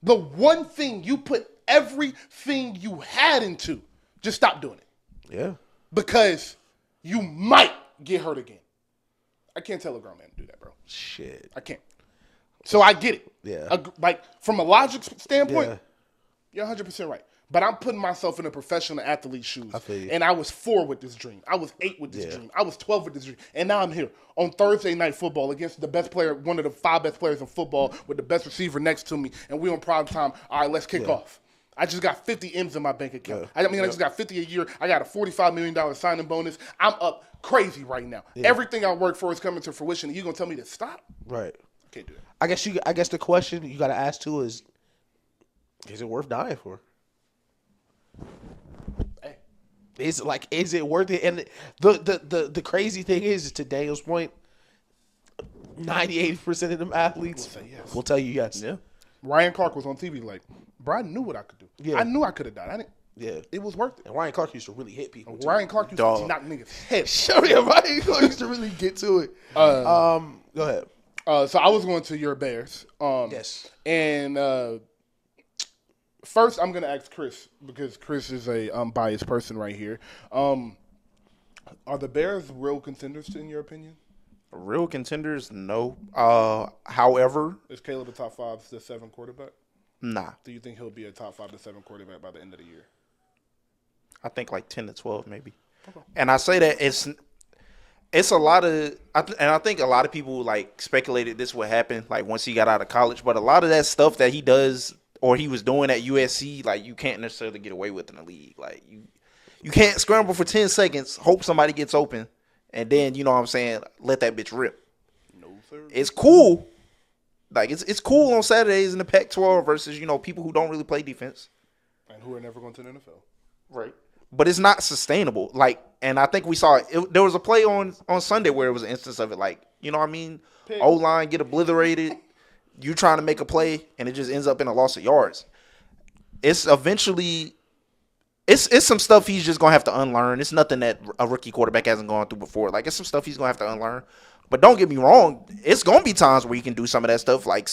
Speaker 2: The one thing you put everything you had into, just stop doing it.
Speaker 1: Yeah.
Speaker 2: Because you might get hurt again. I can't tell a grown man to do that, bro.
Speaker 1: Shit.
Speaker 2: I can't. So I get it.
Speaker 1: Yeah.
Speaker 2: Like, from a logic standpoint, you're 100% right. But I'm putting myself in a professional athlete's shoes.
Speaker 1: I feel you.
Speaker 2: And I was 4 with this dream. I was 8 with this dream. I was 12 with this dream. And now I'm here on Thursday Night Football against the best player, one of the 5 best players in football with the best receiver next to me. And we on prime time. All right, let's kick off. I just got 50 M's in my bank account. I just got 50 a year. I got a $45 million signing bonus. I'm up crazy right now. Yeah. Everything I work for is coming to fruition. And you're going to tell me to stop?
Speaker 1: Right.
Speaker 2: I can't do that.
Speaker 1: I guess the question you got to ask too is it worth dying for?
Speaker 2: Hey.
Speaker 1: Is it worth it? And the crazy thing is, to Daniel's point, 90-80% of them athletes will tell you yes.
Speaker 2: Yeah. Ryan Clark was on TV like, bro, I knew what I could do. Yeah. I knew I could have died. It was worth it.
Speaker 1: And Ryan Clark used to really hit people.
Speaker 2: Ryan Clark used to knock niggas' head.
Speaker 1: Show me, Ryan Clark used to really get to it. Go ahead.
Speaker 2: So I was going to your Bears.
Speaker 1: Yes.
Speaker 2: And first, I'm going to ask Chris, because Chris is a biased person right here. Are the Bears real contenders, in your opinion?
Speaker 3: Real contenders, no. However,
Speaker 2: is Caleb a top 5 to 7 quarterback?
Speaker 3: Nah.
Speaker 2: Do you think he'll be a top 5 to 7 quarterback by the end of the year?
Speaker 3: I think like 10 to 12 maybe. Okay. And I say that it's a lot of I think a lot of people like speculated this would happen like once he got out of college, but a lot of that stuff that he does or he was doing at USC, like you can't necessarily get away with in the league. Like you can't scramble for 10 seconds, hope somebody gets open, and then, you know what I'm saying, let that bitch rip.
Speaker 2: No, sir.
Speaker 3: It's cool. Like, it's cool on Saturdays in the Pac-12 versus, you know, people who don't really play defense.
Speaker 2: And who are never going to the NFL.
Speaker 3: Right. But it's not sustainable. Like, and I think we saw it. There was a play on Sunday where it was an instance of it. Like, you know what I mean? O-line get obliterated. You trying to make a play, and it just ends up in a loss of yards. It's eventually – It's some stuff he's just going to have to unlearn. It's nothing that a rookie quarterback hasn't gone through before. Like, it's some stuff he's going to have to unlearn. But don't get me wrong, it's going to be times where you can do some of that stuff. Like,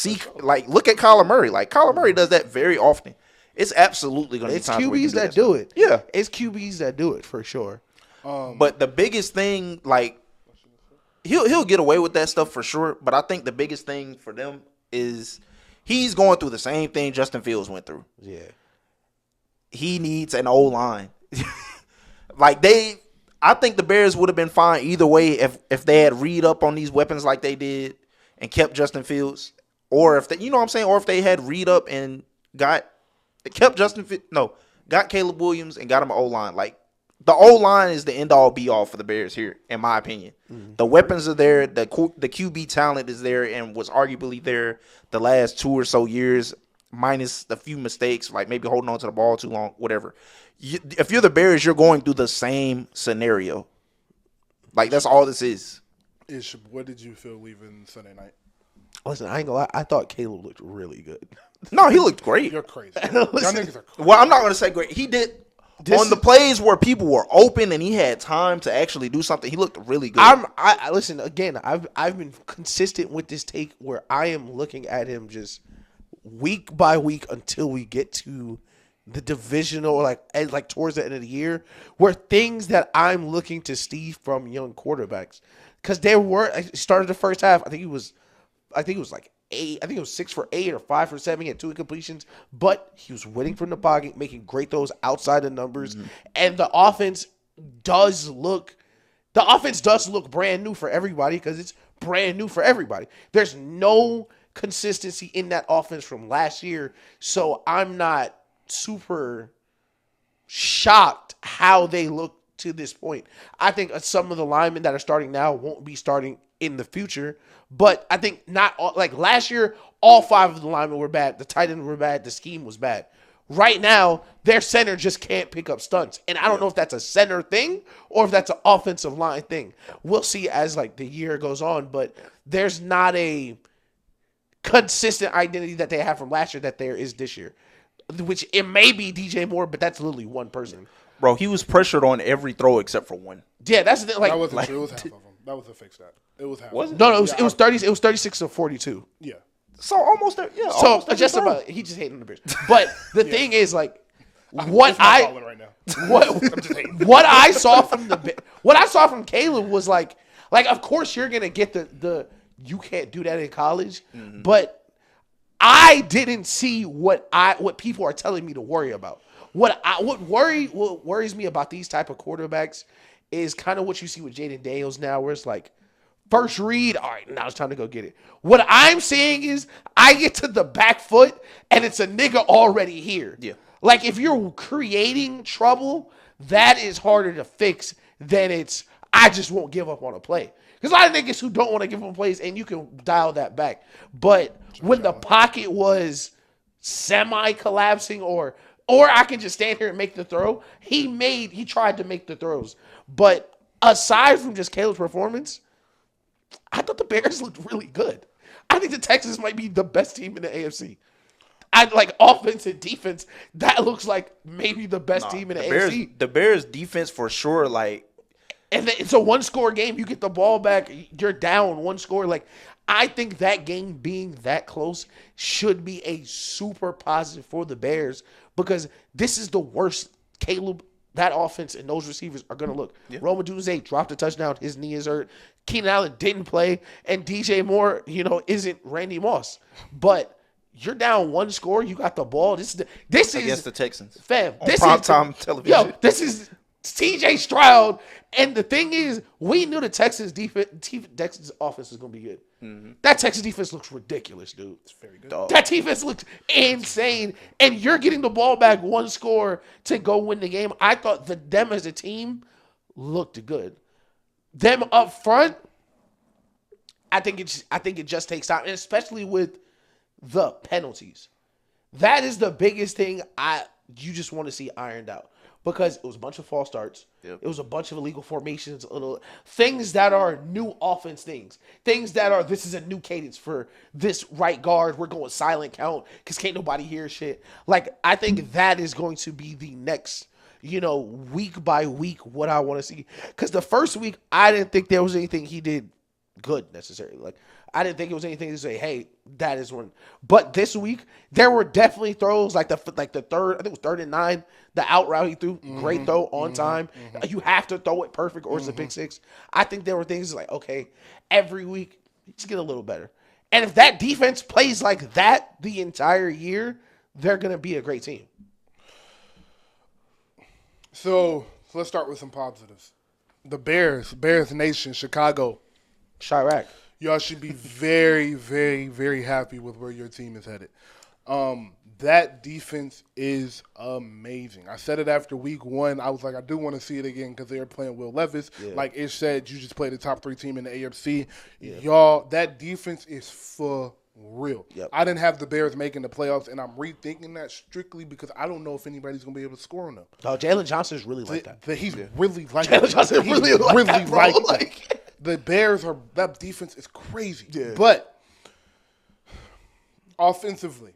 Speaker 3: look at Kyler Murray. Like, Kyler Murray does that very often. It's absolutely going to be times where you can do that. It's QBs that do it.
Speaker 1: Yeah. It's QBs that do it, for sure.
Speaker 3: But the biggest thing, like, he'll get away with that stuff for sure. But I think the biggest thing for them is he's going through the same thing Justin Fields went through.
Speaker 1: Yeah.
Speaker 3: He needs an O-line. Like, I think the Bears would have been fine either way if they had read up on these weapons like they did and kept Justin Fields, or if they, you know what I'm saying, or if they had read up and got Caleb Williams and got him an O-line. Like, the O-line is the end-all, be-all for the Bears here, in my opinion. Mm-hmm. The weapons are there. The QB talent is there and was arguably there the last 2 or so years, minus a few mistakes, like maybe holding on to the ball too long, whatever. If you're the Bears, you're going through the same scenario. Like, that's all this is.
Speaker 2: Ish, what did you feel leaving Sunday night?
Speaker 1: Listen, I ain't gonna lie. I thought Caleb looked really good.
Speaker 3: No, he looked great.
Speaker 2: You're crazy. Y'all niggas are crazy.
Speaker 3: Well, I'm not gonna say great. He did on the plays where people were open and he had time to actually do something. He looked really good.
Speaker 1: I listen again. I've been consistent with this take where I am looking at him just week by week until we get to the divisional, like towards the end of the year, where things that I'm looking to see from young quarterbacks, because there were started the first half. I think it was like 8. I think it was 6 for 8 or 5 for 7. He had 2 incompletions, but he was winning from the pocket, making great throws outside the numbers, and the offense does look brand new for everybody because it's brand new for everybody. There's no consistency in that offense from last year, so I'm not super shocked how they look to this point. I think some of the linemen that are starting now won't be starting in the future, but I think not all, like last year, all 5 of the linemen were bad. The tight end were bad. The scheme was bad. Right now, their center just can't pick up stunts, and I don't know if that's a center thing or if that's an offensive line thing. We'll see as like the year goes on, but there's not a consistent identity that they have from last year that there is this year. Which it may be DJ Moore, but that's literally one person.
Speaker 3: Bro, he was pressured on every throw except for one.
Speaker 1: Yeah, that's the thing. Like,
Speaker 2: that wasn't true. It was half of them. That was a fake stat. It was half.
Speaker 1: Was it? No, it was 30. It was 36 to 42.
Speaker 2: Yeah.
Speaker 3: So almost there. Yeah.
Speaker 1: So just about. He just hating the Bears. But the thing is, like, what I saw from Caleb was like of course you're gonna get the you can't do that in college, but I didn't see what people are telling me to worry about. What worries me about these type of quarterbacks is kind of what you see with Jaden Daniels now, where it's like first read, all right, now it's time to go get it. What I'm saying is I get to the back foot and it's a nigga already here.
Speaker 3: Yeah.
Speaker 1: Like if you're creating trouble, that is harder to fix than it's I just won't give up on a play. There's a lot of niggas who don't want to give them plays, and you can dial that back. But when the pocket was semi-collapsing or I can just stand here and make the throw, he tried to make the throws. But aside from just Caleb's performance, I thought the Bears looked really good. I think the Texans might be the best team in the AFC. I like offense and defense. That looks like maybe the best team in the AFC.
Speaker 3: The Bears defense for sure, like.
Speaker 1: And it's a one-score game. You get the ball back, you're down 1 score. Like, I think that game being that close should be a super positive for the Bears because this is the worst Caleb, that offense, and those receivers are going to look. Yeah. Rome Odunze dropped a touchdown. His knee is hurt. Keenan Allen didn't play. And DJ Moore, isn't Randy Moss. But you're down 1 score. You got the ball. This is
Speaker 3: against the Texans.
Speaker 1: Fam.
Speaker 3: This is primetime television.
Speaker 1: Yo, this is TJ Stroud. And the thing is, we knew the Texans offense was going to be good. Mm-hmm. That Texas defense looks ridiculous, dude. It's very good. That defense looks insane. And you're getting the ball back 1 score to go win the game. I thought them as a team looked good. Them up front, I think it just takes time, and especially with the penalties. That is the biggest thing you just want to see ironed out. Because it was a bunch of false starts. Yep. It was a bunch of illegal formations, things that are new offense things. Things that are, this is a new cadence for this right guard. We're going silent count because can't nobody hear shit. Like, I think that is going to be the next, week by week what I want to see. Because the first week, I didn't think there was anything he did good necessarily. Like, I didn't think it was anything to say, hey, that is one. But this week, there were definitely throws like the third, I think it was 3rd and 9, the out route he threw, great throw on time. You have to throw it perfect or it's a pick six. I think there were things like, okay, every week, just get a little better. And if that defense plays like that the entire year, they're going to be a great team.
Speaker 2: So let's start with some positives. The Bears Nation, Chicago.
Speaker 1: Chirac.
Speaker 2: Y'all should be very, very, very happy with where your team is headed. That defense is amazing. I said it after week 1. I was like, I do want to see it again because they were playing Will Levis. Yeah. Like Ish said, you just played the top 3 team in the AFC. Yeah. Y'all, that defense is for real. Yep. I didn't have the Bears making the playoffs, and I'm rethinking that strictly because I don't know if anybody's going to be able to score on them.
Speaker 1: Oh, Jalen Johnson is really like that.
Speaker 2: He's really like that.
Speaker 1: Jalen Johnson is really like that, bro. Like,
Speaker 2: the Bears that defense is crazy. Yeah. But offensively,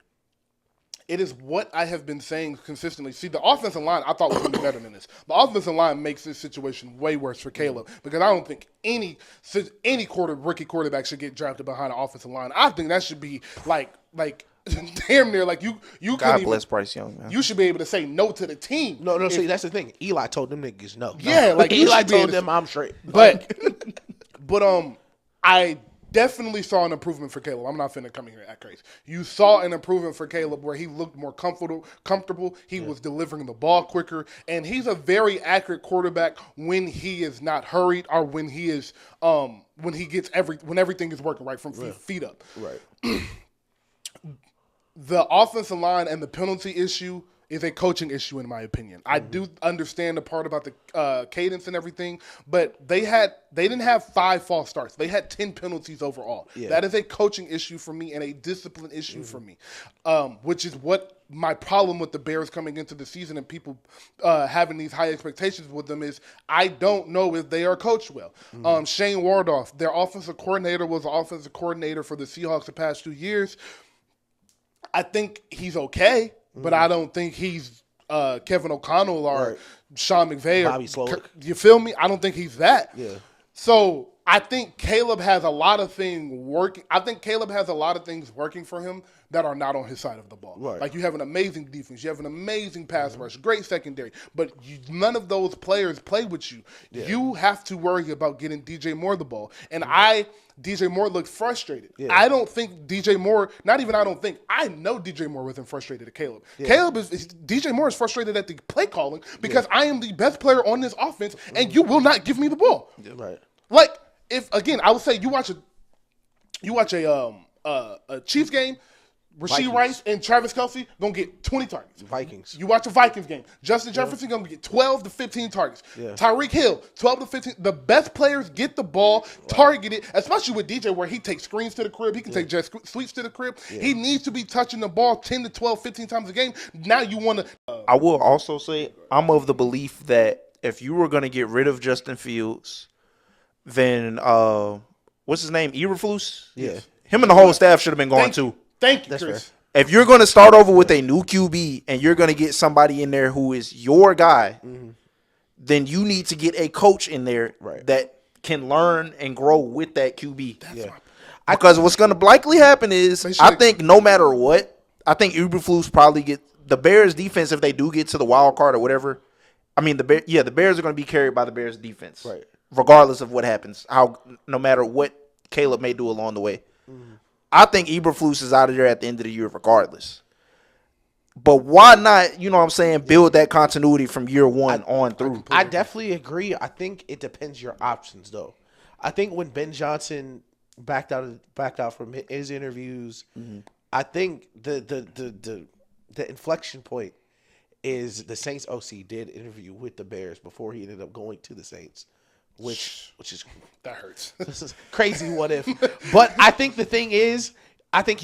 Speaker 2: it is what I have been saying consistently. See, the offensive line I thought was going to be better than this. The offensive line makes this situation way worse for Caleb because I don't think any rookie quarterback should get drafted behind an offensive line. I think that should be like damn near like you.
Speaker 3: God bless Bryce Young, man.
Speaker 2: You should be able to say no to the team.
Speaker 1: No. See, that's the thing. Eli told them niggas no.
Speaker 2: Yeah, like
Speaker 1: Eli told them I'm straight.
Speaker 2: But I definitely saw an improvement for Caleb. I'm not finna come in here and act crazy. You saw an improvement for Caleb where he looked more comfortable. He was delivering the ball quicker, and he's a very accurate quarterback when he is not hurried or when he is when everything is working right from feet up.
Speaker 1: Right.
Speaker 2: The offensive line and the penalty issue is a coaching issue, in my opinion. I do understand the part about the cadence and everything, but they didn't have 5 false starts. They had 10 penalties overall. Yeah. That is a coaching issue for me and a discipline issue for me, which is what my problem with the Bears coming into the season and people having these high expectations with them is I don't know if they are coached well. Shane Wardolph, their offensive coordinator, was the offensive coordinator for the Seahawks the past 2 years. I think he's okay. But I don't think he's Kevin O'Connell or Sean McVay or
Speaker 1: Bobby Slowick.
Speaker 2: You feel me? I don't think he's that.
Speaker 1: Yeah.
Speaker 2: So I think Caleb has a lot of things working. I think Caleb has a lot of things working for him that are not on his side of the ball.
Speaker 1: Right.
Speaker 2: Like you have an amazing defense, you have an amazing pass rush, great secondary, but none of those players play with you. Yeah. You have to worry about getting DJ Moore the ball. And DJ Moore looked frustrated. Yeah. I don't think DJ Moore, I know DJ Moore wasn't frustrated at Caleb. Yeah. DJ Moore is frustrated at the play calling because I am the best player on this offense and you will not give me the ball.
Speaker 1: Yeah, right.
Speaker 2: Like, if, again, I would say you watch a Chiefs game, Rasheed Rice and Travis Kelce going to get 20 targets.
Speaker 1: Vikings.
Speaker 2: You watch a Vikings game. Justin Jefferson going to get 12 to 15 targets. Yeah. Tyreek Hill, 12 to 15. The best players get the ball, target it, especially with DJ where he takes screens to the crib. He can take jet sweeps to the crib. Yeah. He needs to be touching the ball 10 to 12, 15 times a game. Now you want to
Speaker 3: I will also say I'm of the belief that if you were going to get rid of Justin Fields, then what's his name? Eberflus?
Speaker 1: Yeah.
Speaker 3: Him and the whole staff should have been gone too.
Speaker 2: Thank you, Chris.
Speaker 3: Fair. If you're going to start over with a new QB and you're going to get somebody in there who is your guy, then you need to get a coach in there that can learn and grow with that QB. Because what's going to likely happen is, I think no matter what, I think Eberflus probably get the Bears defense if they do get to the wild card or whatever. I mean, the Bears are going to be carried by the Bears defense, regardless of what happens. No matter what Caleb may do along the way. I think Eberflus is out of there at the end of the year regardless. But why not, you know what I'm saying, build that continuity from year one on through?
Speaker 1: I definitely agree. I think it depends your options, though. I think when Ben Johnson backed out from his interviews, I think the inflection point is the Saints OC did interview with the Bears before he ended up going to the Saints. Which is
Speaker 2: that hurts.
Speaker 1: This is crazy. What if? But I think the thing is, I think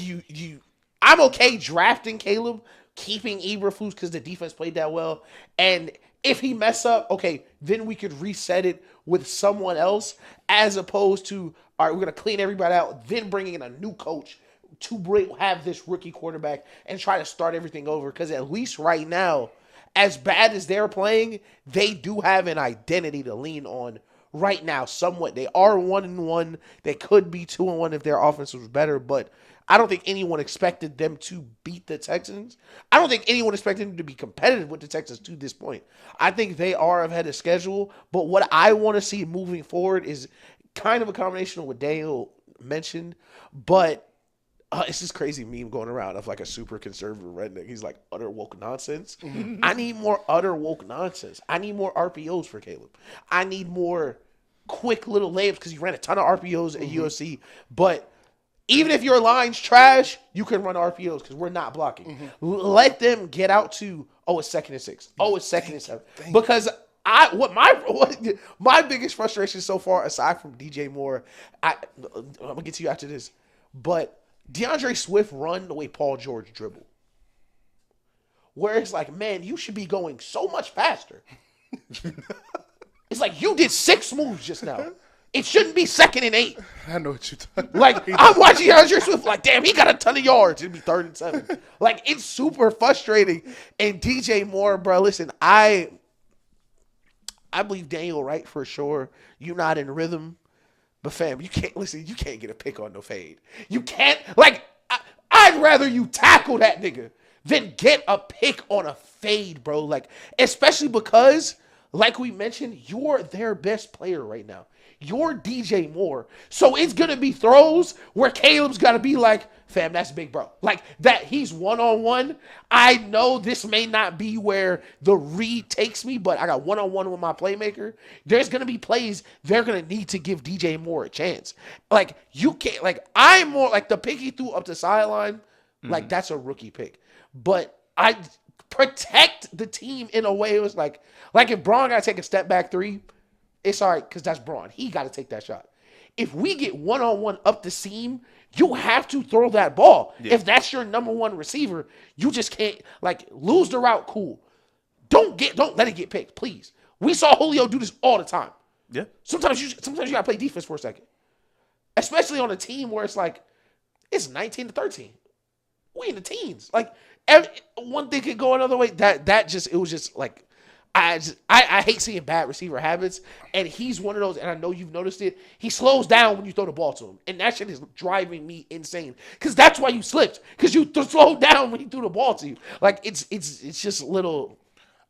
Speaker 1: I'm okay drafting Caleb, keeping Eberflus because the defense played that well, and if he mess up, okay, then we could reset it with someone else, as opposed to all right, we're gonna clean everybody out, then bringing in a new coach to have this rookie quarterback and try to start everything over. Because at least right now, as bad as they're playing, they do have an identity to lean on. Right now, somewhat. They are 1-1. They could be 2-1 if their offense was better, but I don't think anyone expected them to beat the Texans. I don't think anyone expected them to be competitive with the Texans to this point. I think they are ahead of schedule, but what I want to see moving forward is kind of a combination of what Daniel mentioned, but It's this crazy meme going around of like a super conservative redneck. He's like utter woke nonsense. I need more utter woke nonsense. I need more RPOs for Caleb. I need more quick little layups because he ran a ton of RPOs at USC. But even if your line's trash, you can run RPOs because we're not blocking. Let them get out to, it's 2nd and 6. It's 2nd and 7. Because my biggest frustration so far, aside from DJ Moore, I'm gonna get to you after this, but DeAndre Swift run the way Paul George dribbled. Where it's like, man, you should be going so much faster. It's like you did 6 moves just now. It shouldn't be 2nd and 8.
Speaker 2: I know what you're talking about.
Speaker 1: Like, I'm watching DeAndre Swift like, damn, he got a ton of yards. It'd be 3rd and 7. Like, it's super frustrating. And DJ Moore, bro, listen, I believe Daniel Wright for sure. You're not in rhythm. But fam, you can't get a pick on no fade. You can't, like, I'd rather you tackle that nigga than get a pick on a fade, bro. Like, especially because, like we mentioned, you're their best player right now. You're DJ Moore. So it's going to be throws where Caleb's got to be like, fam, that's big, bro. Like, that he's one-on-one. I know this may not be where the read takes me, but I got one-on-one with my playmaker. There's going to be plays they're going to need to give DJ Moore a chance. Like, you can't, like, I'm more, like, the pick he threw up the sideline, like, that's a rookie pick. But I protect the team in a way it was like if Braun got to take a step back 3, it's all right because that's Braun. He got to take that shot. If we get one-on-one up the seam, you have to throw that ball. Yeah. If that's your number 1 receiver, you just can't, like, lose the route, cool. Don't let it get picked, please. We saw Julio do this all the time.
Speaker 4: Yeah.
Speaker 1: Sometimes you got to play defense for a second. Especially on a team where it's like, it's 19-13. We in the teens. Like, one thing could go another way. It was just like, I hate seeing bad receiver habits, and he's one of those, and I know you've noticed it. He slows down when you throw the ball to him, and that shit is driving me insane. Because that's why you slipped, because you slowed down when he threw the ball to you. Like, it's just little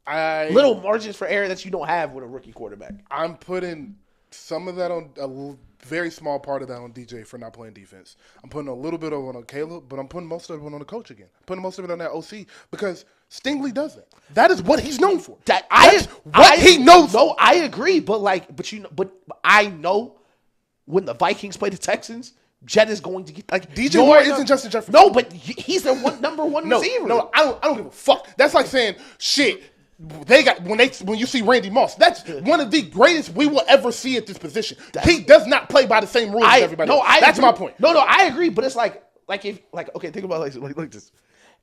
Speaker 1: margins for error that you don't have with a rookie quarterback.
Speaker 2: I'm putting some of that on a very small part of that on DJ for not playing defense. I'm putting a little bit of it on Caleb, but I'm putting most of it on the coach again. I'm putting most of it on that OC because Stingley does it. That is what he's known for. He knows.
Speaker 1: No, I agree, but I know when the Vikings play the Texans, Jet is going to get like
Speaker 2: DJ Moore isn't Justin Jefferson.
Speaker 1: No, but he's their number 1 receiver.
Speaker 2: No, I don't give a fuck. That's like saying shit. They got when you see Randy Moss, that's one of the greatest we will ever see at this position. He does not play by the same rules as everybody. That's my point.
Speaker 1: No, I agree, but it's like if okay, think about it like this.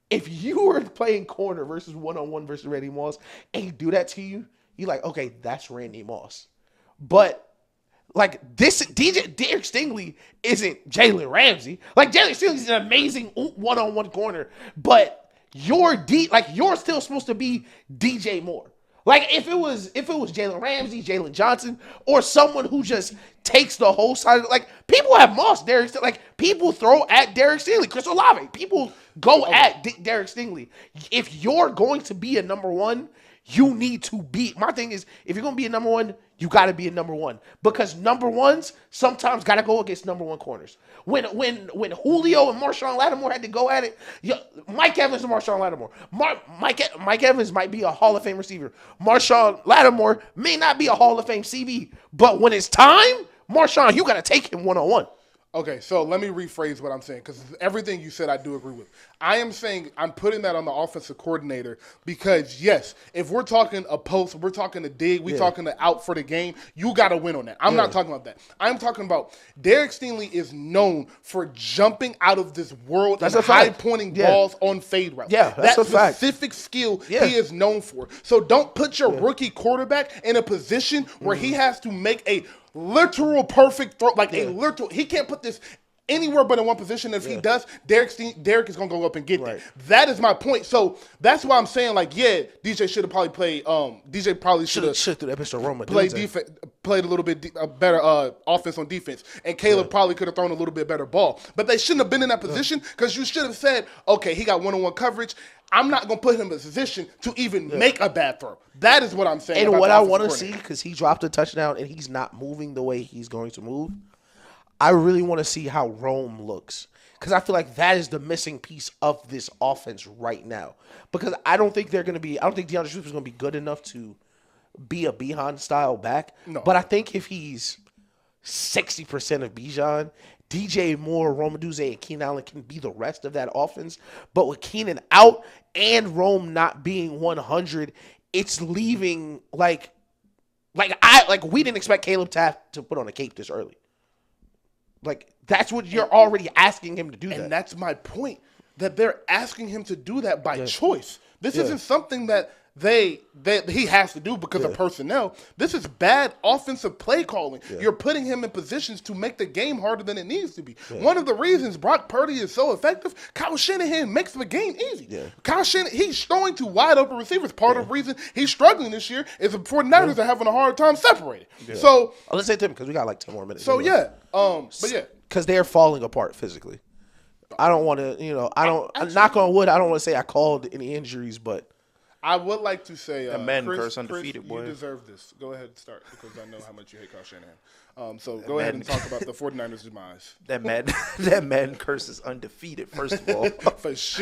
Speaker 1: If you were playing corner versus one-on-one versus Randy Moss and he do that to you, you're like, okay, that's Randy Moss. But like this, Derek Stingley isn't Jalen Ramsey. Like Jalen Stingley's an amazing one-on-one corner, but you're still supposed to be DJ Moore. Like if it was Jalen Ramsey, Jalen Johnson, or someone who just takes the whole side. Like people have Moss, Derek Stingley. Like people throw at Derek Stingley, Chris Olave. People go at Derek Stingley. If you're going to be a number 1, you need to be. My thing is, if you're going to be a number 1, you got to be a number 1 because number 1s sometimes got to go against number 1 corners. When Julio and Marshawn Lattimore had to go at it, Mike Evans and Marshawn Lattimore. Mike Evans might be a Hall of Fame receiver. Marshawn Lattimore may not be a Hall of Fame CB, but when it's time, Marshawn, you got to take him one-on-one.
Speaker 2: Okay, so let me rephrase what I'm saying because everything you said I do agree with. I am saying I'm putting that on the offensive coordinator because, yes, if we're talking a post, we're talking a dig, we're talking to out for the game, you got to win on that. I'm not talking about that. I'm talking about Derek Stingley is known for jumping out of this world and high-pointing balls on fade routes.
Speaker 1: Yeah, that's a fact.
Speaker 2: Specific skill he is known for. So don't put your rookie quarterback in a position where he has to make a literal perfect throw, he can't put this anywhere but in one position. If he does, Derek is gonna go up and get it. That is my point. So that's why I'm saying, DJ should have probably played. DJ probably should have played a little bit better offense on defense, and Caleb probably could have thrown a little bit better ball. But they shouldn't have been in that position because you should have said, okay, he got one-on-one coverage. I'm not going to put him in a position to even make a bad throw. That is what I'm saying.
Speaker 1: And what I want to see, because he dropped a touchdown and he's not moving the way he's going to move, I really want to see how Rome looks. Because I feel like that is the missing piece of this offense right now. Because I don't think DeAndre Swift is going to be good enough to be a Bijan style back.
Speaker 2: No.
Speaker 1: But I think if he's 60% of Bijan, DJ Moore, Rome Odunze, and Keenan Allen can be the rest of that offense. But with Keenan out and Rome not being 100, it's leaving like we didn't expect Caleb Taft to put on a cape this early. Like, that's what you're already asking him to do.
Speaker 2: And that's my point, that they're asking him to do that by choice. This isn't something that he has to do because of personnel. This is bad offensive play calling. You're putting him in positions to make the game harder than it needs to be. One of the reasons Brock Purdy is so effective, Kyle Shanahan makes the game easy. Kyle Shanahan, he's throwing to wide open receivers. Part of the reason he's struggling this year is the 49ers are having a hard time separating. So
Speaker 1: let's say Tim, because we got like 10 more minutes.
Speaker 2: So
Speaker 1: because they're falling apart physically. I don't want to, knock on wood, I don't want to say I called any injuries, but
Speaker 2: I would like to say,
Speaker 3: Madden
Speaker 2: Chris,
Speaker 3: curse undefeated, boy.
Speaker 2: You deserve this. Go ahead and start because I know how much you hate Kyle Shanahan. So go ahead and talk about the 49ers' demise.
Speaker 3: That Madden curse is undefeated, first of all.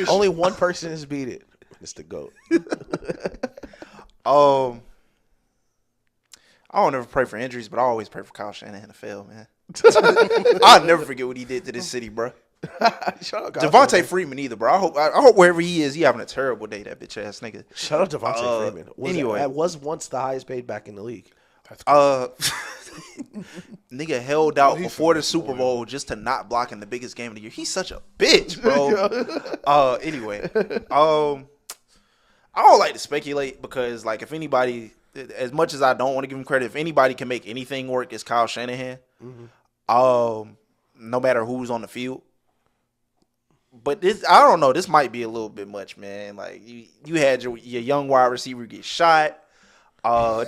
Speaker 1: Only one person has beat it. It's the GOAT.
Speaker 3: I don't ever pray for injuries, but I always pray for Kyle Shanahan to fail, man. I'll never forget what he did to this city, bro. Devontae Freeman either, bro. I hope wherever he is, he having a terrible day. That bitch ass nigga.
Speaker 1: Shout out Devontae Freeman. That was once the highest paid back in the league.
Speaker 3: Nigga held out before the Super Bowl just to not block in the biggest game of the year. He's such a bitch, bro. Anyway, I don't like to speculate because, like, if anybody, as much as I don't want to give him credit, if anybody can make anything work, it's Kyle Shanahan. No matter who's on the field. But this, I don't know. This might be a little bit much, man. Like you had your young wide receiver get shot.
Speaker 2: I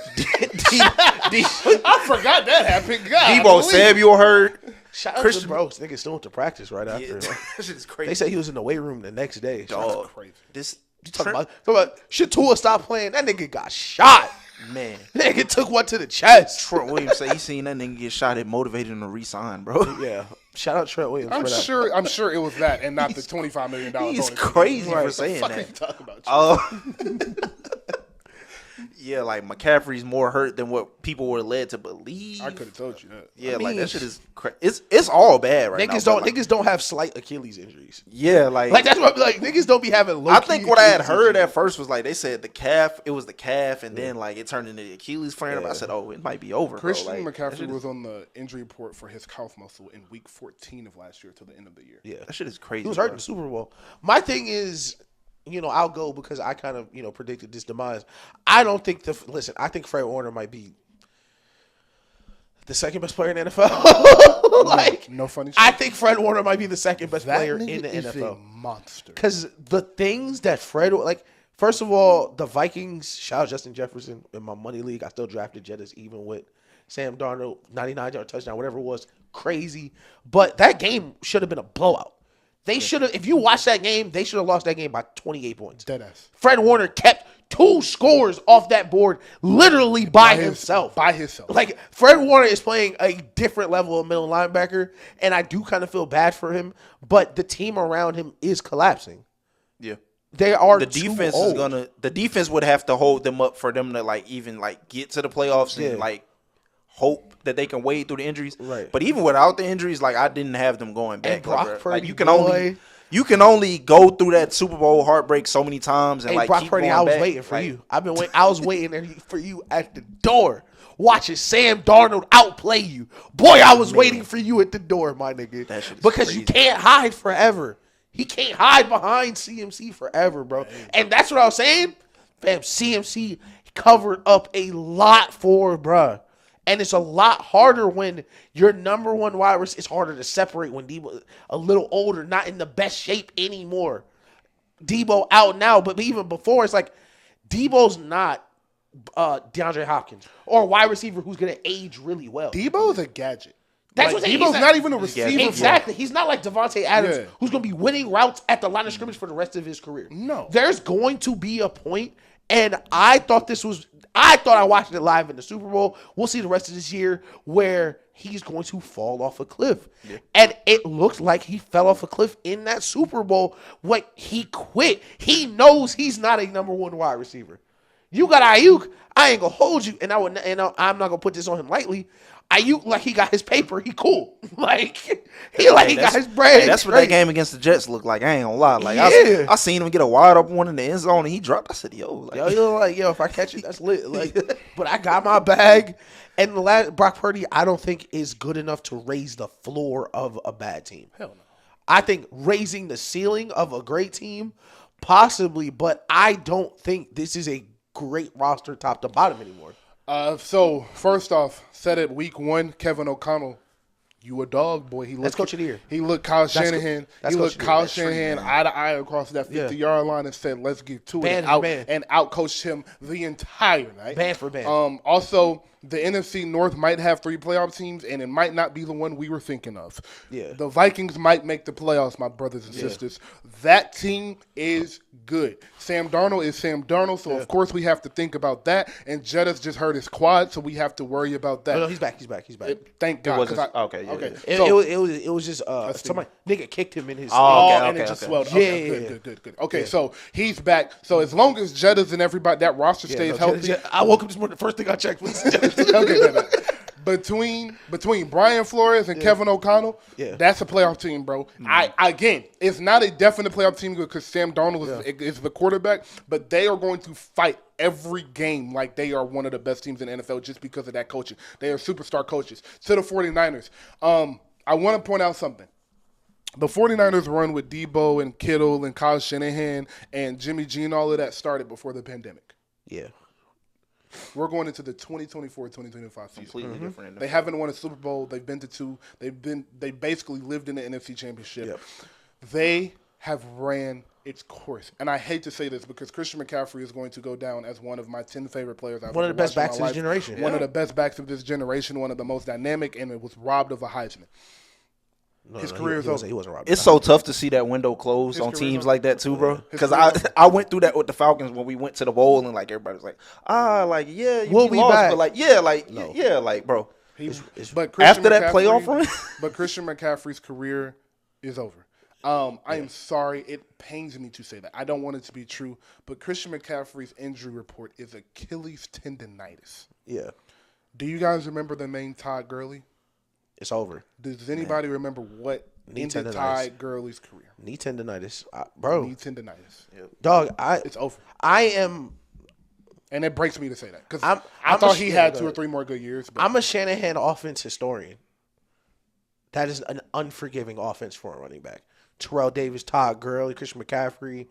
Speaker 2: forgot that happened. God,
Speaker 3: Debo Samuel hurt.
Speaker 1: Shout out to bro. Nigga still went to practice right after.
Speaker 3: That shit is crazy.
Speaker 1: They said he was in the weight room the next day.
Speaker 3: Dog,
Speaker 2: crazy.
Speaker 1: You talking about Shatua stop playing? That nigga got shot.
Speaker 3: Man,
Speaker 1: that nigga took one to the chest.
Speaker 3: Trent Williams say he seen that nigga get shot. It motivated him to resign, bro.
Speaker 1: Yeah, shout out Trent Williams.
Speaker 2: I'm sure it was that and not the $25 million.
Speaker 3: He's crazy for saying that.
Speaker 2: What the fuck are you talking about?
Speaker 3: Yeah, like McCaffrey's more hurt than what people were led to believe.
Speaker 2: I could have told you that.
Speaker 3: Yeah, like that shit is it's all bad right now.
Speaker 1: Niggas don't have slight Achilles injuries.
Speaker 3: Yeah, like
Speaker 1: that's what like niggas don't be having.
Speaker 3: I think what I had heard at first was like they said the calf. It was the calf, and then like it turned into the Achilles flare up. I said, oh, it might be over.
Speaker 2: Christian McCaffrey was on the injury report for his calf muscle in week 14 of last year till the end of the year.
Speaker 1: Yeah,
Speaker 3: that shit is crazy.
Speaker 1: He was hurt in the Super Bowl. My thing is, I'll go because I kind of, predicted this demise. I don't think I think Fred Warner might be the second best player in the NFL.
Speaker 2: No funny shit.
Speaker 1: I think Fred Warner might be the second best player in the NFL.
Speaker 2: A monster.
Speaker 1: Because the things that Fred, first of all, the Vikings, shout out Justin Jefferson in my money league. I still drafted Jettas even with Sam Darnold, 99-yard touchdown, whatever it was, crazy. But that game should have been a blowout. They should have, if you watch that game, they should have lost that game by 28 points.
Speaker 2: Deadass.
Speaker 1: Fred Warner kept 2 scores off that board literally by himself.
Speaker 2: By himself.
Speaker 1: Like, Fred Warner is playing a different level of middle linebacker, and I do kind of feel bad for him, but the team around him is collapsing.
Speaker 3: Yeah.
Speaker 1: They are
Speaker 3: the defense
Speaker 1: too
Speaker 3: is
Speaker 1: old.
Speaker 3: The defense would have to hold them up for them to even get to the playoffs and hope that they can wade through the injuries.
Speaker 1: Right.
Speaker 3: But even without the injuries, I didn't have them going back.
Speaker 1: And Brock Purdy,
Speaker 3: you can only go through that Super Bowl heartbreak so many times and
Speaker 1: Brock
Speaker 3: keep
Speaker 1: Purdy,
Speaker 3: going
Speaker 1: I was
Speaker 3: back.
Speaker 1: waiting for you. I was waiting for you at the door, watching Sam Darnold outplay you. Boy, I was waiting for you at the door, my nigga.
Speaker 3: That shit is
Speaker 1: because
Speaker 3: crazy.
Speaker 1: You can't hide forever. He can't hide behind CMC forever, bro. And that's what I was saying. Fam, CMC covered up a lot for bruh. And it's a lot harder when your number one wide receiver. It's harder to separate when Debo a little older, not in the best shape anymore. Debo out now, but even before, it's like Debo's not DeAndre Hopkins or a wide receiver who's going to age really well.
Speaker 2: Debo's a gadget.
Speaker 1: That's what
Speaker 2: Debo's not even a receiver.
Speaker 1: Exactly. He's not like Devontae Adams, who's going to be winning routes at the line of scrimmage for the rest of his career.
Speaker 2: No.
Speaker 1: There's going to be a point, and I thought this was I thought I watched it live in the Super Bowl. We'll see the rest of this year where he's going to fall off a cliff. Yeah. And it looks like he fell off a cliff in that Super Bowl when he quit. He knows he's not a number one wide receiver. You got Ayuk, I ain't going to hold you, and I'm not going to put this on him lightly. Ayuk, like he got his paper, he cool. Like he got his bread.
Speaker 3: Hey, that's what that game against the Jets looked like. I ain't gonna lie. Like I seen him get a wide open one in the end zone and he dropped. I said, yo,
Speaker 1: if I catch it, that's lit. Like, but I got my bag. And the last Brock Purdy, I don't think is good enough to raise the floor of a bad team.
Speaker 2: Hell no.
Speaker 1: I think raising the ceiling of a great team, possibly, but I don't think this is a great roster top to bottom anymore.
Speaker 2: So first off, said it week 1, Kevin O'Connell, you a dog, boy.
Speaker 1: That's coach of the year.
Speaker 2: He looked Kyle Shanahan. He looked Kyle Shanahan eye to eye across that 50-yard line and said, "Let's get to it." And out-coached him the entire night.
Speaker 1: Band for band.
Speaker 2: Also, the NFC North might have 3 playoff teams, and it might not be the one we were thinking of.
Speaker 1: Yeah.
Speaker 2: The Vikings might make the playoffs, my brothers and sisters. That team is good. Sam Darnold is Sam Darnold, so of course we have to think about that. And Jetta's just hurt his quad, so we have to worry about that.
Speaker 1: No, he's back.
Speaker 2: Thank God.
Speaker 3: Okay.
Speaker 1: It was just somebody nigga kicked him in his.
Speaker 2: And it just swelled. Okay, good. Okay, so he's back. So as long as Jetta's and everybody, that roster stays healthy.
Speaker 1: I woke up this morning. The first thing I checked was
Speaker 2: okay. Between Brian Flores and Kevin O'Connell, that's a playoff team, bro. Again, it's not a definite playoff team because Sam Darnold is the quarterback, but they are going to fight every game like they are one of the best teams in the NFL just because of that coaching. They are superstar coaches. To the 49ers, I want to point out something. The 49ers run with Debo and Kittle and Kyle Shanahan and Jimmy G and all of that started before the pandemic.
Speaker 1: Yeah.
Speaker 2: We're going into the 2024-2025 season.
Speaker 3: Completely different.
Speaker 2: They haven't won a Super Bowl. They've been to 2. They basically lived in the NFC Championship.
Speaker 1: Yep.
Speaker 2: They have ran its course. And I hate to say this because Christian McCaffrey is going to go down as one of my 10 favorite players.
Speaker 1: One of the best backs of this generation.
Speaker 2: One of the best backs of this generation. One of the most dynamic, and it was robbed of a Heisman. His career is over.
Speaker 1: He wasn't robbed.
Speaker 3: It's so tough to see that window close on teams like that too, bro. Because I went through that with the Falcons when we went to the bowl and like everybody's like, we'll be
Speaker 1: back.
Speaker 3: But bro.
Speaker 2: But
Speaker 3: after that playoff run,
Speaker 2: but Christian McCaffrey's career is over. I am sorry. It pains me to say that. I don't want it to be true, but Christian McCaffrey's injury report is Achilles tendonitis.
Speaker 1: Yeah.
Speaker 2: Do you guys remember the name Todd Gurley?
Speaker 1: It's over.
Speaker 2: Does anybody remember what ended Todd Gurley's career?
Speaker 1: Knee tendonitis. Bro.
Speaker 2: Knee tendonitis.
Speaker 1: Yep. Dog,
Speaker 2: it's over.
Speaker 1: I am.
Speaker 2: And it breaks me to say that. Because I thought he had 2 or 3 more good years. But
Speaker 1: I'm a Shanahan offense historian. That is an unforgiving offense for a running back. Terrell Davis, Todd Gurley, Christian McCaffrey,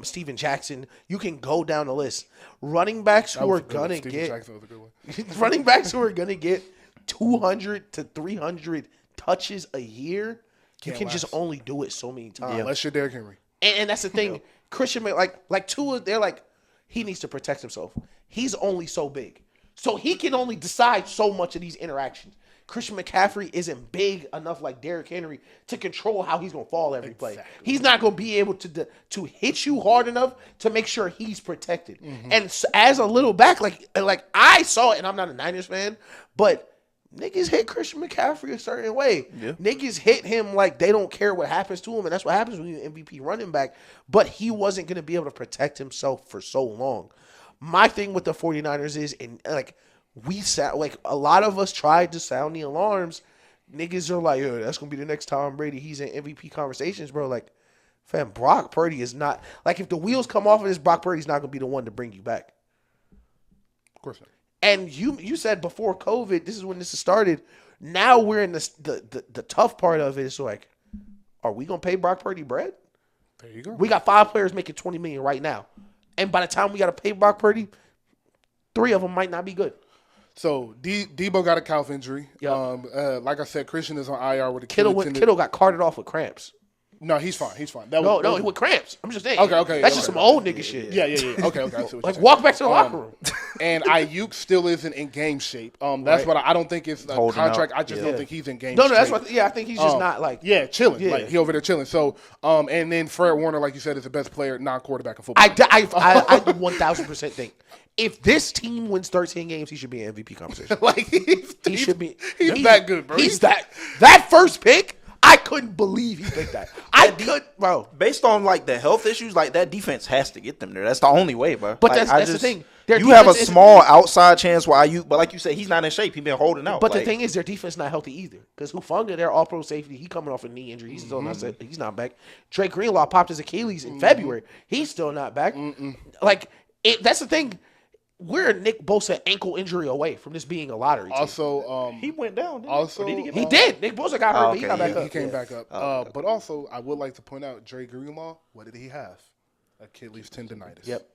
Speaker 1: Steven Jackson. You can go down the list. Running backs who are going to get. Jackson was a good one. Running backs who are going to get 200 to 300 touches a year, you can just only do it so many times.
Speaker 2: Unless you're Derrick Henry.
Speaker 1: And that's the thing. Christian, like Tua, they're like, he needs to protect himself. He's only so big. So he can only decide so much of these interactions. Christian McCaffrey isn't big enough like Derrick Henry to control how he's going to fall every play. He's not going to be able to hit you hard enough to make sure he's protected. Mm-hmm. And as a little back, like I saw it, and I'm not a Niners fan, but niggas hit Christian McCaffrey a certain way. Yeah. Niggas hit him like they don't care what happens to him, and that's what happens when you're an MVP running back. But he wasn't going to be able to protect himself for so long. My thing with the 49ers is, and a lot of us tried to sound the alarms. Niggas are like, yo, that's going to be the next Tom Brady. He's in MVP conversations, bro. Like, fam, Brock Purdy is not. Like, if the wheels come off of this, Brock Purdy's not going to be the one to bring you back.
Speaker 2: Of course not.
Speaker 1: And you said before COVID, this is when this started. Now we're in the tough part of it. It's like, are we going to pay Brock Purdy bread?
Speaker 2: There you go.
Speaker 1: We got 5 players making $20 million right now. And by the time we got to pay Brock Purdy, 3 of them might not be good.
Speaker 2: So Debo got a calf injury. Yep. Like I said, Christian is on IR with a
Speaker 1: Kittle got carted off with cramps.
Speaker 2: No, he's fine. He's fine. That
Speaker 1: No,
Speaker 2: was,
Speaker 1: no, with cramps. I'm just saying.
Speaker 2: Okay.
Speaker 1: That's just some old nigga shit.
Speaker 2: Yeah. Okay. I see what you're
Speaker 1: Like
Speaker 2: saying.
Speaker 1: walk back to the locker room.
Speaker 2: And Ayuk still isn't in game shape. That's what I don't think it's a
Speaker 3: Holding
Speaker 2: contract.
Speaker 3: out.
Speaker 2: I just don't think he's in game
Speaker 1: No,
Speaker 2: shape.
Speaker 1: that's what. Yeah, I think he's just not like.
Speaker 2: Yeah, chilling.
Speaker 1: Yeah.
Speaker 2: Like he over there chilling. So, and then Fred Warner, like you said, is the best player, non-quarterback in football.
Speaker 1: I 1,000% think if this team wins 13 games, he should be in MVP conversation.
Speaker 2: Like
Speaker 1: He should be.
Speaker 2: He's that good, bro.
Speaker 1: He's that first pick. I couldn't believe he picked that. Bro.
Speaker 3: Based on like the health issues, like that defense has to get them there. That's the only way, bro.
Speaker 1: But
Speaker 3: like,
Speaker 1: that's the thing.
Speaker 3: You have a small outside chance where Ayuk, but like you said, he's not in shape. He's been holding out.
Speaker 1: But the thing is, their defense not healthy either. Because Hufanga, their all-pro safety, he coming off a knee injury. He's still not. He's not back. Drake Greenlaw popped his Achilles in February. He's still not back. Like that's the thing. We're a Nick Bosa ankle injury away from this being a lottery team.
Speaker 2: Also,
Speaker 3: he went down. Didn't
Speaker 2: also,
Speaker 3: he? Or did he get
Speaker 1: He
Speaker 3: back?
Speaker 1: did. Nick Bosa got hurt, but he got back up.
Speaker 2: He came back up. But also, I would like to point out, Dre Greenlaw, what did he have? Achilles tendonitis.
Speaker 1: Yep.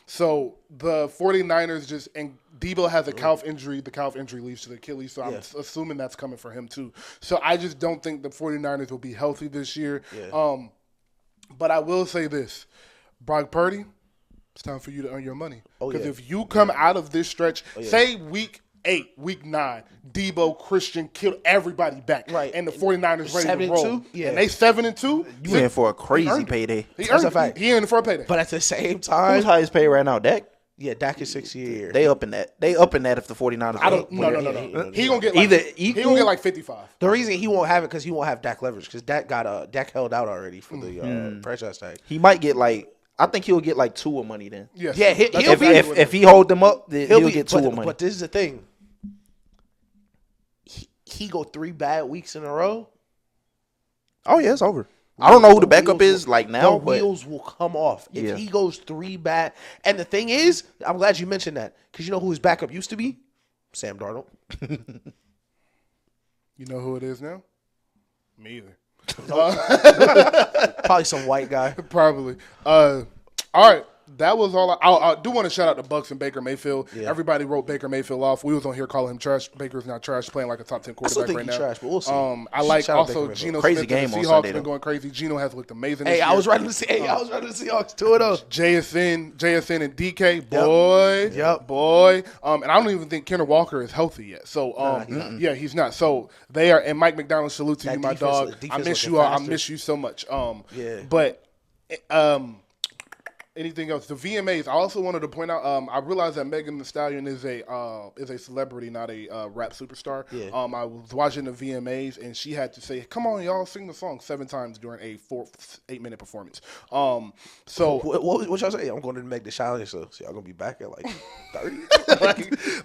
Speaker 2: So the 49ers and Debo has a calf injury. The calf injury leads to the Achilles. So I'm assuming that's coming for him too. So I just don't think the 49ers will be healthy this year.
Speaker 1: Yeah.
Speaker 2: But I will say this. Brock Purdy, it's time for you to earn your money. Because
Speaker 1: yeah.
Speaker 2: if you come out of this stretch, say week 8, week 9, Debo, Christian killed everybody back.
Speaker 1: Right.
Speaker 2: And the 49ers ready to roll.
Speaker 1: 7-2? Yeah.
Speaker 2: And they 7-2.
Speaker 3: You in for a crazy payday.
Speaker 2: He
Speaker 1: That's
Speaker 2: earned
Speaker 1: a fact.
Speaker 2: it. He in for a payday.
Speaker 1: But at the same
Speaker 3: Who's
Speaker 1: time,
Speaker 3: highest paid right now? Dak?
Speaker 1: yeah, Dak is 6 years.
Speaker 3: They up in that. They up in that if the 49ers.
Speaker 2: I don't.
Speaker 3: win.
Speaker 2: No. He gonna get like,
Speaker 3: Either
Speaker 2: he
Speaker 3: equal-
Speaker 2: gonna get like 55.
Speaker 1: The reason he won't have it because he won't have Dak leverage because Dak held out already for the franchise tag.
Speaker 3: He might get like. I think he'll get like 2 of money then.
Speaker 2: Yes.
Speaker 1: Yeah, he'll
Speaker 2: That's
Speaker 1: be-
Speaker 3: If he hold them up, then he'll get 2 of money.
Speaker 1: But this is the thing. He go 3 bad weeks in a row.
Speaker 3: Oh yeah, it's over. I don't know who the backup is like now,
Speaker 1: The
Speaker 3: but
Speaker 1: wheels will come off if he goes 3 bad. And the thing is, I'm glad you mentioned that because you know who his backup used to be? Sam Darnold.
Speaker 2: You know who it is now? Me either.
Speaker 1: Probably some white guy.
Speaker 2: Probably. All right. That was all. I do want to shout out the Bucks and Baker Mayfield.
Speaker 1: Yeah.
Speaker 2: Everybody wrote Baker Mayfield off. We was on here calling him trash. Baker's not trash, playing like a top 10
Speaker 1: I still
Speaker 2: quarterback
Speaker 1: think
Speaker 2: right
Speaker 1: he's
Speaker 2: now.
Speaker 1: trash, but we'll see.
Speaker 2: I like
Speaker 1: Shout out
Speaker 2: also
Speaker 1: Baker Mayfield.
Speaker 2: Geno
Speaker 3: Crazy
Speaker 2: Smith
Speaker 3: game
Speaker 2: and the
Speaker 3: on
Speaker 2: Seahawks
Speaker 3: Sunday,
Speaker 2: been
Speaker 3: though.
Speaker 2: going crazy. Geno has looked amazing.
Speaker 1: Hey,
Speaker 2: this
Speaker 1: I
Speaker 2: year.
Speaker 1: was right to the Seahawks 2-0.
Speaker 2: JSN and DK, boy,
Speaker 1: Yep.
Speaker 2: boy. And I don't even think Kenneth Walker is healthy yet. So, yeah, he's not. So they are. And Mike McDonald, salute to
Speaker 1: That
Speaker 2: you, my
Speaker 1: defense-
Speaker 2: dog. I
Speaker 1: defense
Speaker 2: miss
Speaker 1: looking
Speaker 2: you all. I
Speaker 1: faster.
Speaker 2: miss you so much.
Speaker 1: Yeah.
Speaker 2: But, anything else? The VMAs. I also wanted to point out. I realized that Megan Thee Stallion is a celebrity, not a rap superstar.
Speaker 1: Yeah.
Speaker 2: I was watching the VMAs, and she had to say, "Come on, y'all, sing the song 7 times during a 8-minute performance." So
Speaker 1: What y'all say? I'm going to make the challenge, so y'all gonna be back at like 30.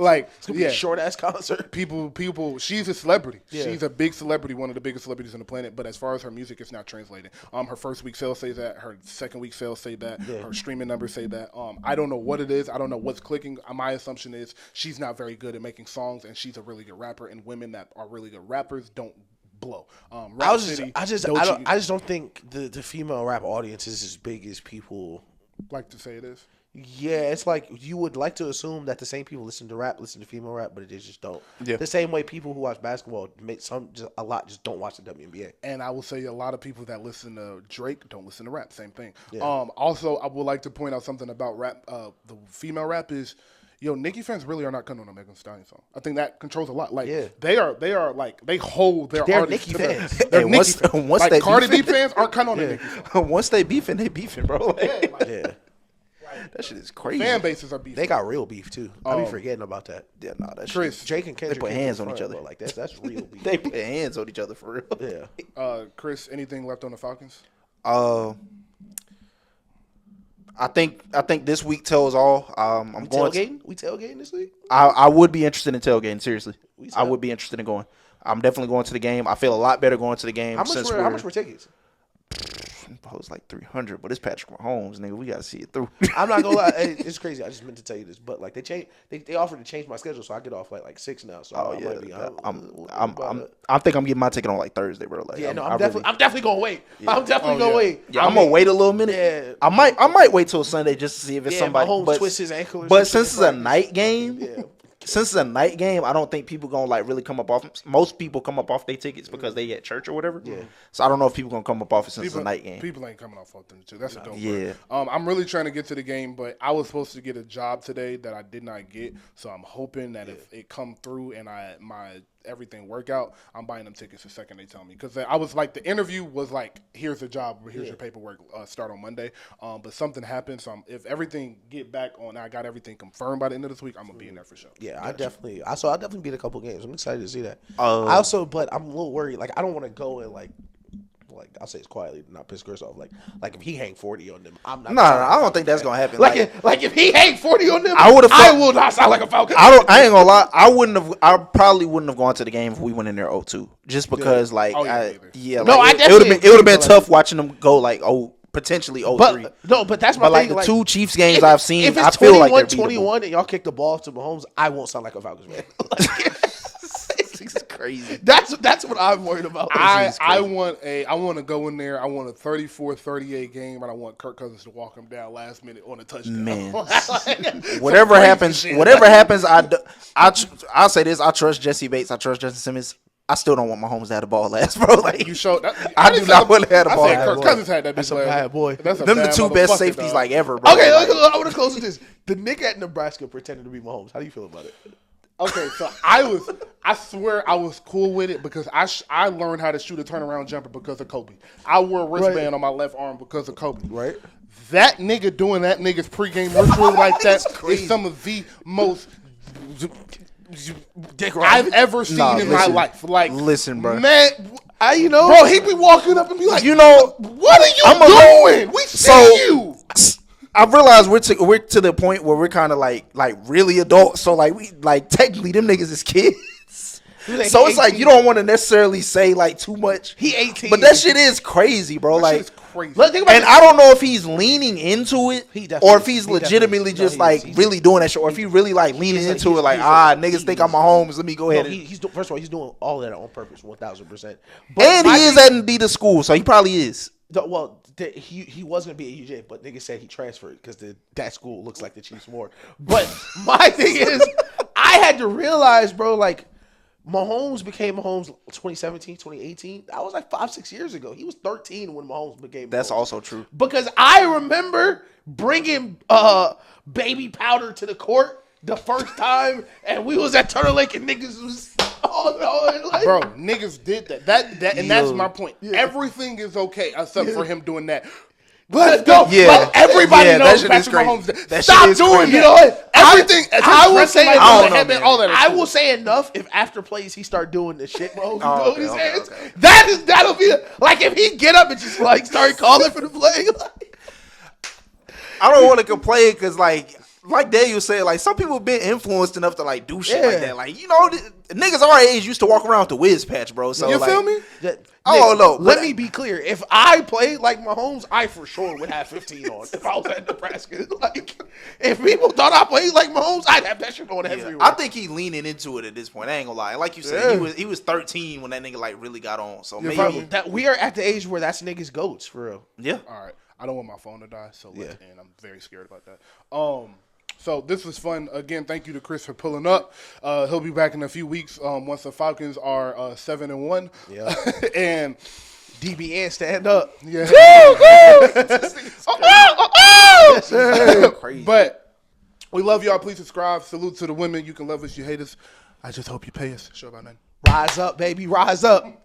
Speaker 2: like
Speaker 1: It's gonna be
Speaker 2: yeah.
Speaker 1: a short ass concert.
Speaker 2: People. She's a celebrity.
Speaker 1: Yeah.
Speaker 2: She's a big celebrity, one of the biggest celebrities on the planet. But as far as her music, it's not translated. Her first week sales say that. Her second week sales say that.
Speaker 1: Yeah.
Speaker 2: Her streaming numbers say that. I don't know what it is. I don't know what's clicking. My assumption is she's not very good at making songs, and she's a really good rapper. And women that are really good rappers don't blow.
Speaker 1: I just don't think the female rap audience is as big as people
Speaker 2: like to say it is.
Speaker 1: Yeah, it's like you would like to assume that the same people listen to rap, listen to female rap, but they just don't.
Speaker 3: Yeah.
Speaker 1: The same way people who watch basketball, a lot just don't watch the WNBA.
Speaker 2: And I will say a lot of people that listen to Drake don't listen to rap. Same thing.
Speaker 1: Yeah.
Speaker 2: Also, I would like to point out something about rap. The female rap is, Nicki fans really are not coming on a Megan Thee Stallion song. I think that controls a lot. Like they are like they hold their
Speaker 1: They're
Speaker 2: artists
Speaker 1: Nicki
Speaker 2: to their-
Speaker 1: fans.
Speaker 2: They're
Speaker 3: And
Speaker 2: Nicki
Speaker 3: once-
Speaker 2: fans.
Speaker 3: once
Speaker 2: like
Speaker 3: they
Speaker 2: Cardi B
Speaker 3: beefing-
Speaker 2: fans aren't coming on the Nicki song.
Speaker 3: Once they beefing, bro. Like,
Speaker 1: Yeah.
Speaker 3: that shit is crazy.
Speaker 2: Fan bases are beefing.
Speaker 1: They got real beef too. I be forgetting about that.
Speaker 3: Yeah, nah, that
Speaker 2: Chris,
Speaker 3: shit.
Speaker 1: Jake and Kendrick
Speaker 3: put
Speaker 1: came
Speaker 3: hands
Speaker 1: in
Speaker 3: on each
Speaker 1: front,
Speaker 3: other.
Speaker 1: but, like that's real beef.
Speaker 3: They put hands on each other for real.
Speaker 1: Yeah.
Speaker 2: Chris, anything left on the Falcons?
Speaker 3: I think this week tells all. I'm going.
Speaker 1: Tailgating? We tailgating this week?
Speaker 3: I would be interested in tailgating. Seriously,
Speaker 1: We
Speaker 3: I would be interested in going. I'm definitely going to the game. I feel a lot better going to the game.
Speaker 1: How much were tickets?
Speaker 3: It was like 300, but it's Patrick Mahomes, nigga. We gotta see it through.
Speaker 1: I'm not gonna lie, it's crazy. I just meant to tell you this, but like they offered to change my schedule, so I get off like 6 now. So I might be.
Speaker 3: I think I'm getting my ticket on like Thursday, bro. Like,
Speaker 1: Yeah, I'm definitely gonna wait.
Speaker 3: Yeah.
Speaker 1: I'm definitely gonna wait.
Speaker 3: Yeah, I'm gonna wait a little minute.
Speaker 1: Yeah.
Speaker 3: I might wait till Sunday just to see if it's somebody.
Speaker 1: Mahomes
Speaker 3: But,
Speaker 1: twists his ankle.
Speaker 3: but since it's a night game,
Speaker 1: yeah,
Speaker 3: since it's a night game, I don't think people gonna like really come up off. Most people come up off their tickets because they at church or whatever. Yeah. So I don't know if people gonna come up off it since it's a night game.
Speaker 2: People ain't coming off them too. That's a dope.
Speaker 3: Yeah.
Speaker 2: I'm really trying to get to the game, but I was supposed to get a job today that I did not get. So I'm hoping that if it come through and my everything work out, I'm buying them tickets the second they tell me. Because I was like, the interview was like, here's a job, here's your paperwork, start on Monday. But something happened, so if everything get back on, I got everything confirmed by the end of this week, I'm gonna be in there for sure.
Speaker 1: Yeah, I'll definitely be at a couple games. I'm excited to see that. But I'm a little worried. Like, I don't want to go and like I'll say it's quietly, not piss Chris off. Like if he hang 40 on them, I'm not.
Speaker 3: No, I don't think that's gonna happen.
Speaker 1: Like if he hang 40 on them,
Speaker 3: I will
Speaker 1: not sound like a Falcon.
Speaker 3: I ain't gonna lie. I probably wouldn't have gone to the game if we went in there 0-2, just because it would have been tough watching them go like potentially 0-3.
Speaker 1: But that's my
Speaker 3: thing. Like the two Chiefs games I've seen,
Speaker 1: if it's
Speaker 3: I feel like they're
Speaker 1: 21 and y'all kick the ball to Mahomes, I won't sound like a Falcons man.
Speaker 3: It's crazy.
Speaker 1: That's what I'm worried about.
Speaker 2: I want to go in there. I want a 34-38 game, and I want Kirk Cousins to walk him down last minute on a touchdown.
Speaker 3: Man, whatever happens, I'll say this: I trust Jesse Bates. I trust Justin Simmons. I still don't want Mahomes to have the ball last, bro. Like
Speaker 2: you showed,
Speaker 3: I do not want to have the ball.
Speaker 2: Kirk Cousins had that.
Speaker 1: That's a bad boy.
Speaker 3: Them the two best safeties like ever, bro.
Speaker 1: Okay, I want to close with this. The nigga at Nebraska pretended to be Mahomes. How do you feel about it?
Speaker 2: Okay, so I swear I was cool with it because I learned how to shoot a turnaround jumper because of Kobe. I wore a wristband on my left arm because of Kobe.
Speaker 1: Right.
Speaker 2: That nigga doing that nigga's pregame ritual like that is some of the most I've ever seen in my life. Like,
Speaker 3: listen, bro.
Speaker 2: Man,
Speaker 1: bro, he be walking up and be like, what are you doing? We see you.
Speaker 3: I realize we're to the point where we're kind of like really adults. So like we like technically them niggas is kids. So it's like you don't want to necessarily say like too much.
Speaker 1: He 18,
Speaker 3: but that shit is crazy, bro. Like
Speaker 2: shit is crazy.
Speaker 3: And I don't know if he's leaning into it or if he's legitimately just like really doing that shit, or if he really like leaning into it. Like niggas think I'm Mahomes. Let me go ahead.
Speaker 1: First of all, he's doing all of that on purpose, 1,000%.
Speaker 3: And he is at Adidas school, so he probably is.
Speaker 1: Well, he was going to be at UJ, but niggas said he transferred because that school looks like the Chiefs more. But my thing is, I had to realize, bro, like, Mahomes became Mahomes 2017, 2018. That was like 5-6 years ago. He was 13 when Mahomes became Mahomes.
Speaker 3: That's also true.
Speaker 1: Because I remember bringing baby powder to the court the first time, and we was at Turtle Lake, and niggas was...
Speaker 2: Bro, niggas did that, and that's my point. Yeah. Everything is okay except for him doing that. Let's go.
Speaker 3: Yeah.
Speaker 2: Like, everybody knows Patrick Mahomes. Stop doing
Speaker 1: You know what?
Speaker 2: Everything.
Speaker 1: I will say enough if after plays he start doing the shit Mahomes doing his hands. Okay. That'll be like if he get up and just like start calling for the play.
Speaker 3: I don't want to complain because like Daniel said, like some people have been influenced enough to like do shit like that. Like niggas our age used to walk around with the whiz patch, bro. So
Speaker 2: you feel me?
Speaker 3: No.
Speaker 1: Let me be clear. If I played like Mahomes, I for sure would have 15 on if I was at Nebraska. Like, if people thought I played like Mahomes, I'd have that shit on everywhere.
Speaker 3: I think he's leaning into it at this point. I ain't gonna lie. Like you said, he was 13 when that nigga like really got on. So maybe
Speaker 1: that we are at the age where that's niggas goats for real.
Speaker 3: Yeah.
Speaker 2: All right. I don't want my phone to die, and I'm very scared about that. So this was fun. Again, thank you to Chris for pulling up. He'll be back in a few weeks once the Falcons are 7-1.
Speaker 1: Yeah.
Speaker 2: And
Speaker 1: DBN stand up.
Speaker 2: Yeah.
Speaker 3: Crazy.
Speaker 2: But we love y'all. Please subscribe. Salute to the women. You can love us. You hate us. I just hope you pay us. Sure about nothing.
Speaker 1: Rise up, baby. Rise up.